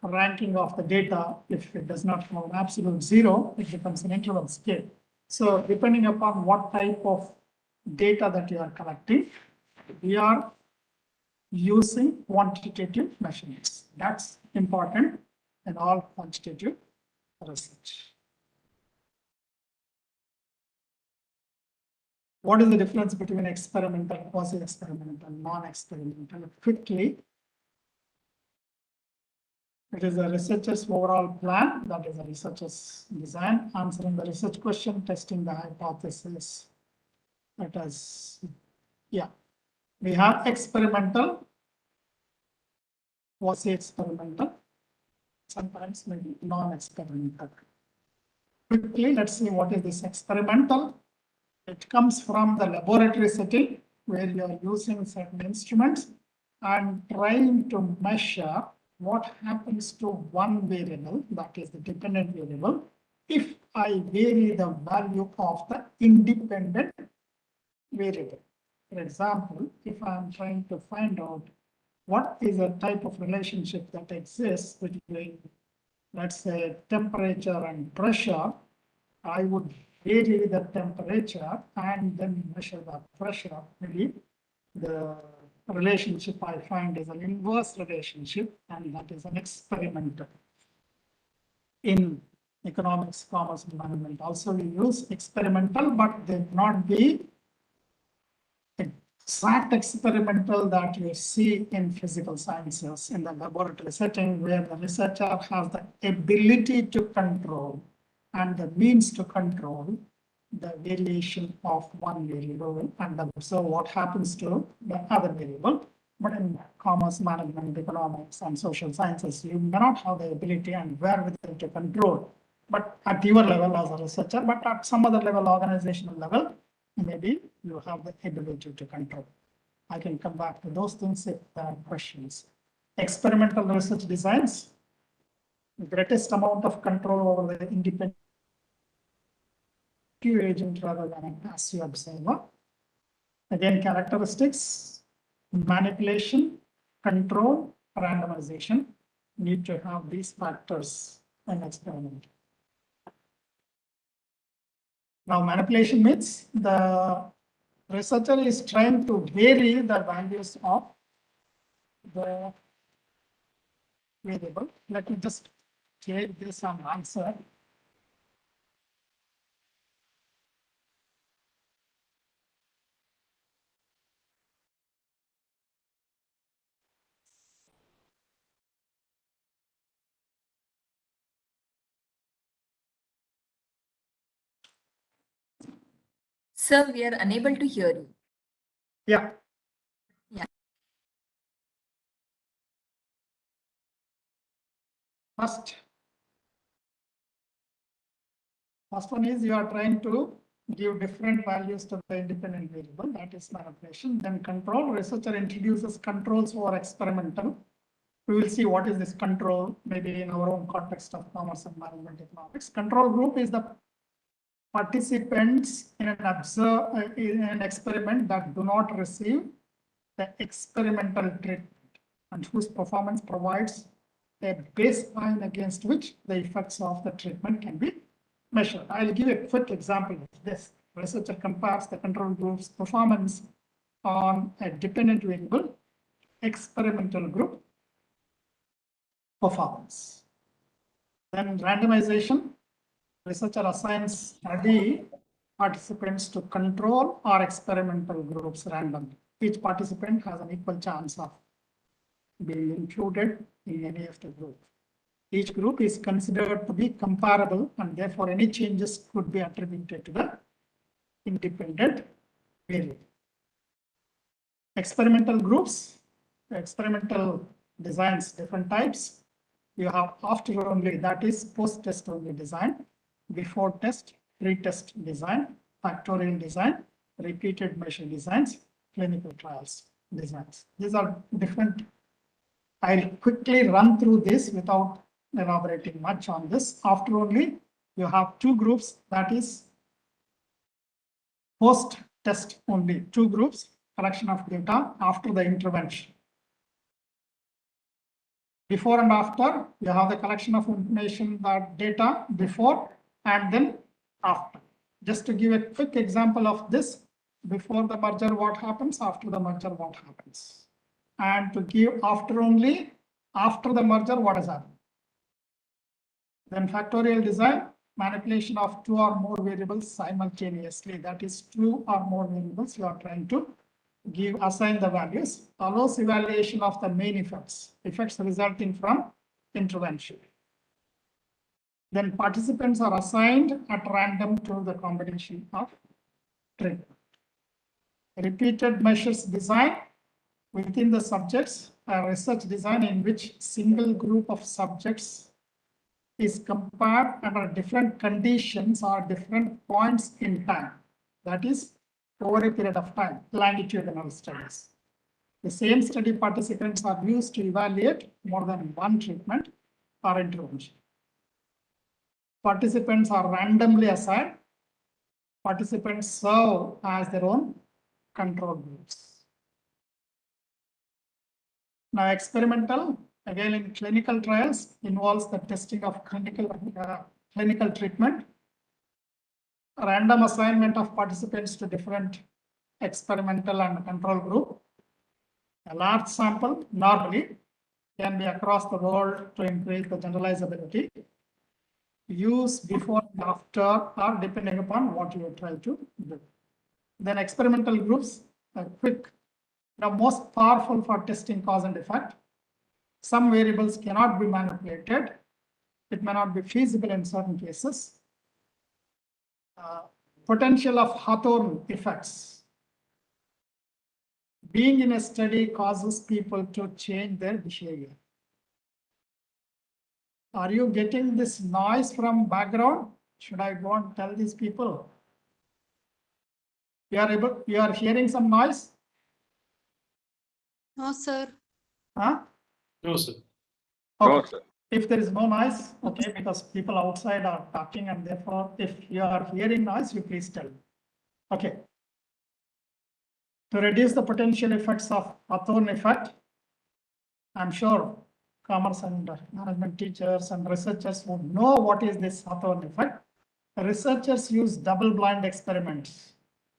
[SPEAKER 1] ranking of the data. If it does not have an absolute 0, it becomes an interval scale. So depending upon what type of data that you are collecting, we are using quantitative measurements. That's important in all quantitative research. What is the difference between experimental, quasi-experimental, non-experimental? Quickly, it is a researcher's overall plan, that is a researcher's design, answering the research question, testing the hypothesis. That is, we have experimental, quasi-experimental, sometimes maybe non-experimental. Quickly, let's see what is this experimental. It comes from the laboratory setting where you are using certain instruments and trying to measure what happens to one variable, that is the dependent variable, if I vary the value of the independent variable. For example, if I'm trying to find out what is a type of relationship that exists between, let's say, temperature and pressure, I would vary the temperature and then measure the pressure. Maybe the relationship I find is an inverse relationship, and that is an experimental. In economics, commerce, and management, also we use experimental, but they not be exact experimental that you see in physical sciences in the laboratory setting, where the researcher has the ability to control and the means to control the variation of one variable and observe what happens to the other variable. But in commerce, management, economics, and social sciences, you may not have the ability and wherewithal to control. But at your level as a researcher, but at some other level, organizational level, maybe you have the ability to control. I can come back to those things if there are questions. Experimental research designs, the greatest amount of control over the independent agent rather than a passive observer. Again, characteristics, manipulation, control, randomization. Need to have these factors in experiment. Now, manipulation means the researcher is trying to vary the values of the variable. Let me just take this and answer.
[SPEAKER 2] Sir, we are unable to hear you.
[SPEAKER 1] Yeah.
[SPEAKER 2] Yeah.
[SPEAKER 1] First one is you are trying to give different values to the independent variable, that is manipulation. Then control, researcher introduces controls for experimental. We will see what is this control, maybe in our own context of commerce and management economics. Control group is the participants in an experiment that do not receive the experimental treatment and whose performance provides a baseline against which the effects of the treatment can be measured. I'll give a quick example of this. Researcher compares the control group's performance on a dependent variable experimental group performance. Then randomization, researcher assigns study participants to control or experimental groups randomly. Each participant has an equal chance of being included in any of the group. Each group is considered to be comparable and therefore any changes could be attributed to the independent variable. Experimental groups, experimental designs, different types. You have after only, that is post-test only design, before test, pre-test design, factorial design, repeated measure designs, clinical trials designs. These are different. I'll quickly run through this without elaborating much on this. After only, you have two groups, that is post-test only, two groups, collection of data after the intervention. Before and after, you have the collection of information, that data before and then after. Just to give a quick example of this, before the merger, what happens? After the merger, what happens? And to give after only, after the merger, what has happened? Then factorial design, manipulation of two or more variables simultaneously. That is two or more variables you are trying to assign the values, allows evaluation of the main effects resulting from intervention. Then participants are assigned at random to the combination of treatment. Repeated measures design within the subjects, a research design in which single group of subjects is compared under different conditions or different points in time. That is over a period of time, longitudinal studies. The same study participants are used to evaluate more than one treatment or intervention. Participants are randomly assigned. Participants serve as their own control groups. Now, experimental, again in clinical trials, involves the testing of clinical treatment, random assignment of participants to different experimental and control group. A large sample normally can be across the world to increase the generalizability. Use before and after or depending upon what you try to do. Then experimental groups are quick, most powerful for testing cause and effect. Some variables cannot be manipulated. It may not be feasible in certain cases. Potential of Hawthorne effects. Being in a study causes people to change their behavior. Are you getting this noise from background? Should I go and tell these people? You are hearing some noise?
[SPEAKER 8] No, sir.
[SPEAKER 1] Huh?
[SPEAKER 10] No, sir.
[SPEAKER 1] Okay.
[SPEAKER 3] No, sir.
[SPEAKER 1] If there is no noise, okay, because people outside are talking and therefore if you are hearing noise, you please tell me. Okay. To reduce the potential effects of Hawthorne effect, I'm sure commerce and management teachers and researchers would know what is this Hawthorne effect. Researchers use double-blind experiments.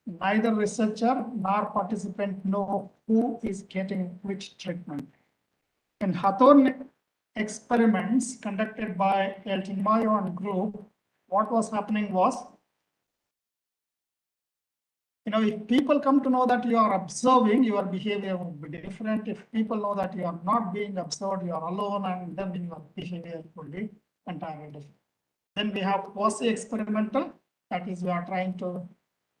[SPEAKER 1] Neither researcher nor participant know who is getting which treatment. In Hawthorne experiments conducted by Elton Mayo and group, what was happening was, if people come to know that you are observing, your behavior will be different. If people know that you are not being observed, you are alone, and then your behavior will be entirely different. Then we have quasi-experimental, that is, we are trying to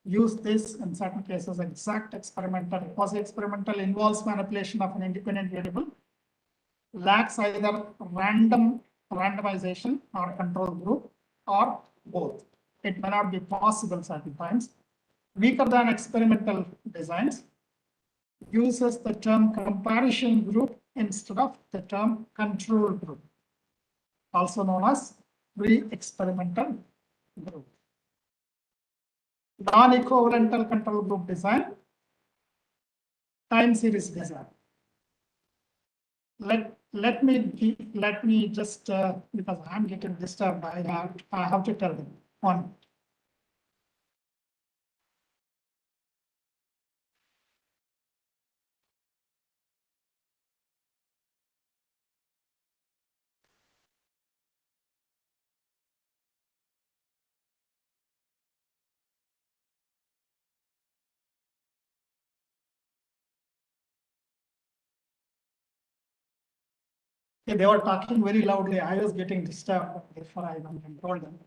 [SPEAKER 1] use this in certain cases, exact experimental. Quasi-experimental involves manipulation of an independent variable, lacks either randomization or control group or both. It may not be possible certain times. Weaker than experimental designs, uses the term comparison group instead of the term control group, also known as pre-experimental group. Non-equivalental control group design, time series design. let me just, because I'm getting disturbed, I have to tell them. One. They were talking very loudly. I was getting disturbed before I even told them.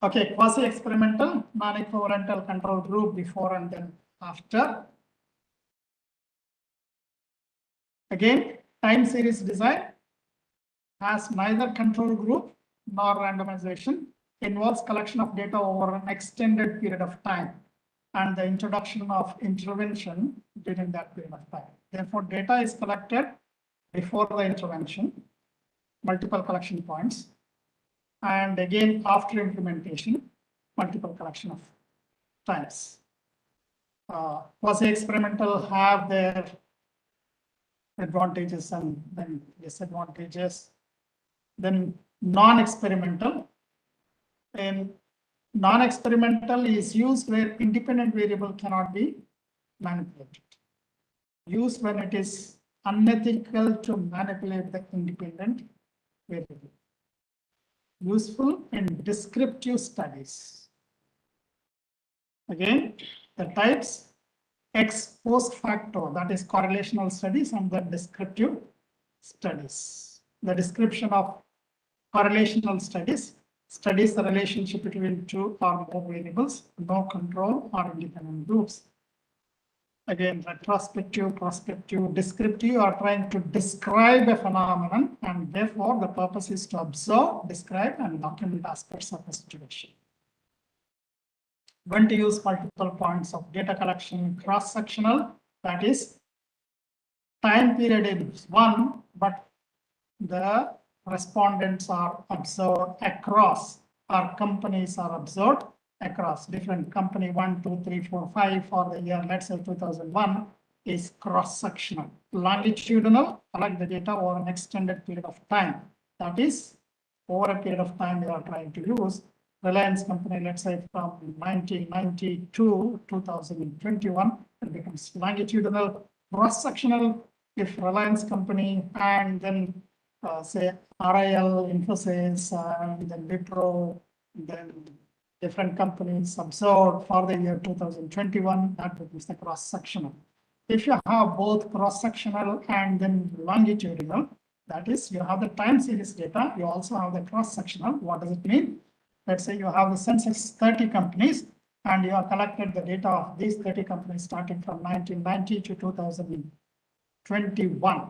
[SPEAKER 1] Okay, quasi-experimental, non-equivalental control group before and then after. Again, time series design has neither control group nor randomization, involves collection of data over an extended period of time and the introduction of intervention during that period of time. Therefore, data is collected before the intervention, multiple collection points, and again after implementation, multiple collection of times. Quasi-experimental have their advantages and then disadvantages. Then non-experimental. And non-experimental is used where independent variable cannot be manipulated. Used when it is unethical to manipulate the independent variable. Useful in descriptive studies. Again, the types ex post facto, that is correlational studies, and the descriptive studies. The description of correlational studies studies the relationship between two or more variables, no control or independent groups. Again, retrospective, prospective, descriptive are trying to describe a phenomenon, and therefore the purpose is to observe, describe, and document aspects of a situation. When to use multiple points of data collection, cross-sectional, that is, time period is one, but the respondents are observed across, or companies are observed across different company 1, 2, 3, 4, 5 for the year, let's say 2001 is cross-sectional. Longitudinal, collect the data over an extended period of time. That is, over a period of time we are trying to use. Reliance company, let's say from 1990 to 2021, it becomes longitudinal. Cross-sectional, if Reliance company and then say RIL, Infosys, and then Wipro, then different companies observed for the year 2021, that becomes the cross-sectional. If you have both cross-sectional and then longitudinal, that is, you have the time series data, you also have the cross-sectional. What does it mean? Let's say you have the census 30 companies, and you have collected the data of these 30 companies starting from 1990 to 2021.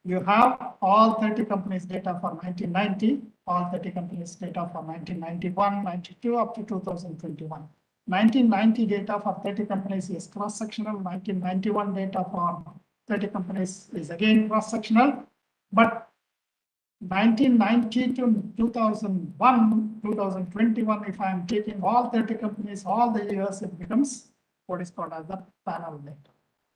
[SPEAKER 1] You have all 30 companies data for 1990, all 30 companies data for 1991, 92 up to 2021. 1990 data for 30 companies is cross-sectional. 1991 data for 30 companies is again cross-sectional. But 1990 to 2001, 2021, if I am taking all 30 companies, all the years, it becomes what is called as the panel data.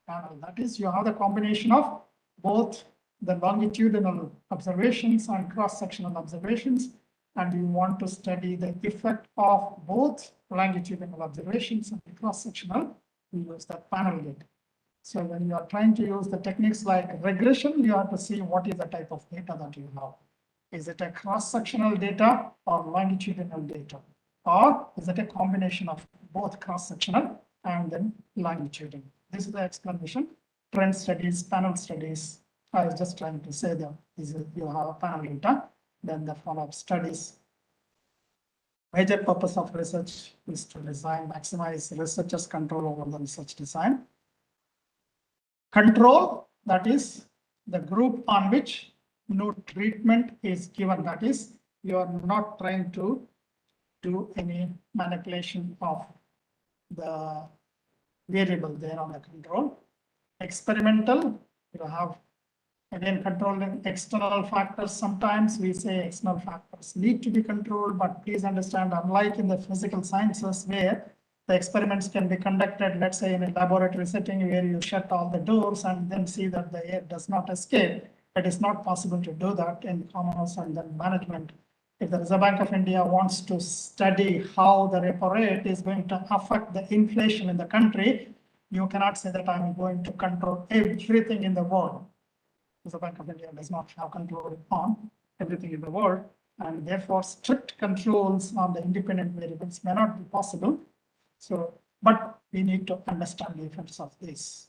[SPEAKER 1] Panel, that is, you have the combination of both the longitudinal observations and cross-sectional observations, and you want to study the effect of both longitudinal observations and cross-sectional, you use that panel data. So when you are trying to use the techniques like regression, you have to see what is the type of data that you have. Is it a cross-sectional data or longitudinal data? Or is it a combination of both cross-sectional and then longitudinal? This is the explanation. Trend studies, panel studies. I was just trying to say that you have a panel data, then the follow-up studies. Major purpose of research is to design, maximize researchers' control over the research design. Control, that is the group on which no treatment is given. That is, you are not trying to do any manipulation of the variable there on the control. Experimental, you have again controlling external factors. Sometimes we say external factors need to be controlled, but please understand, unlike in the physical sciences where the experiments can be conducted, let's say in a laboratory setting where you shut all the doors and then see that the air does not escape. It is not possible to do that in commerce and then management. If the Reserve Bank of India wants to study how the repo rate is going to affect the inflation in the country, you cannot say that I'm going to control everything in the world. The Reserve Bank of India does not have control on everything in the world, and therefore strict controls on the independent variables may not be possible. So, but we need to understand the effects of this.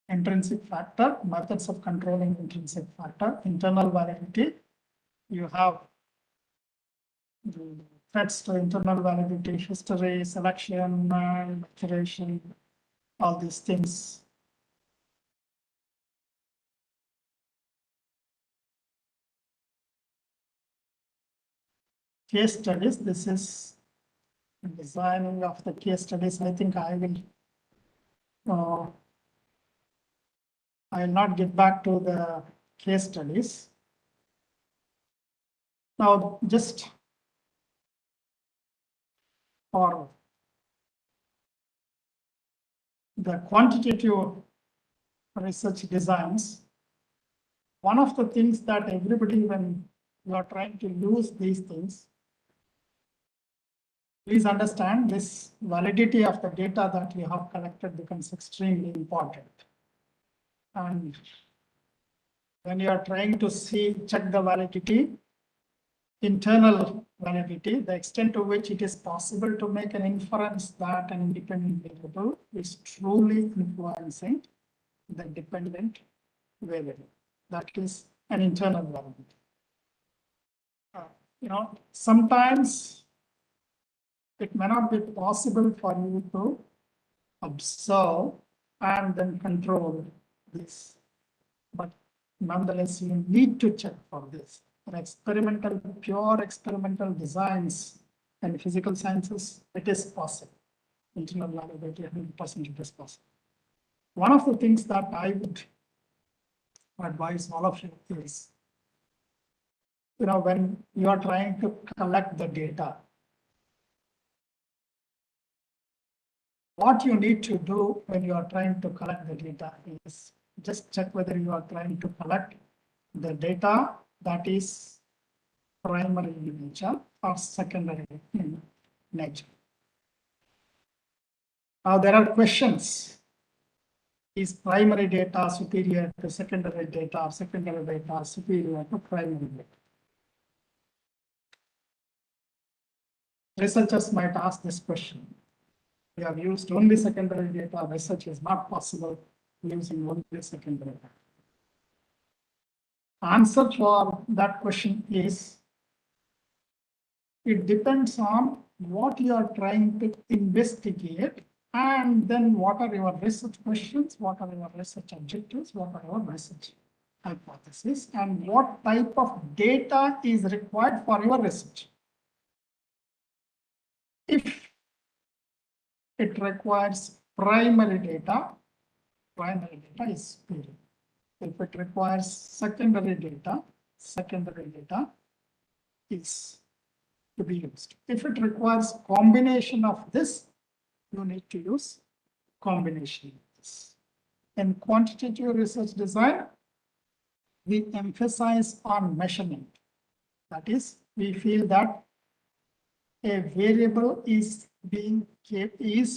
[SPEAKER 1] Intrinsic factor, methods of controlling intrinsic factor, internal validity. You have the threats to internal validity, history, selection, maturation, all these things. Case studies, this is designing of the case studies. I think I will not get back to the case studies. Now, just for the quantitative research designs, one of the things that everybody, when you are trying to use these things, please understand this validity of the data that you have collected becomes extremely important. And when you are trying to check the validity, internal validity, the extent to which it is possible to make an inference that an independent variable is truly influencing the dependent variable. That is an internal validity. Sometimes it may not be possible for you to observe and then control this, but nonetheless, you need to check for this. For pure experimental designs and physical sciences, it is possible. Internal validity, 100% it is possible. One of the things that I would advise all of you is, when you are trying to collect the data, what you need to do when you are trying to collect the data is just check whether you are trying to collect the data that is primary in nature or secondary in nature. Now there are questions. Is primary data superior to secondary data, or secondary data superior to primary data? Researchers might ask this question. We have used only secondary data. Research is not possible using only secondary data. Answer for that question is, it depends on what you are trying to investigate, and then what are your research questions, what are your research objectives, what are your research hypotheses, and what type of data is required for your research. If it requires primary data is superior. If it requires secondary data is to be used. If it requires combination of this, you need to use combination of this. In quantitative research design, we emphasize on measurement. That is, we feel that a variable is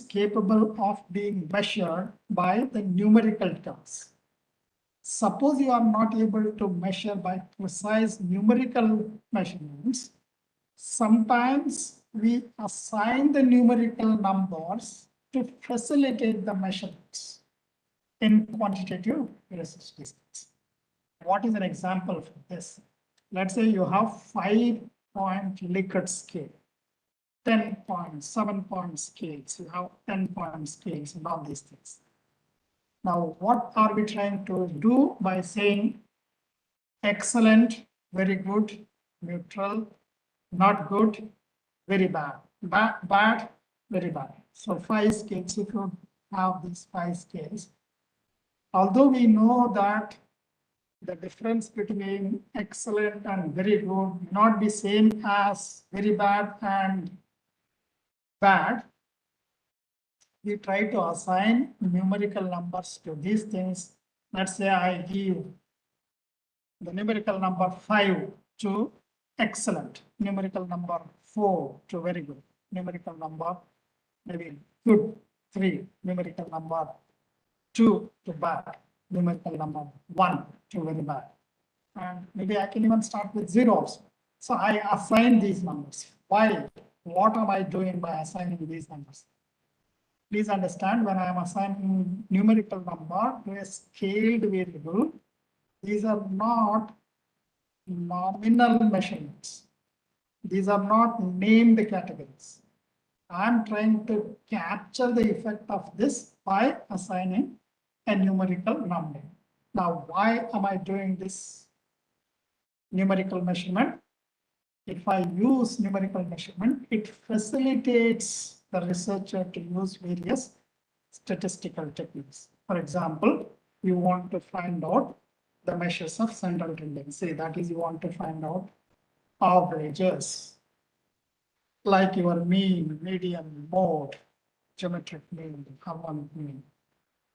[SPEAKER 1] capable of being measured by the numerical terms. Suppose you are not able to measure by precise numerical measurements, sometimes we assign the numerical numbers to facilitate the measurements in quantitative research designs. What is an example for this? Let's say you have 5-point Likert scale, 10-point, 7-point scales, you have 10-point scales and all these things. Now, what are we trying to do by saying excellent, very good, neutral, not good, very bad, bad, very bad? So 5 scales, if you have these 5 scales, although we know that the difference between excellent and very good may not be same as very bad and bad, we try to assign numerical numbers to these things Let's say I give the numerical number 5 to excellent, numerical number 4 to very good, numerical number maybe good 3, numerical number 2 to bad, numerical number 1 to very bad. And maybe I can even start with 0 also. So I assign these numbers. Why? What am I doing by assigning these numbers? Please understand, when I am assigning numerical number to a scaled variable, these are not nominal measurements. These are not named categories. I'm trying to capture the effect of this by assigning a numerical number. Now, why am I doing this numerical measurement? If I use numerical measurement, it facilitates the researcher to use various statistical techniques. For example, you want to find out the measures of central tendency. That is, you want to find out averages, like your mean, median, mode, geometric mean, harmonic mean.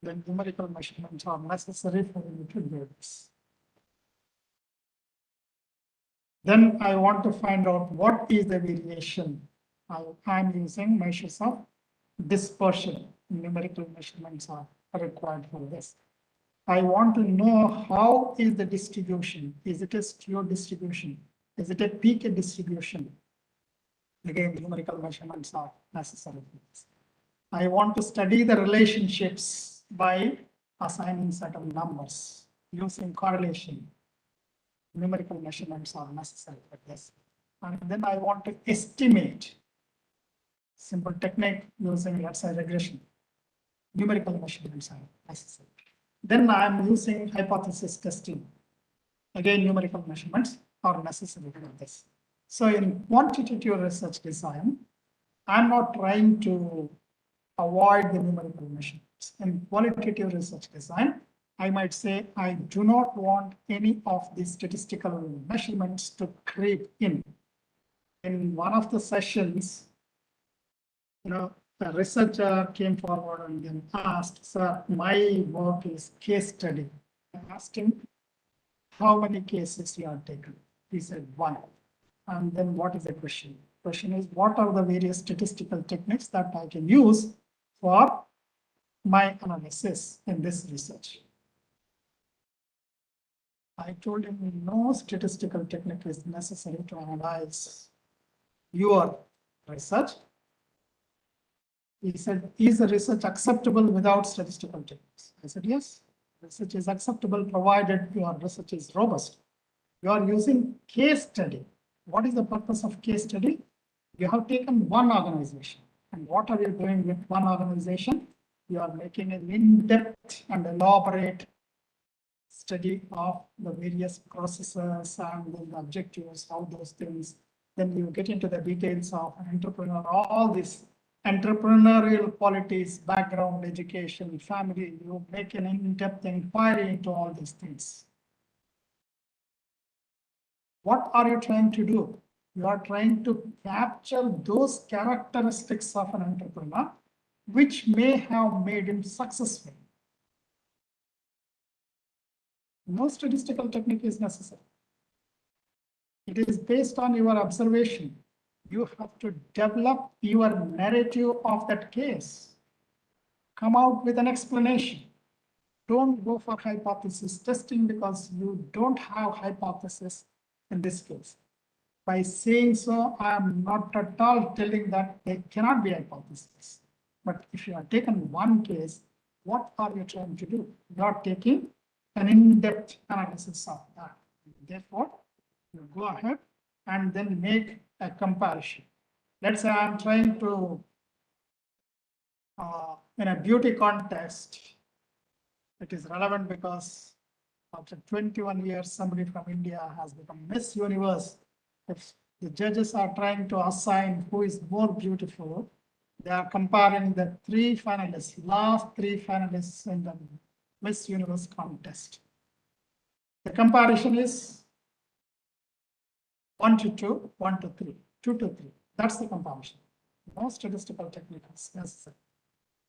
[SPEAKER 1] Then numerical measurements are necessary for you to do this. Then I want to find out what is the variation. I'm using measures of dispersion. Numerical measurements are required for this. I want to know how is the distribution. Is it a skewed distribution? Is it a peak distribution? Again, numerical measurements are necessary for this. I want to study the relationships by assigning certain numbers using correlation. Numerical measurements are necessary for this. And then I want to estimate. Simple technique using, let's say, regression. Numerical measurements are necessary. Then I'm using hypothesis testing. Again, numerical measurements are necessary for this. So in quantitative research design, I'm not trying to avoid the numerical measurements. In qualitative research design, I might say I do not want any of these statistical measurements to creep in. In one of the sessions, a researcher came forward and then asked, "Sir, my work is case study." I asked him, "How many cases you have taken?" He said, "1." And then what is the question? Question is, what are the various statistical techniques that I can use for my analysis in this research? I told him no statistical technique is necessary to analyze your research. He said, "Is the research acceptable without statistical techniques?" I said, "Yes, research is acceptable provided your research is robust. You are using case study. What is the purpose of case study? You have taken one organization. And what are you doing with one organization? You are making an in-depth and elaborate study of the various processes and the objectives, all those things. Then you get into the details of an entrepreneur, all these entrepreneurial qualities, background, education, family. You make an in-depth inquiry into all these things. What are you trying to do? You are trying to capture those characteristics of an entrepreneur which may have made him successful. No statistical technique is necessary. It is based on your observation. You have to develop your narrative of that case. Come out with an explanation. Don't go for hypothesis testing because you don't have hypothesis in this case. By saying so, I am not at all telling that there cannot be hypothesis. But if you have taken one case, what are you trying to do? You are taking an in-depth analysis of that. Therefore, you go ahead and then make a comparison. Let's say I'm trying to, in a beauty contest, it is relevant because after 21 years, somebody from India has become Miss Universe. If the judges are trying to assign who is more beautiful, they are comparing the last three finalists in the Miss Universe contest. The comparison is 1 to 2, 1 to 3, 2 to 3. That's the comparison. No statistical technique is necessary.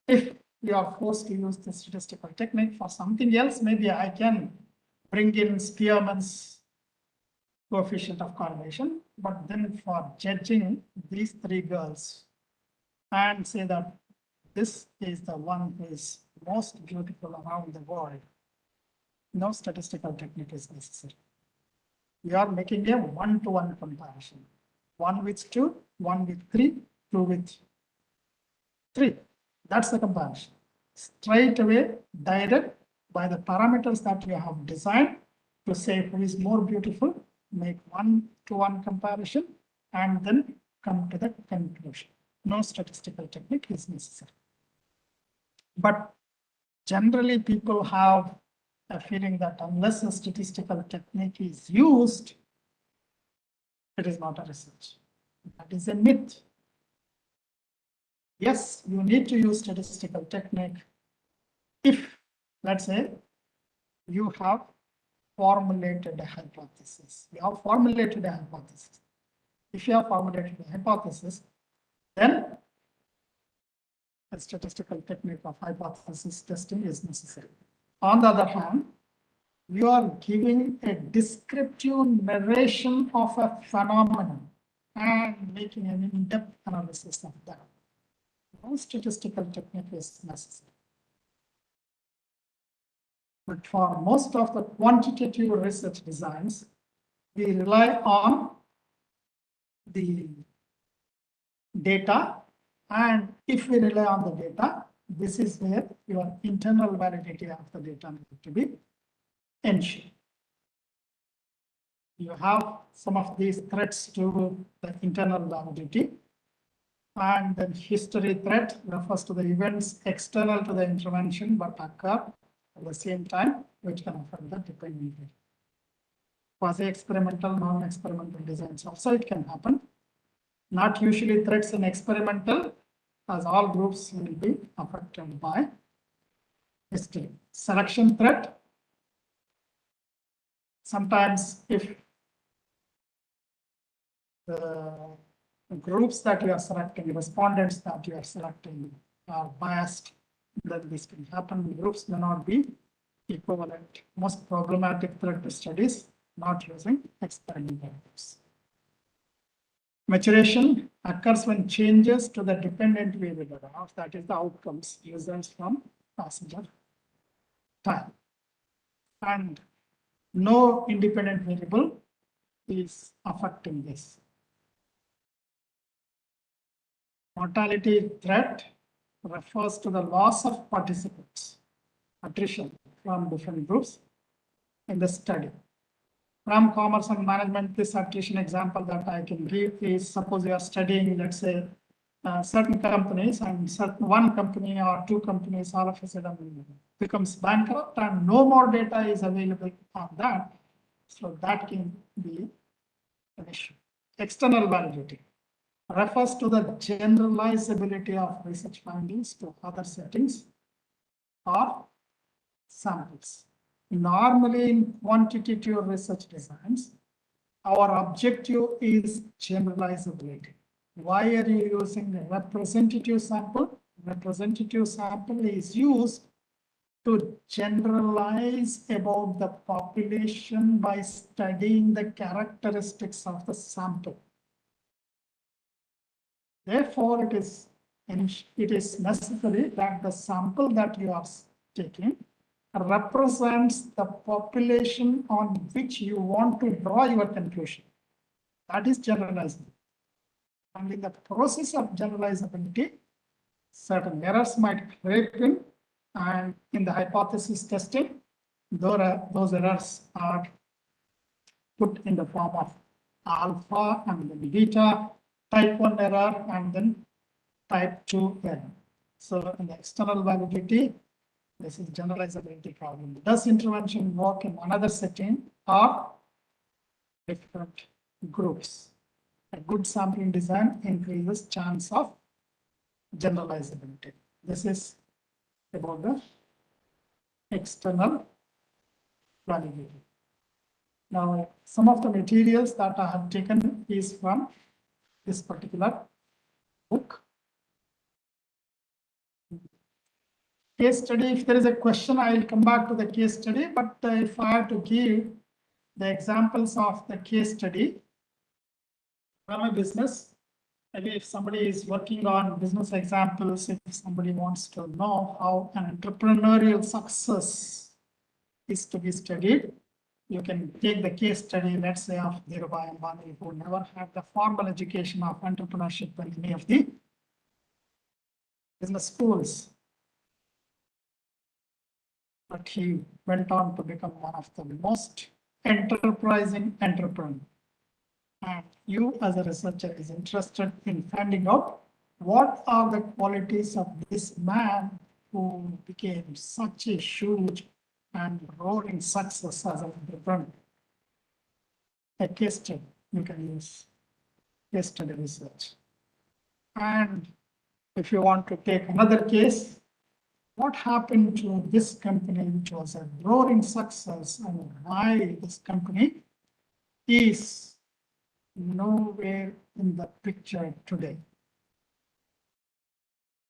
[SPEAKER 1] If you are forced to use the statistical technique. For something else, maybe I can bring in Spearman's coefficient of correlation, but then for judging these three girls and say that this is the one who is most beautiful around the world, no statistical technique is necessary. We are making a one-to-one comparison. 1 with 2, 1 with 3, 2 with 3. That's the comparison. Straight away, direct by the parameters that you have designed to say who is more beautiful, make one-to-one comparison, and then come to the conclusion. No statistical technique is necessary. But generally, people have a feeling that unless a statistical technique is used, it is not a research. That is a myth. Yes, you need to use statistical technique if, let's say, you have formulated a hypothesis. You have formulated a hypothesis. If you have formulated a hypothesis, then a statistical technique of hypothesis testing is necessary. On the other hand, you are giving a descriptive narration of a phenomenon and making an in-depth analysis of that. No statistical technique is necessary. But for most of the quantitative research designs, we rely on the data, and if we rely on the data, this is where your internal validity of the data needs to be ensured. You have some of these threats to the internal validity, and then history threat refers to the events external to the intervention but occur at the same time, which can affect the dependency. Quasi-experimental, non-experimental designs also it can happen. Not usually threats in experimental, as all groups will be affected by history. Selection threat. Sometimes if the groups that you are selecting, respondents that you are selecting are biased, then this can happen. Groups may not be equivalent. Most problematic threat studies not using experimental groups. Maturation occurs when changes to the dependent variable, that is the outcomes, results from passenger time. And no independent variable is affecting this. Mortality threat refers to the loss of participants, attrition from different groups in the study. From commerce and management, this attrition example that I can give is, suppose you are studying, let's say, certain companies, and one company or two companies all of a sudden becomes bankrupt and no more data is available on that. So that can be an issue. External validity refers to the generalizability of research findings to other settings or samples. Normally in quantitative research designs, our objective is generalizability. Why are you using a representative sample? Representative sample is used to generalize about the population by studying the characteristics of the sample. Therefore, it is necessary that the sample that you are taking represents the population on which you want to draw your conclusion. That is generalizable. And in the process of generalizability, certain errors might creep in, and in the hypothesis testing, those errors are put in the form of alpha and then beta, type 1 error, and then type 2 error. So in the external validity, this is generalizability problem. Does intervention work in another setting or different groups? A good sampling design increases chance of generalizability. This is about the external validity. Now, some of the materials that I have taken is from this particular book. case study, if there is a question, I will come back to the case study. But if I have to give the examples of the case study from a business, maybe if somebody is working on business examples, if somebody wants to know how an entrepreneurial success is to be studied, you can take the case study, let's say, of Dhirubhai Ambani, who never had the formal education of entrepreneurship in any of the business schools. But he went on to become one of the most enterprising entrepreneurs. And you as a researcher is interested in finding out what are the qualities of this man who became such a huge and roaring success as an entrepreneur. A case study you can use, case study research. And if you want to take another case, what happened to this company, which was a roaring success, and why this company is nowhere in the picture today.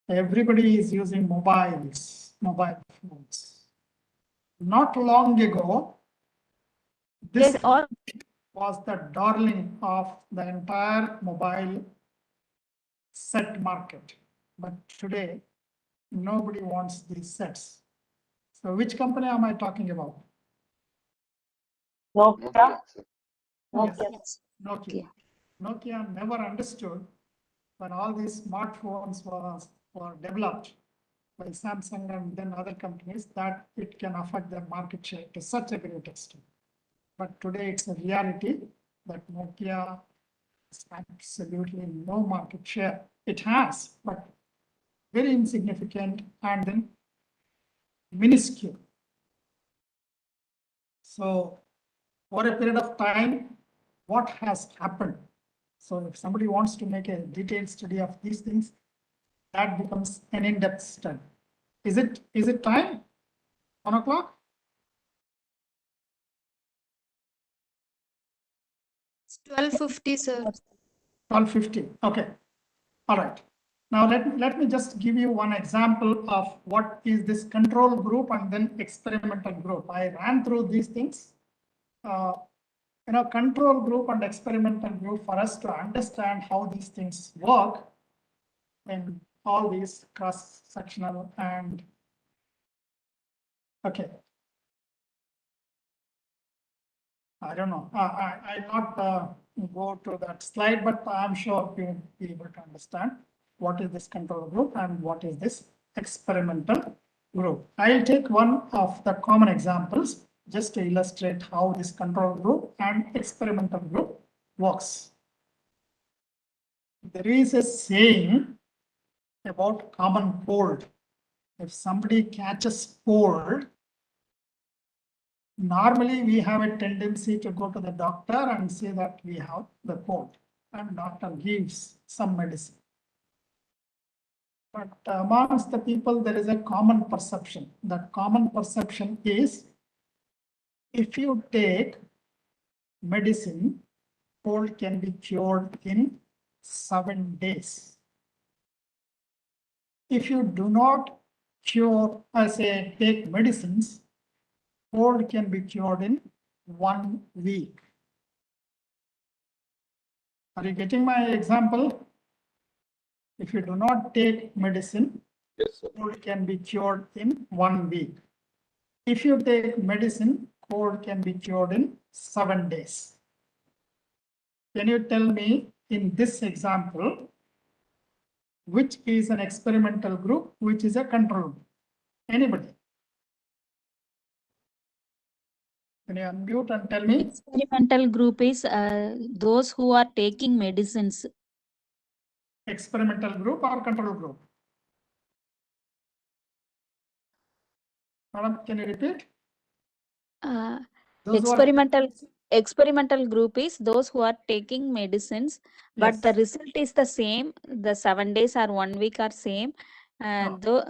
[SPEAKER 1] Everybody is using mobile phones. Not long ago, this
[SPEAKER 5] Yes, all
[SPEAKER 1] was the darling of the entire mobile set market. But today, nobody wants these sets. So which company am I talking about?
[SPEAKER 8] Nokia.
[SPEAKER 1] Yes, Nokia. Nokia never understood when all these smartphones were developed by Samsung and then other companies that it can affect their market share to such a great extent. But today it's a reality that Nokia has absolutely no market share. It has, but very insignificant and then minuscule. So for a period of time, what has happened? So if somebody wants to make a detailed study of these things, that becomes an in-depth study. Is it time? 1 o'clock?
[SPEAKER 8] It's 12:50, sir.
[SPEAKER 1] 12:50. Okay. All right. Now let me just give you one example of what is this control group and then experimental group. I ran through these things. Control group and experimental group, for us to understand how these things work in all these cross-sectional and okay. I don't know. I'll not go to that slide, but I'm sure you'll be able to understand what is this control group and what is this experimental group. I'll take one of the common examples just to illustrate how this control group and experimental group works. There is a saying about common cold. If somebody catches cold, normally we have a tendency to go to the doctor and say that we have the cold, and doctor gives some medicine. But amongst the people, there is a common perception. That common perception is if you take medicine, cold can be cured in 7 days. If you do not cure, take medicines, cold can be cured in 1 week. Are you getting my example? If you do not take medicine,
[SPEAKER 3] Yes, sir.
[SPEAKER 1] cold can be cured in 1 week. If you take medicine, cold can be cured in 7 days. Can you tell me in this example, which is an experimental group, which is a control group? Anybody? Can you unmute and tell me?
[SPEAKER 5] experimental group is those who are taking medicines.
[SPEAKER 1] Experimental group or control group? Madam, can you repeat? Those who are-
[SPEAKER 5] Experimental group is those who are taking medicines, but
[SPEAKER 1] Yes.
[SPEAKER 5] the result is the same. The 7 days or 1 week are same. And though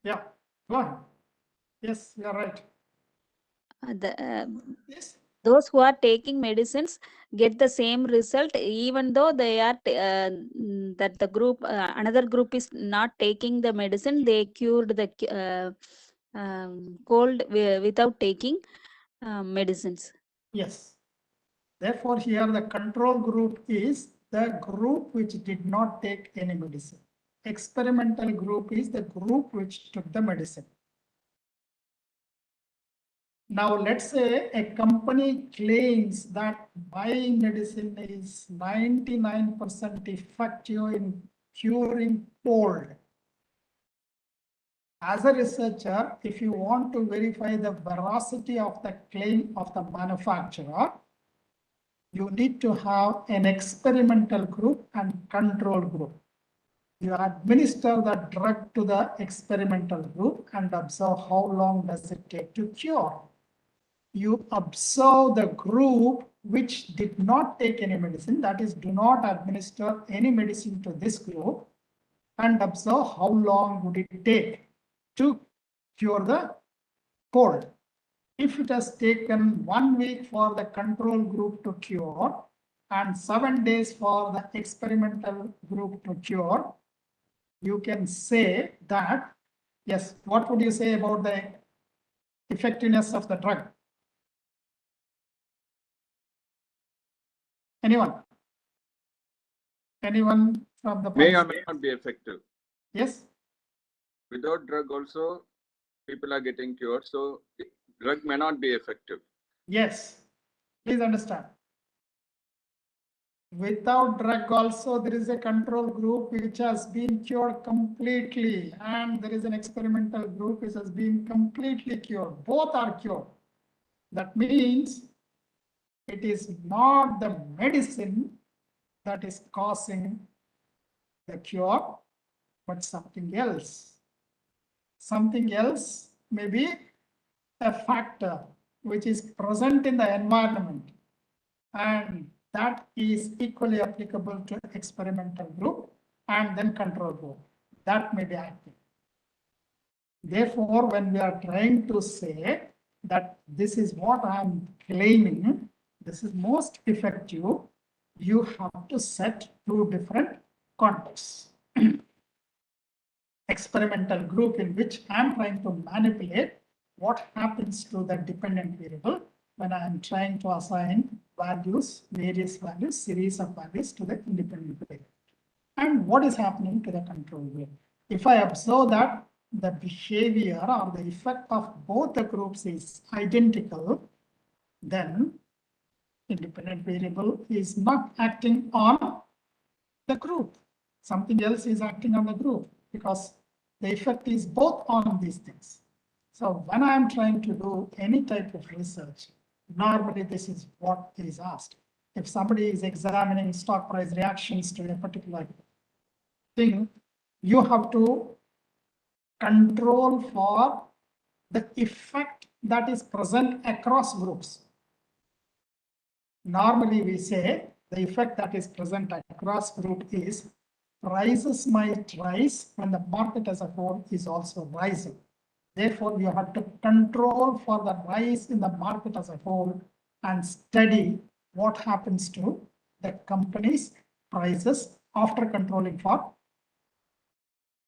[SPEAKER 1] Yeah, go ahead. Yes, you're right.
[SPEAKER 5] the
[SPEAKER 1] Yes,
[SPEAKER 5] those who are taking medicines get the same result, even though they are that the group another group is not taking the medicine, they cured the cold without taking medicines.
[SPEAKER 1] Yes. Therefore, here the control group is the group which did not take any medicine. Experimental group is the group which took the medicine. Now, let's say a company claims that my medicine is 99% effective in curing cold. As a researcher, if you want to verify the veracity of the claim of the manufacturer, you need to have an experimental group and control group. You administer the drug to the experimental group and observe how long does it take to cure. You observe the group which did not take any medicine, that is, do not administer any medicine to this group, and observe how long would it take to cure the cold. If it has taken 1 week for the control group to cure and 7 days for the experimental group to cure, you can say that, yes, what would you say about the effectiveness of the drug? Anyone? Anyone from the
[SPEAKER 3] May or
[SPEAKER 1] participants?
[SPEAKER 3] may not be effective.
[SPEAKER 1] Yes?
[SPEAKER 3] Without drug also, people are getting cured. So drug may not be effective.
[SPEAKER 1] Yes. Please understand. Without drug also, there is a control group which has been cured completely, and there is an experimental group which has been completely cured. Both are cured. That means it is not the medicine that is causing the cure, but something else. Something else may be a factor which is present in the environment, and that is equally applicable to experimental group and then control group. That may be active. Therefore, when we are trying to say that this is what I'm claiming, this is most effective, you have to set two different contexts. Experimental group in which I'm trying to manipulate what happens to the dependent variable when I'm trying to assign values, various values, series of values to the independent variable. And what is happening to the control group? If I observe that the behavior or the effect of both the groups is identical, then independent variable is not acting on the group. Something else is acting on the group because the effect is both on these things. So when I am trying to do any type of research, normally this is what is asked. If somebody is examining stock price reactions to a particular thing, you have to control for the effect that is present across groups. Normally we say the effect that is present across group is prices might rise when the market as a whole is also rising. Therefore, you have to control for the rise in the market as a whole and study what happens to the company's prices after controlling for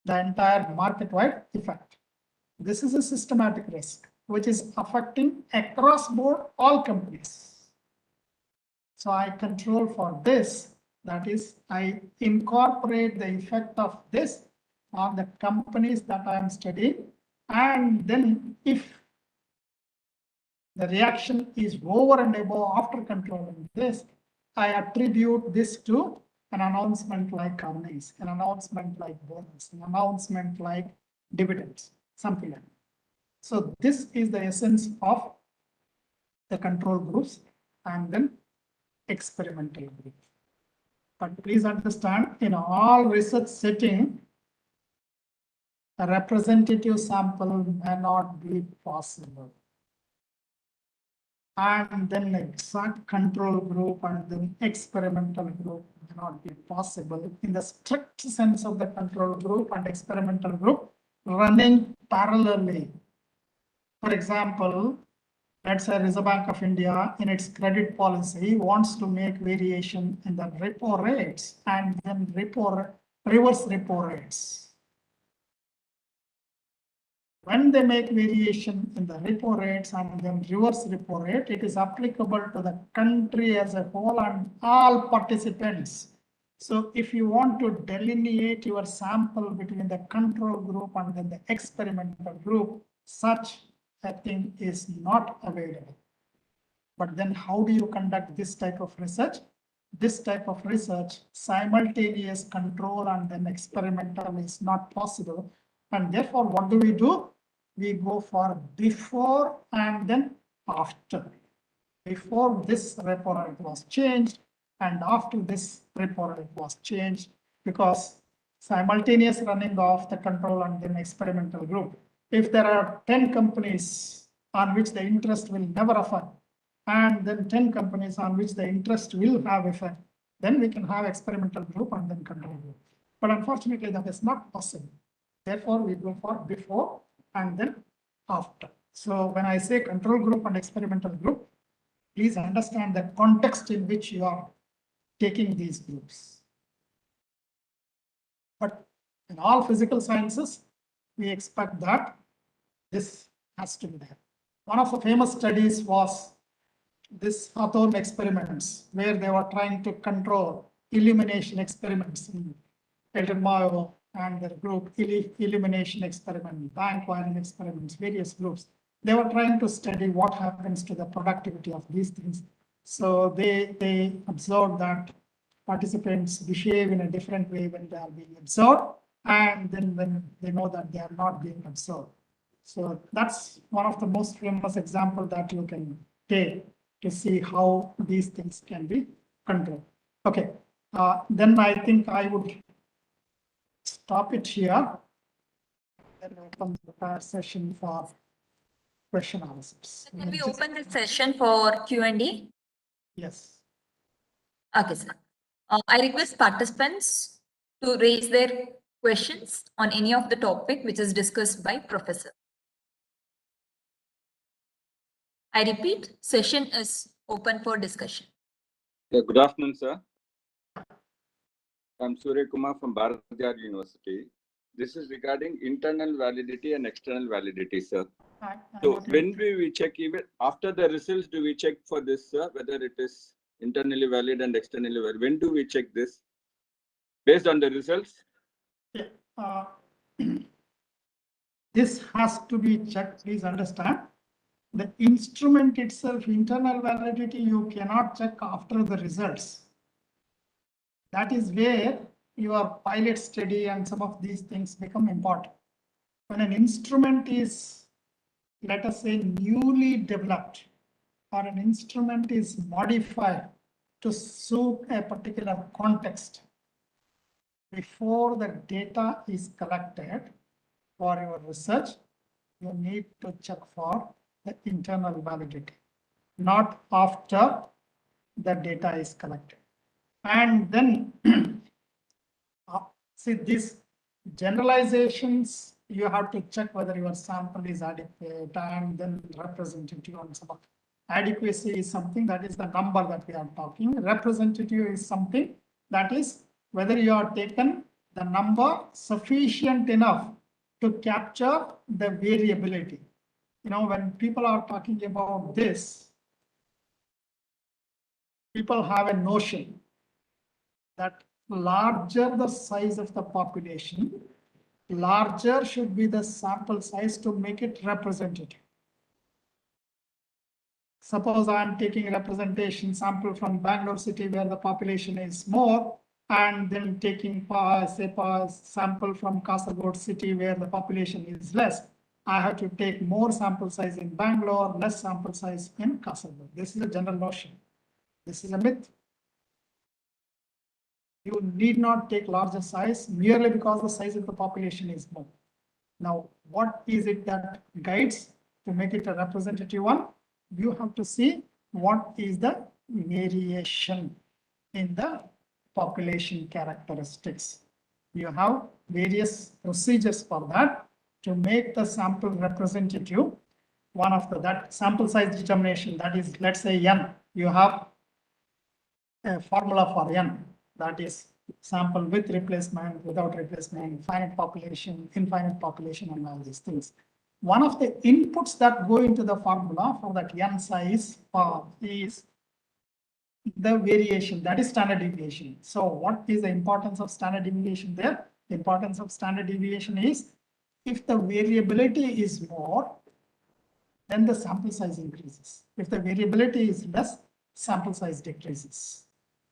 [SPEAKER 1] the entire market-wide effect. This is a systematic risk, which is affecting across board all companies. So I control for this, that is, I incorporate the effect of this on the companies that I am studying. And then if the reaction is over and above after controlling this, I attribute this to an announcement like earnings, an announcement like bonus, an announcement like dividends, something like that. So this is the essence of the control groups and then experimental group. But please understand, in all research setting, a representative sample may not be possible. And then exact control group and then experimental group may not be possible in the strict sense of the control group and experimental group running parallelly. For example, Let's say Reserve Bank of India in its credit policy wants to make variation in the repo rates and then reverse repo rates. When they make variation in the repo rates and then reverse repo rate, it is applicable to the country as a whole and all participants. So if you want to delineate your sample between the control group and then the experimental group, such a thing is not available. But then how do you conduct this type of research? This type of research, simultaneous control and then experimental is not possible. And therefore, what do? We go for before and then after. Before this repo rate was changed and after this repo rate was changed, because simultaneous running of the control and then experimental group. If there are 10 companies on which the interest will never affect, and then 10 companies on which the interest will have effect, then we can have experimental group and then control group. But unfortunately, that is not possible. Therefore, we go for before and then after. So when I say control group and experimental group, please understand the context in which you are taking these groups. But in all physical sciences, we expect that this has to be there. One of the famous studies was this Hawthorne experiments, where they were trying to control illumination experiments in Elton Mayo and their group, illumination experiment, bank wiring experiments, various groups. They were trying to study what happens to the productivity of these things. So they observed that participants behave in a different way when they are being observed, and then when they know that they are not being observed. So that's one of the most famous examples that you can take to see how these things can be controlled. Okay, then I think I would stop it here. Then open the session for question answers.
[SPEAKER 2] Can we open this session for Q&A?
[SPEAKER 1] Yes.
[SPEAKER 2] Okay, sir. I request participants to raise their questions on any of the topic which is discussed by Professor. I repeat, session is open for discussion.
[SPEAKER 3] Yeah, good afternoon, sir. I'm Surya Kumar from Bharatiyar University. This is regarding internal validity and external validity, sir. So when do we check, even after the results, do we check for this, sir, whether it is internally valid and externally valid? When do we check this? Based on the results?
[SPEAKER 1] Yeah, this has to be checked, please understand. The instrument itself, internal validity, you cannot check after the results. That is where your pilot study and some of these things become important. When an instrument is, let us say, newly developed, or an instrument is modified to suit a particular context, before the data is collected for your research, you need to check for the internal validity, not after the data is collected. And then see these generalizations, you have to check whether your sample is adequate and then representative on some of. Adequacy is something that is the number that we are talking. Representative is something that is whether you are taken the number sufficient enough to capture the variability. You know, when people are talking about this, people have a notion that larger the size of the population, larger should be the sample size to make it representative. Suppose I am taking a representation sample from Bangalore city where the population is more, and then taking sample from Kasaragod city where the population is less. I have to take more sample size in Bangalore, less sample size in Kasaragod. This is a general notion. This is a myth. You need not take larger size merely because the size of the population is more. Now, what is it that guides to make it a representative one? You have to see what is the variation in the population characteristics. You have various procedures for that to make the sample representative. one of that sample size determination, that is, let's say n, you have a formula for n, that is sample with replacement, without replacement, finite population, infinite population, and all these things. One of the inputs that go into the formula for that n size is the variation, that is standard deviation. So what is the importance of standard deviation there? The importance of standard deviation is if the variability is more, then the sample size increases. If the variability is less, sample size decreases.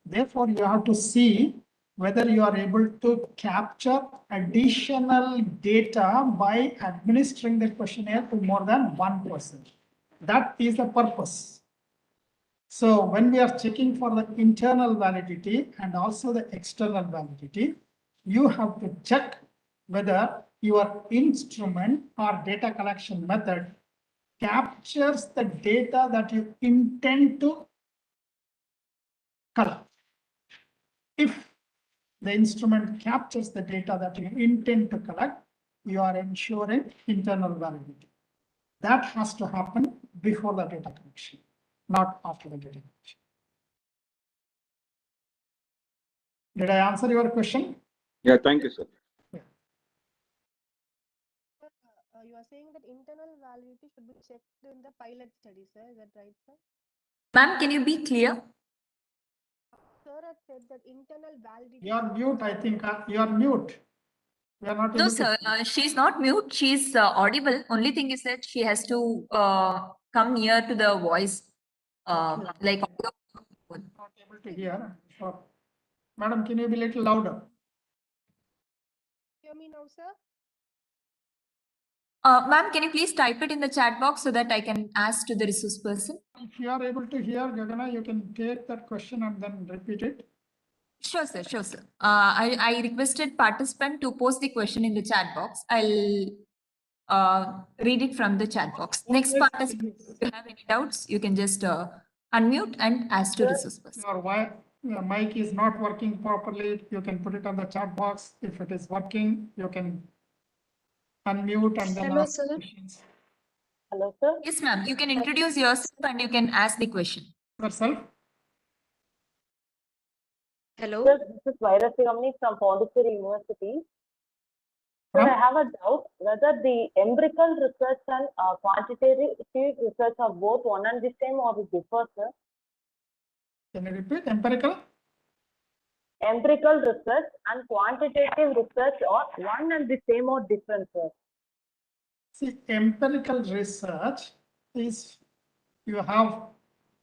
[SPEAKER 1] Therefore, you have to see whether you are able to capture additional data by administering the questionnaire to more than one person. That is the purpose. So when we are checking for the internal validity and also the external validity, you have to check whether your instrument or data collection method captures the data that you intend to collect. If the instrument captures the data that you intend to collect, you are ensuring internal validity. That has to happen before the data collection, not after the data collection. Did I answer your question?
[SPEAKER 3] Yeah, thank you, sir.
[SPEAKER 10] You are saying that internal validity should be checked in the pilot study, sir. Is that right, sir?
[SPEAKER 2] Ma'am, can you be clear?
[SPEAKER 10] Sir had said that internal validity.
[SPEAKER 1] You are mute, I think. You are mute. We are not
[SPEAKER 2] No,
[SPEAKER 1] able
[SPEAKER 2] sir.
[SPEAKER 1] to.
[SPEAKER 2] She's not mute. She's audible. Only thing is that she has to come near to the voice. Like
[SPEAKER 1] Not able to hear. Sure. Madam, can you be a little louder?
[SPEAKER 10] Hear me now, sir?
[SPEAKER 2] ma'am, can you please type it in the chat box so that I can ask to the resource person?
[SPEAKER 1] If you are able to hear, Gagana, you can take that question and then repeat it.
[SPEAKER 2] Sure, sir. Sure, sir. I requested participant to post the question in the chat box. I'll read it from the chat box. Next participant, if you have any doubts, you can just unmute and ask to resource person.
[SPEAKER 1] Your mic is not working properly. You can put it on the chat box. If it is working, you can unmute and then ask questions.
[SPEAKER 6] Hello, sir.
[SPEAKER 2] Yes, ma'am. You can introduce yourself and you can ask the question.
[SPEAKER 1] Yourself?
[SPEAKER 8] Hello.
[SPEAKER 6] Sir, this is Vairasi Ramani from Pondicherry University. Sir, I have a doubt whether the empirical research and quantitative research are both one and the same or it differs, sir?
[SPEAKER 1] Can you repeat? Empirical?
[SPEAKER 6] Empirical research and quantitative research are one and the same or different, sir?
[SPEAKER 1] See, empirical research is, you have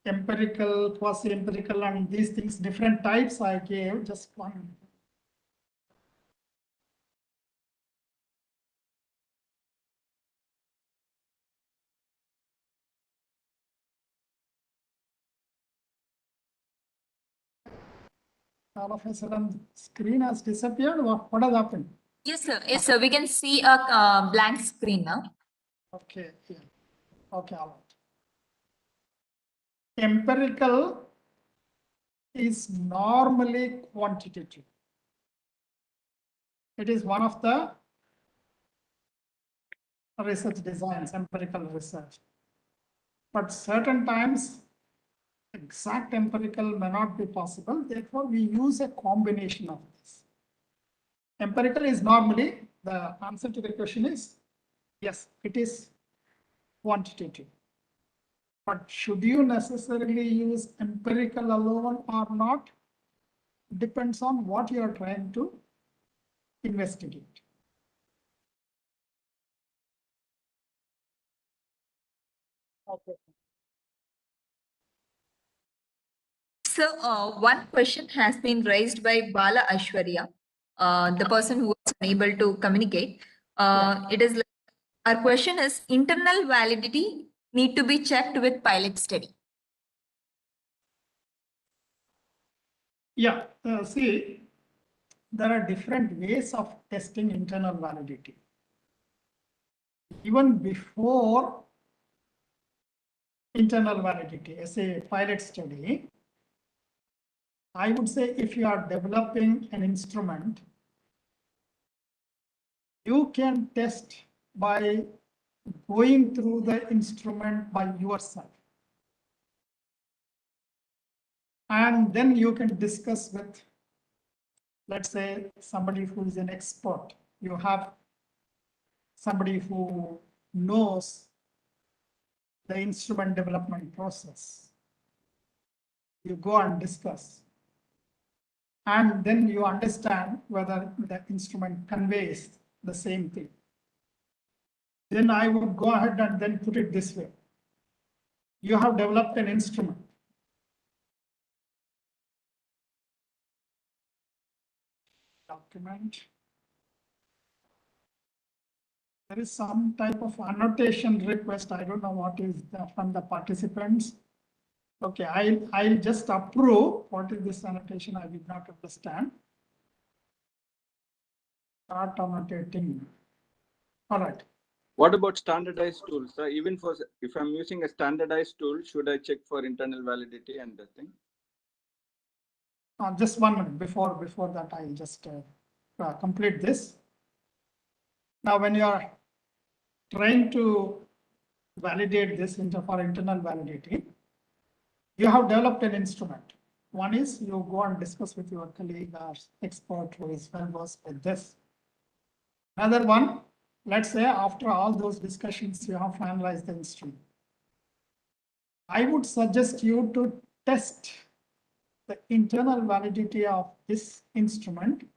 [SPEAKER 1] empirical, quasi-empirical, and these things, different types I gave, just one. All of a sudden, screen has disappeared. What has happened?
[SPEAKER 2] Yes, sir. Yes, sir. We can see a blank screen now.
[SPEAKER 1] Okay. Yeah. Okay. All right. Empirical is normally quantitative. It is one of the research designs, empirical research. But certain times, exact empirical may not be possible. Therefore, we use a combination of this. Empirical is normally, the answer to the question is, yes, it is quantitative. But should you necessarily use empirical alone or not? Depends on what you are trying to investigate.
[SPEAKER 6] Okay.
[SPEAKER 2] So one question has been raised by Bala Ashwarya, the person who was unable to communicate. It is like, our question is, internal validity need to be checked with pilot study.
[SPEAKER 1] Yeah, see, there are different ways of testing internal validity. Even before internal validity, as a pilot study, I would say if you are developing an instrument, you can test by going through the instrument by yourself. And then you can discuss with, let's say, somebody who is an expert. You have somebody who knows the instrument development process. You go and discuss. And then you understand whether the instrument conveys the same thing. Then I would go ahead and then put it this way. You have developed an instrument. Document. There is some type of annotation request. I don't know what is from the participants. Okay, I'll just approve. What is this annotation? I did not understand. Start annotating. All right.
[SPEAKER 3] What about standardized tools? Even for if I'm using a standardized tool, should I check for internal validity and the thing?
[SPEAKER 1] Just 1 minute before that, I'll just complete this. Now, when you are trying to validate this for internal validity, you have developed an instrument. One is you go and discuss with your colleague or expert who is well versed with this. Another one, let's say after all those discussions, you have finalized the instrument. I would suggest you to test the internal validity of this instrument,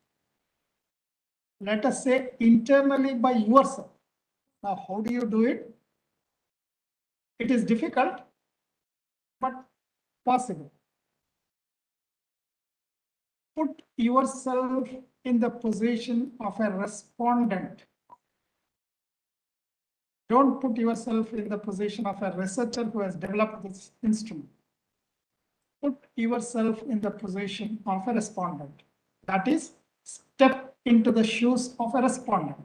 [SPEAKER 1] let us say internally by yourself. Now, how do you do it? It is difficult, but possible. Put yourself in the position of a respondent. Don't put yourself in the position of a researcher who has developed this instrument. Put yourself in the position of a respondent. That is, step into the shoes of a respondent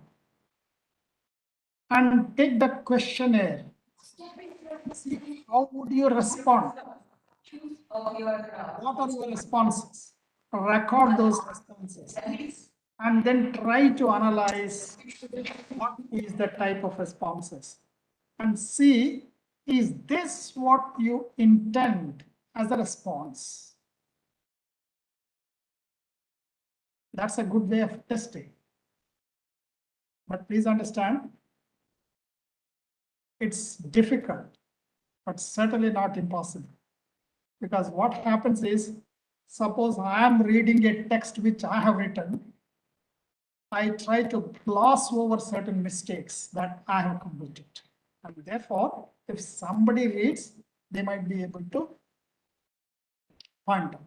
[SPEAKER 1] and take the questionnaire. See, how would you respond? What are your responses? Record those responses and then try to analyze what is the type of responses and see, is this what you intend as a response? That's a good way of testing. But please understand, it's difficult, but certainly not impossible. Because what happens is, suppose I am reading a text which I have written, I try to gloss over certain mistakes that I have committed. And therefore, if somebody reads, they might be able to point out.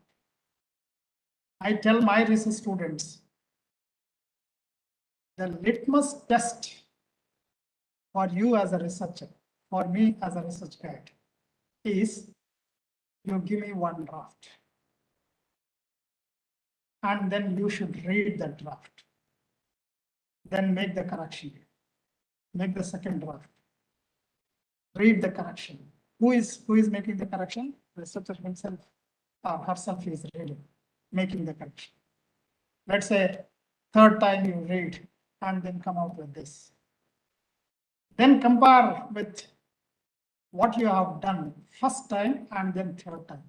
[SPEAKER 1] I tell my research students, the litmus test for you as a researcher, for me as a research guide, is you give me one draft. And then you should read that draft. Then make the correction. Make the second draft. Read the correction. Who is making the correction? The researcher himself or herself is reading, making the correction. Let's say third time you read and then come out with this. Then compare with what you have done first time and then third time.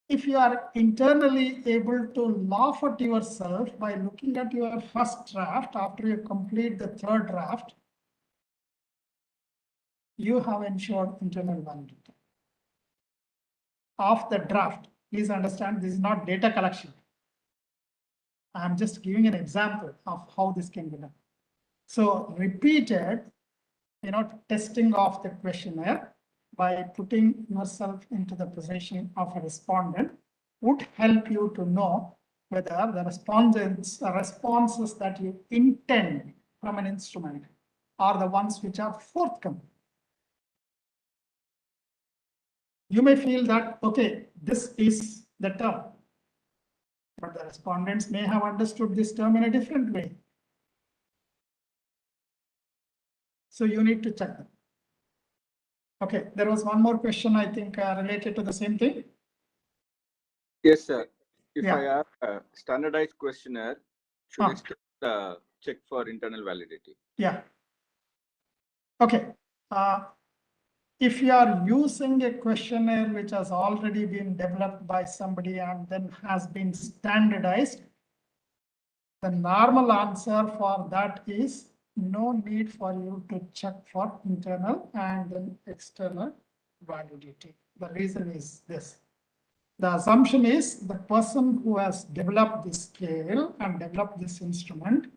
[SPEAKER 1] If you are internally able to laugh at yourself by looking at your first draft after you complete the third draft, you have ensured internal validity of the draft. Please understand, this is not data collection. I'm just giving an example of how this can be done. So repeated, testing of the questionnaire by putting yourself into the position of a respondent would help you to know whether the responses that you intend from an instrument are the ones which are forthcoming. You may feel that, okay, this is the term, but the respondents may have understood this term in a different way. So you need to check them. Okay, there was one more question, I think, related to the same thing.
[SPEAKER 3] Yes, sir. If
[SPEAKER 1] Yeah.
[SPEAKER 3] I have a standardized questionnaire, should I still check for internal validity?
[SPEAKER 1] Yeah. Okay. If you are using a questionnaire which has already been developed by somebody and then has been standardized, the normal answer for that is no need for you to check for internal and then external validity. The reason is this. The assumption is the person who has developed this scale and developed this instrument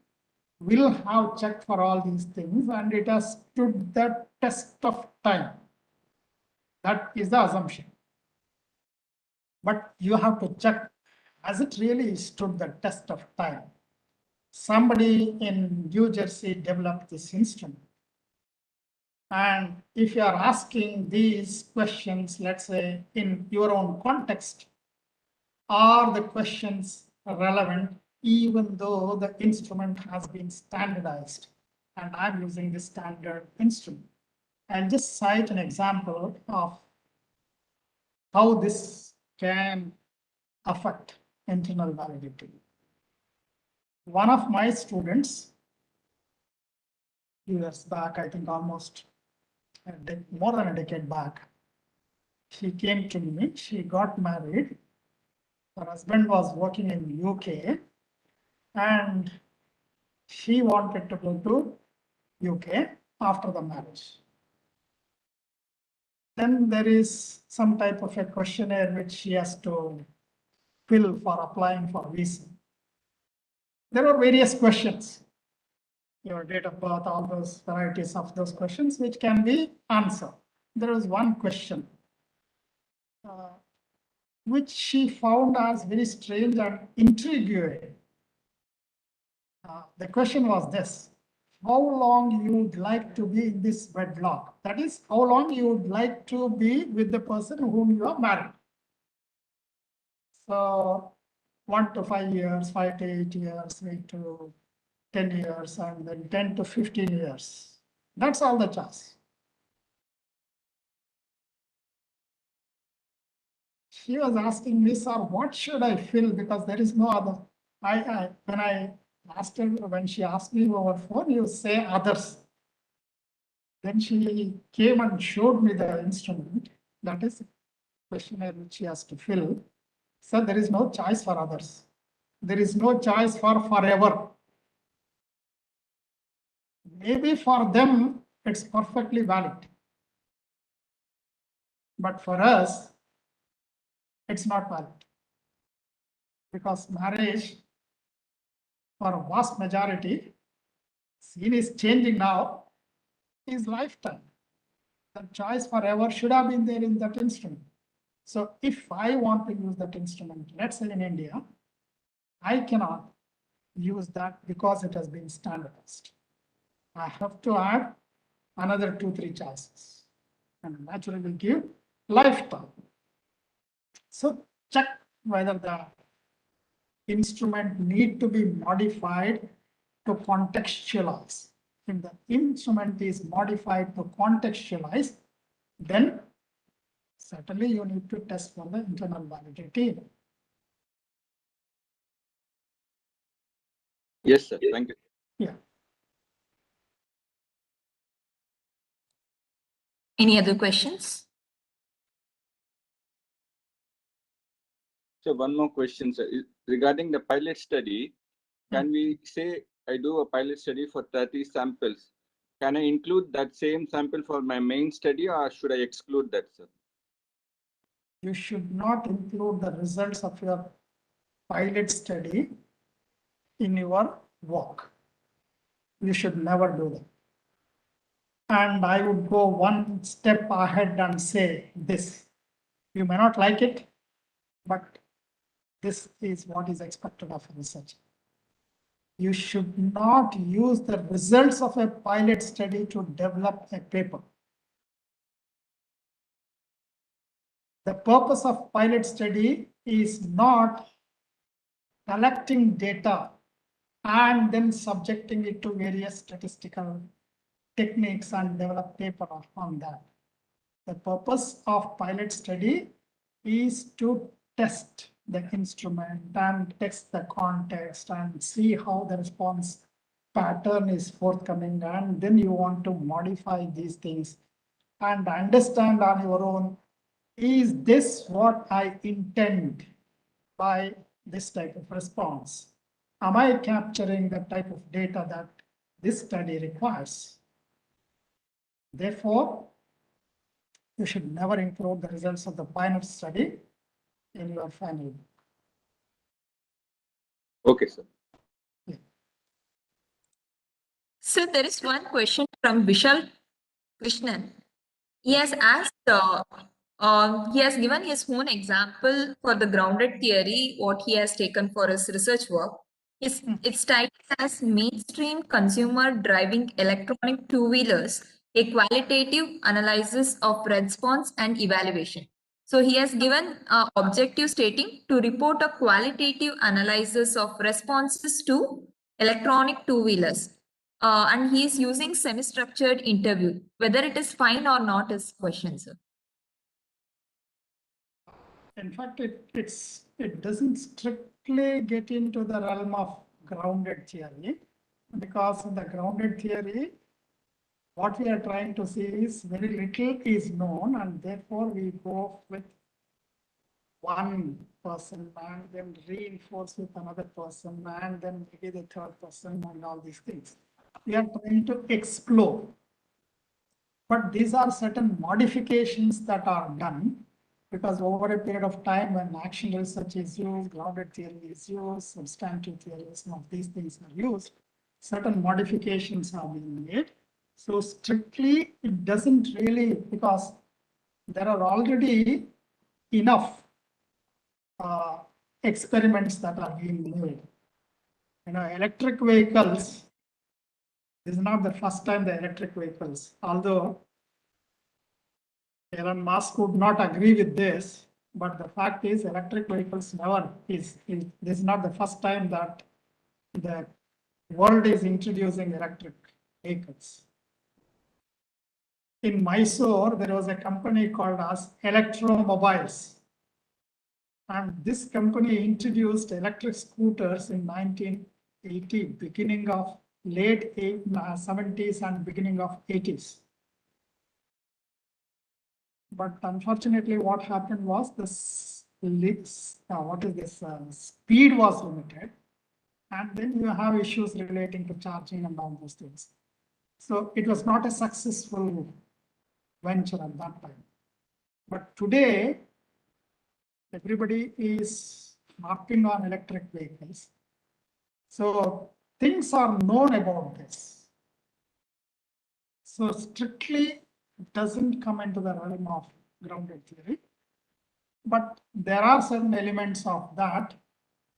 [SPEAKER 1] will have checked for all these things and it has stood the test of time. That is the assumption. But you have to check, has it really stood the test of time? Somebody in New Jersey developed this instrument. And if you are asking these questions, let's say in your own context, are the questions relevant even though the instrument has been standardized and I'm using the standard instrument? I'll just cite an example of how this can affect internal validity. One of my students, years back, I think almost more than a decade back, she came to me, she got married. Her husband was working in UK and she wanted to go to UK after the marriage. Then there is some type of a questionnaire which she has to fill for applying for visa. There are various questions, your date of birth, all those varieties of those questions which can be answered. There was one question which she found as very strange and intriguing. The question was this: how long you would like to be in this wedlock? That is, how long you would like to be with the person whom you are married. So 1 to 5 years, 5 to 8 years, 8 to 10 years, and then 10 to 15 years. That's all the choice. She was asking me, sir, what should I fill? Because there is no other. When I asked her, when she asked me over phone, you say others. Then she came and showed me the instrument. That is a questionnaire which she has to fill. So there is no choice for others. There is no choice for forever. Maybe for them, it's perfectly valid. But for us, it's not valid. Because marriage, for a vast majority, scene is changing now, is lifetime. The choice forever should have been there in that instrument. So if I want to use that instrument, let's say in India, I cannot use that because it has been standardized. I have to add another 2-3 choices and naturally will give lifetime. So check whether the instrument need to be modified to contextualize. If the instrument is modified to contextualize, then certainly you need to test for the internal validity.
[SPEAKER 3] Yes, sir. Thank you.
[SPEAKER 1] Yeah.
[SPEAKER 2] Any other questions?
[SPEAKER 3] So one more question, sir. Regarding the pilot study, can we say I do a pilot study for 30 samples? Can I include that same sample for my main study or should I exclude that, sir?
[SPEAKER 1] You should not include the results of your pilot study in your work. You should never do that. And I would go one step ahead and say this. You may not like it, but this is what is expected of a researcher. You should not use the results of a pilot study to develop a paper. The purpose of pilot study is not collecting data and then subjecting it to various statistical techniques and develop paper on that. The purpose of pilot study is to test the instrument and test the context and see how the response pattern is forthcoming, and then you want to modify these things and understand on your own, is this what I intend by this type of response? Am I capturing the type of data that this study requires? Therefore, you should never include the results of the pilot study in your final.
[SPEAKER 3] Okay, sir.
[SPEAKER 2] So there is one question from Vishal Krishnan. He has asked, he has given his own example for the grounded theory, what he has taken for his research work. It's titled as Mainstream Consumer Driving Electronic Two-Wheelers, a Qualitative Analysis of Response and Evaluation. So he has given objective stating to report a qualitative analysis of responses to electronic two-wheelers. And he is using semi-structured interview. Whether it is fine or not is question, sir.
[SPEAKER 1] In fact, it doesn't strictly get into the realm of grounded theory, because in the grounded theory, what we are trying to see is very little is known, and therefore we go with one person and then reinforce with another person and then maybe the third person and all these things. We are trying to explore. But these are certain modifications that are done, because over a period of time when action research is used, grounded theory is used, substantive theory, some of these things are used, certain modifications have been made. So strictly, it doesn't really, because there are already enough experiments that are being made. Electric vehicles, this is not the first time the electric vehicles, although Elon Musk would not agree with this, but the fact is electric vehicles never this is not the first time that the world is introducing electric vehicles. In Mysore, there was a company called as Electromobiles. And this company introduced electric scooters in 1980, beginning of late 70s and beginning of 80s. But unfortunately, what happened was this speed was limited. And then you have issues relating to charging and all those things. So it was not a successful venture at that time. But today, everybody is harping on electric vehicles. So things are known about this. So strictly it doesn't come into the realm of grounded theory. But there are certain elements of that,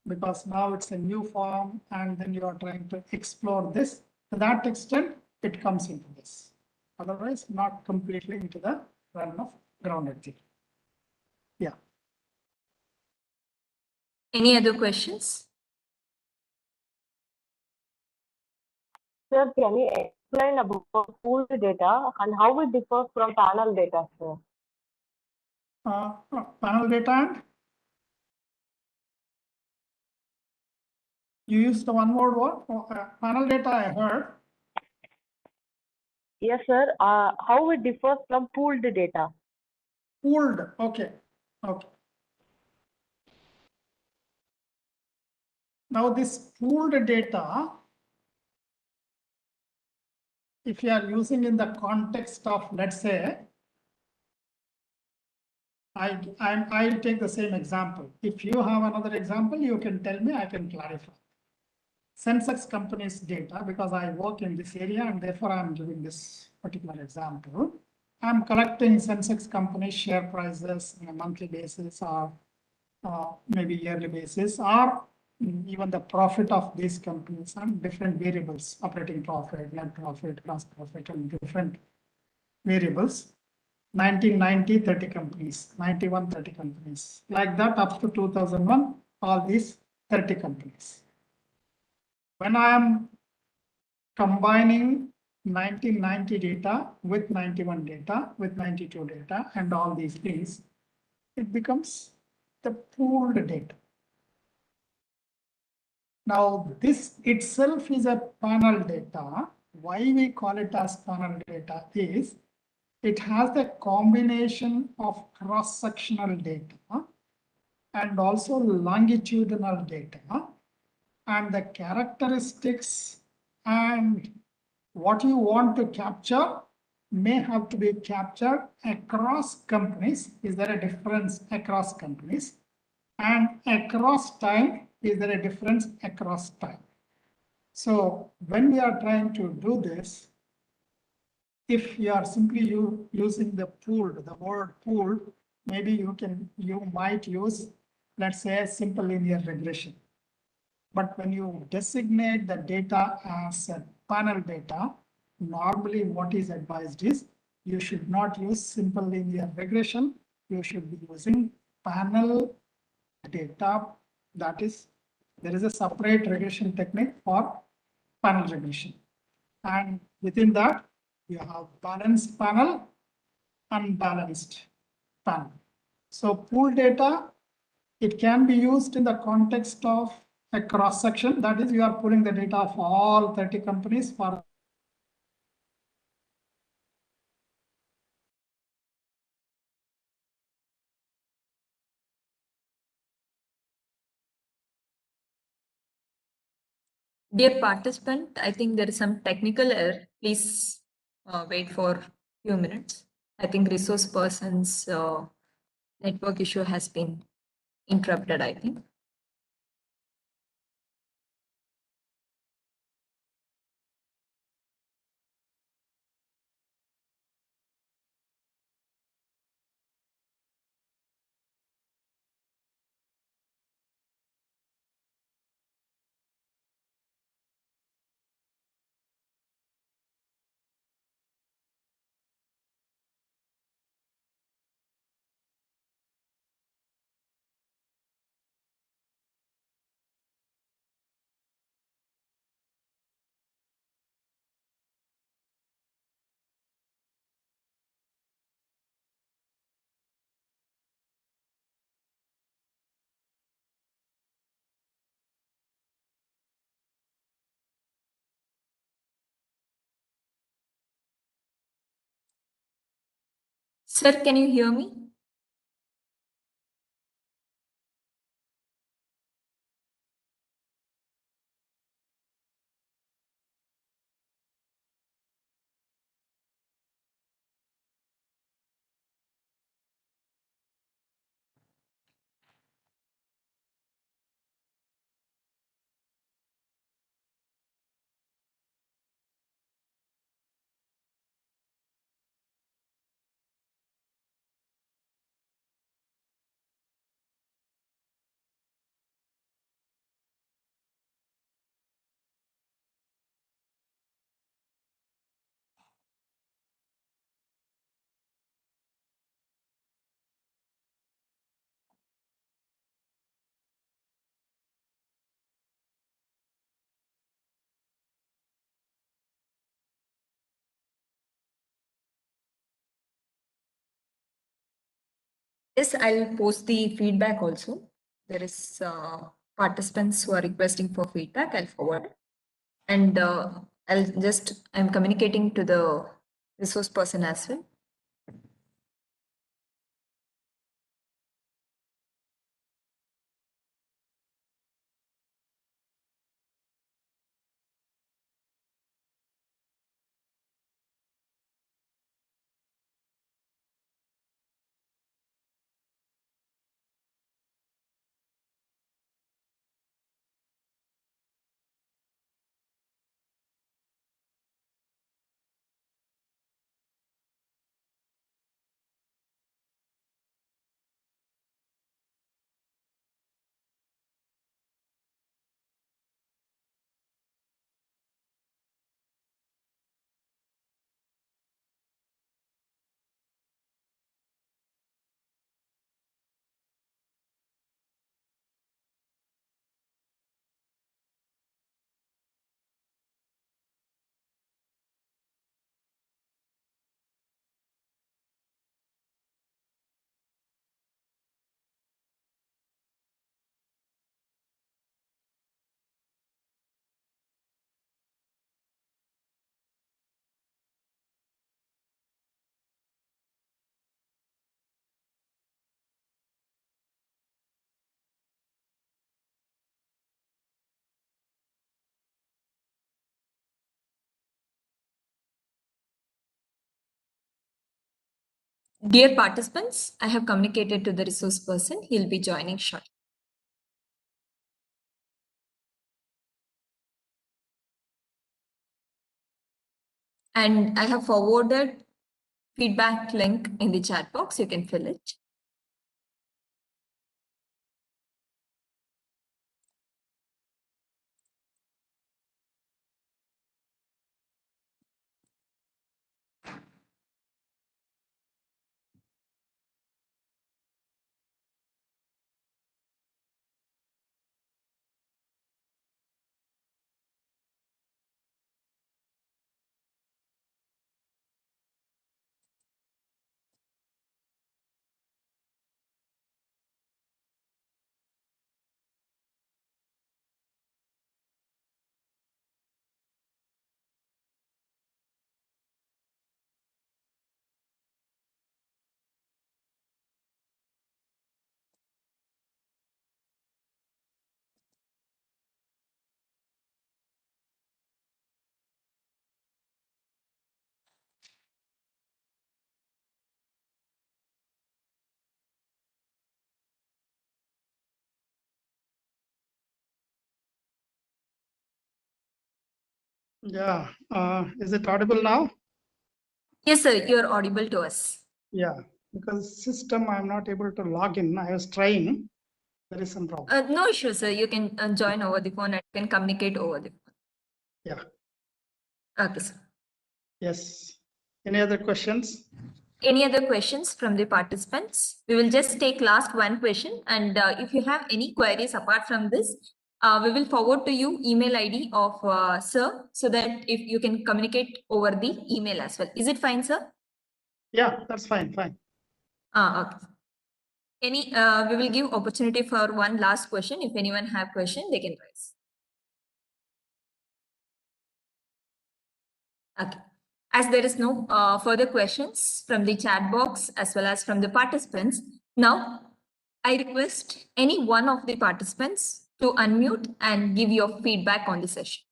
[SPEAKER 1] because now it's a new form and then you are trying to explore this. To that extent, it comes into this. Otherwise, not completely into the realm of grounded theory. Yeah.
[SPEAKER 2] Any other questions?
[SPEAKER 11] Sir, can you explain about pooled data and how it differs from panel data, sir?
[SPEAKER 1] Panel data and you used the one word what? Panel data I heard.
[SPEAKER 11] Yes, sir. How it differs from pooled data?
[SPEAKER 1] Pooled, okay. Okay. Now this pooled data, if you are using in the context of, let's say, I'll take the same example. If you have another example, you can tell me, I can clarify. Sensex companies data, because I work in this area and therefore I'm giving this particular example. I'm collecting Sensex company share prices on a monthly basis or maybe yearly basis, or even the profit of these companies and different variables, operating profit, net profit, gross profit, and different variables. 1990, 30 companies, 91, 30 companies. Like that up to 2001, all these 30 companies. When I am combining 1990 data with 91 data, with 92 data, and all these things, it becomes the pooled data. Now, this itself is a panel data. Why we call it as panel data is it has the combination of cross-sectional data and also longitudinal data, and the characteristics and what you want to capture may have to be captured across companies. Is there a difference across companies? And across time, is there a difference across time? So when we are trying to do this, if you are simply using the word pooled, maybe you might use, let's say, simple linear regression. But when you designate the data as a panel data, normally what is advised is you should not use simple linear regression. You should be using panel data. That is, there is a separate regression technique for panel regression. And within that, you have balanced panel, unbalanced panel. So pool data, it can be used in the context of a cross section. That is, you are pulling the data of all 30 companies for
[SPEAKER 2] Dear participant, I think there is some technical error. Please wait for a few minutes. I think resource person's network issue has been interrupted, I think. Sir, can you hear me? Yes, I'll post the feedback also. There is participants who are requesting for feedback. I'll forward. And I'm communicating to the resource person as well. Dear participants, I have communicated to the resource person. He'll be joining shortly. And I have forwarded feedback link in the chat box. You can fill it.
[SPEAKER 1] Yeah, is it audible now?
[SPEAKER 2] Yes, sir, you're audible to us.
[SPEAKER 1] Yeah, because system I'm not able to log in. I was trying. There is some problem.
[SPEAKER 2] No issue, sir. You can join over the phone and can communicate over the phone.
[SPEAKER 1] Yeah.
[SPEAKER 2] Okay, sir.
[SPEAKER 1] Yes. Any other questions?
[SPEAKER 2] Any other questions from the participants? We will just take last one question. And if you have any queries apart from this, we will forward to you email ID of sir, so that if you can communicate over the email as well. Is it fine, sir?
[SPEAKER 1] Yeah, that's fine. Fine.
[SPEAKER 2] Okay. We will give opportunity for one last question. If anyone have question, they can raise. Okay. As there is no further questions from the chat box as well as from the participants, now I request any one of the participants to unmute and give your feedback on the session.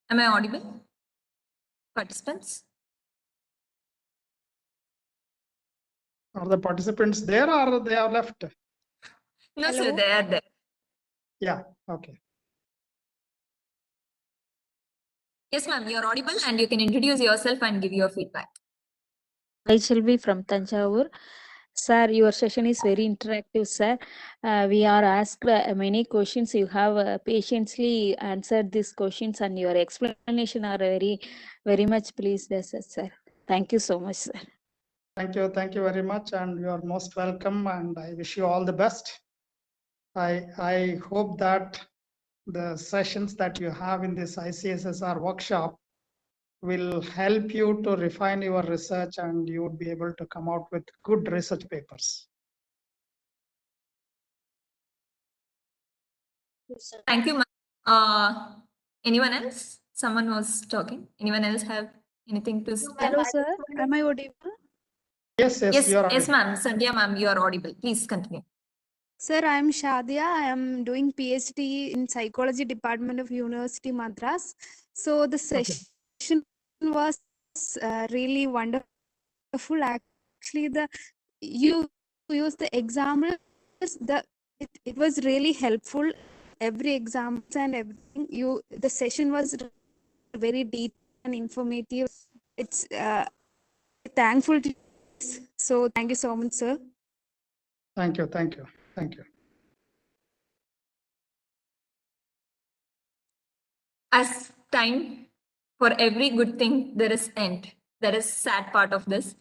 [SPEAKER 2] Am I audible? Participants?
[SPEAKER 1] Are the participants there or they are left?
[SPEAKER 2] No,
[SPEAKER 10] Hello?
[SPEAKER 2] sir, they are there.
[SPEAKER 1] Yeah, okay.
[SPEAKER 2] Yes, ma'am, you're audible and you can introduce yourself and give your feedback.
[SPEAKER 5] I shall be from Tanjavur. Sir, your session is very interactive, sir. We are asked many questions. You have patiently answered these questions and your explanation are very much pleased, sir. Thank you so much, sir.
[SPEAKER 1] Thank you. Thank you very much. And you are most welcome. And I wish you all the best. I hope that the sessions that you have in this ICSSR workshop will help you to refine your research and you would be able to come out with good research papers.
[SPEAKER 2] Thank you, ma'am. Anyone else? Someone was talking. Anyone else have anything to say?
[SPEAKER 8] Hello, sir. Am I audible?
[SPEAKER 1] Yes,
[SPEAKER 2] Yes,
[SPEAKER 1] you are
[SPEAKER 2] yes,
[SPEAKER 1] audible.
[SPEAKER 2] ma'am. Sandhya, ma'am, you are audible. Please continue.
[SPEAKER 8] Sir, I am Shadia. I am doing PhD in Psychology Department of University Madras. So the session was really wonderful. Actually, you use the examples. It was really helpful. Every example and everything. The session was very deep and informative. It's thankful to you. So thank you so much, sir.
[SPEAKER 1] Thank you. Thank you. Thank you.
[SPEAKER 2] As time for every good thing, there is end. There is sad part of this.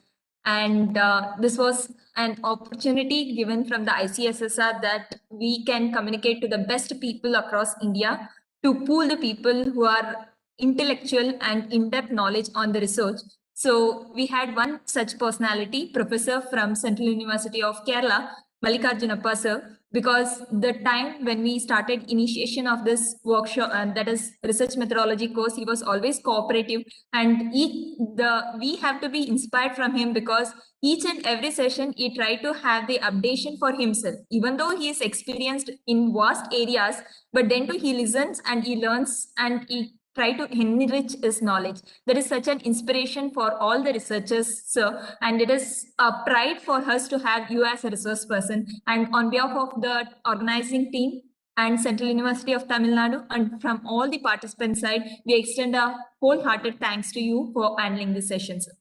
[SPEAKER 2] And this was an opportunity given from the ICSSR that we can communicate to the best people across India to pool the people who are intellectual and in-depth knowledge on the research. So we had one such personality, professor from Central University of Kerala, Mallikarjunappa sir, because the time when we started initiation of this workshop, and that is research methodology course, he was always cooperative, and we have to be inspired from him, because each and every session he tried to have the updation for himself, even though he is experienced in vast areas, but then too he listens and he learns and he try to enrich his knowledge. That is such an inspiration for all the researchers, sir, and it is a pride for us to have you as a resource person. And on behalf of the organizing team and Central University of Tamil Nadu, and from all the participants side, we extend a wholehearted thanks to you for handling this session, sir.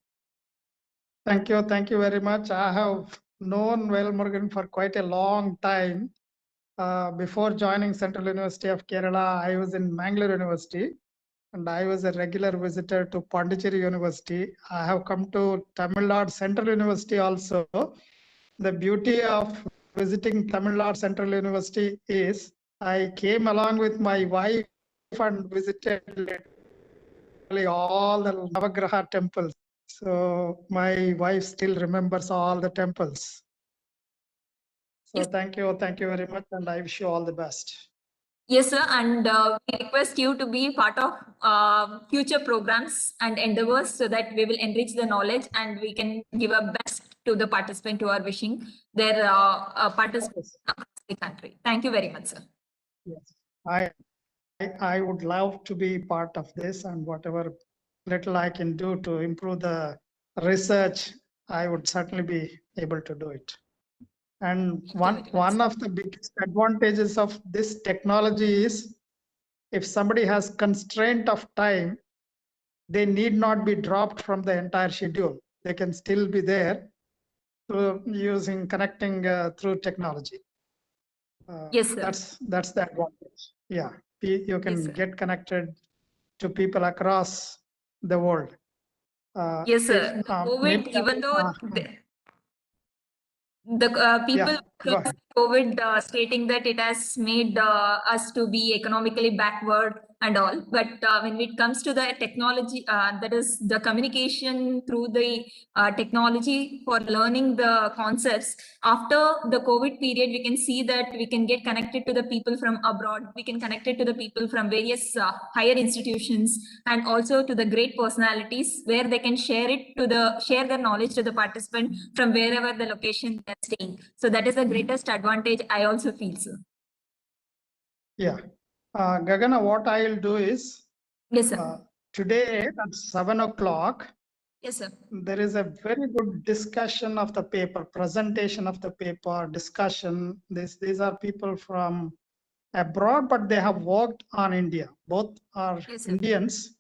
[SPEAKER 1] Thank you very much. I have known Velmurugan for quite a long time. Before joining Central University of Kerala, I was in Mangalore University, and I was a regular visitor to Pondicherry University. I have come to Tamil Nadu Central University also. The beauty of visiting Tamil Nadu Central University is I came along with my wife and visited literally all the Navagraha temples. So my wife still remembers all the temples. So thank you very much, and I wish you all the best.
[SPEAKER 2] Yes, sir, and we request you to be part of future programs and endeavors, so that we will enrich the knowledge and we can give a best to the participant who are wishing their participants across the country. Thank you very much, sir.
[SPEAKER 1] Yes, I would love to be part of this, and whatever little I can do to improve the research, I would certainly be able to do it. And one of the biggest advantages of this technology is, if somebody has constraint of time, they need not be dropped from the entire schedule. They can still be there through using connecting through technology.
[SPEAKER 2] Yes, sir.
[SPEAKER 1] That's the advantage. Yeah, you can get connected to people across the world.
[SPEAKER 2] Yes, sir. COVID, even though the people across COVID stating that it has made us to be economically backward and all, but when it comes to the technology, that is the communication through the technology for learning the concepts, after the COVID period, we can see that we can get connected to the people from abroad, we can connect it to the people from various higher institutions, and also to the great personalities, where they can share their knowledge to the participant from wherever the location they're staying. So that is the greatest advantage I also feel, sir.
[SPEAKER 1] Yeah. Gagana, what I'll do is,
[SPEAKER 2] yes, sir.
[SPEAKER 1] Today at 7 o'clock,
[SPEAKER 2] yes, sir.
[SPEAKER 1] There is a very good discussion of the paper, presentation of the paper, discussion. These are people from abroad, but they have worked on India. Both are Indians.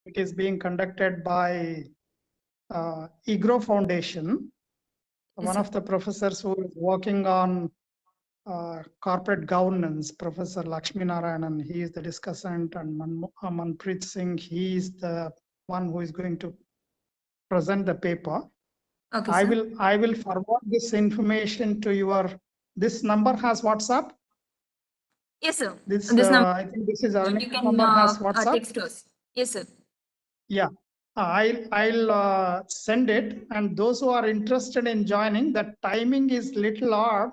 [SPEAKER 1] It is being conducted by IGRO Foundation. One of the professors who is working on corporate governance, Professor Lakshmi Narayanan, he is the discussant, and Manpreet Singh, he is the one who is going to present the paper.
[SPEAKER 2] Okay,
[SPEAKER 1] I will forward this information to your. This number has WhatsApp.
[SPEAKER 2] Yes, sir.
[SPEAKER 1] This number, I think this is our number has WhatsApp.
[SPEAKER 2] Text us. Yes, sir.
[SPEAKER 1] Yeah, I'll send it, and those who are interested in joining, the timing is little odd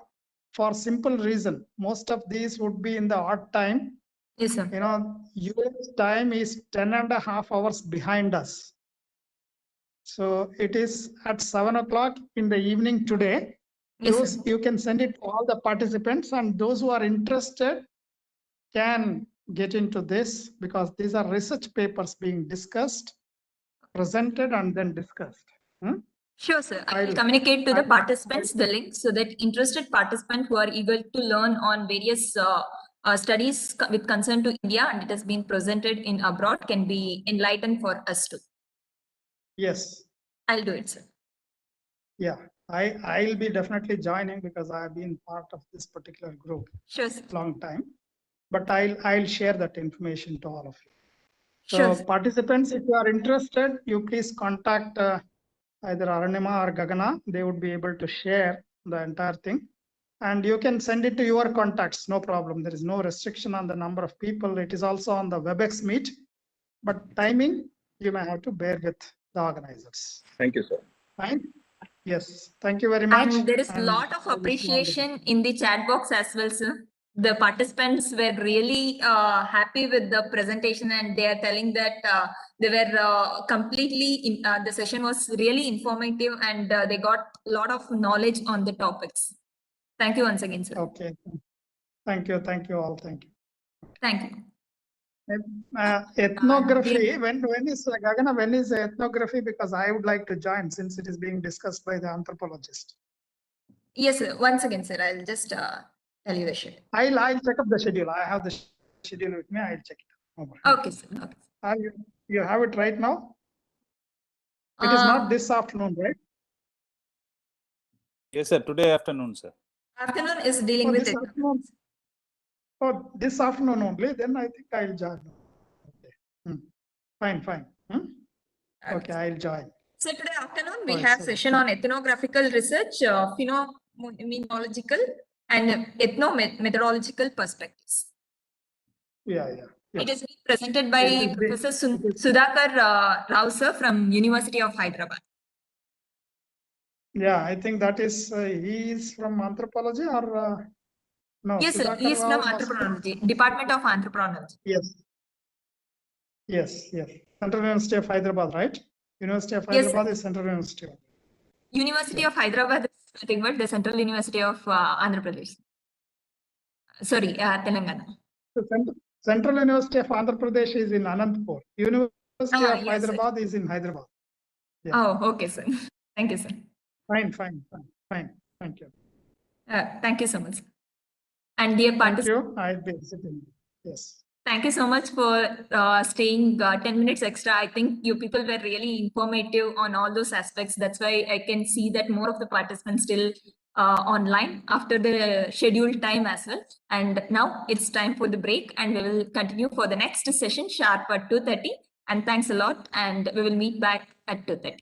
[SPEAKER 1] for simple reason. Most of these would be in the odd time.
[SPEAKER 2] Yes, sir.
[SPEAKER 1] You know, US time is 10.5 hours behind us. So it is at 7 o'clock in the evening today.
[SPEAKER 2] Yes,
[SPEAKER 1] you can send it to all the participants, and those who are interested can get into this, because these are research papers being discussed, presented, and then discussed.
[SPEAKER 2] Sure, sir. I will communicate to the participants the link, so that interested participants who are eager to learn on various studies with concern to India, and it has been presented in abroad, can be enlightened for us too.
[SPEAKER 1] Yes.
[SPEAKER 2] I'll do it, sir.
[SPEAKER 1] Yeah, I'll be definitely joining, because I have been part of this particular group.
[SPEAKER 2] Sure, sir.
[SPEAKER 1] Long time. But I'll share that information to all of you. So
[SPEAKER 2] sure,
[SPEAKER 1] participants, if you are interested, you please contact either Aranima or Gagana. They would be able to share the entire thing. And you can send it to your contacts, no problem. There is no restriction on the number of people. It is also on the WebEx Meet. But timing, you may have to bear with the organizers.
[SPEAKER 3] Thank you, sir.
[SPEAKER 1] Fine. Yes, thank you very much.
[SPEAKER 2] And there is a
[SPEAKER 1] And
[SPEAKER 2] lot of
[SPEAKER 1] I wish you all the best.
[SPEAKER 2] appreciation in the chat box as well, sir. The participants were really happy with the presentation, and they are telling that they were completely, the session was really informative, and they got a lot of knowledge on the topics. Thank you once again, sir.
[SPEAKER 1] Okay, thank you all, thank you.
[SPEAKER 2] Thank you.
[SPEAKER 1] Ethnography, when is Gagana, when is ethnography? Because I would like to join since it is being discussed by the anthropologist.
[SPEAKER 2] Yes, sir. Once again, sir, I'll just tell you the schedule.
[SPEAKER 1] I'll check up the schedule. I have the schedule with me. I'll check it.
[SPEAKER 2] Okay, sir. Okay.
[SPEAKER 1] You have it right now? It is not this afternoon, right?
[SPEAKER 7] Yes, sir. Today afternoon, sir.
[SPEAKER 2] Afternoon is dealing with
[SPEAKER 1] this
[SPEAKER 2] it.
[SPEAKER 1] afternoon. Oh, this afternoon only. Then I think I'll join. Okay. Fine. Okay, I'll join.
[SPEAKER 2] So today afternoon we have session on ethnographical research, phenomenological and ethno-methodological perspectives.
[SPEAKER 1] Yeah.
[SPEAKER 2] It is presented by Professor Sudhakar Rao sir from University of Hyderabad.
[SPEAKER 1] Yeah, I think that is, he is from anthropology or no?
[SPEAKER 2] Yes, sir. He is from anthropology, Department of Anthropology.
[SPEAKER 1] Yes. Central University of Hyderabad, right? University of Hyderabad is Central University.
[SPEAKER 2] University of Hyderabad is nothing but the Central University of Andhra Pradesh. Sorry, Telangana.
[SPEAKER 1] Central University of Andhra Pradesh is in Anantapur. University of Hyderabad is in Hyderabad.
[SPEAKER 2] Yeah. Oh, okay, sir. Thank you, sir.
[SPEAKER 1] Fine. Thank you.
[SPEAKER 2] Thank you so much. And dear participants.
[SPEAKER 1] Thank you. I'll be visiting. Yes.
[SPEAKER 2] Thank you so much for staying 10 minutes extra. I think you people were really informative on all those aspects. That's why I can see that more of the participants still online after the scheduled time as well. And now it's time for the break, and we will continue for the next session sharp at 2:30. And thanks a lot. And we will meet back at 2:30.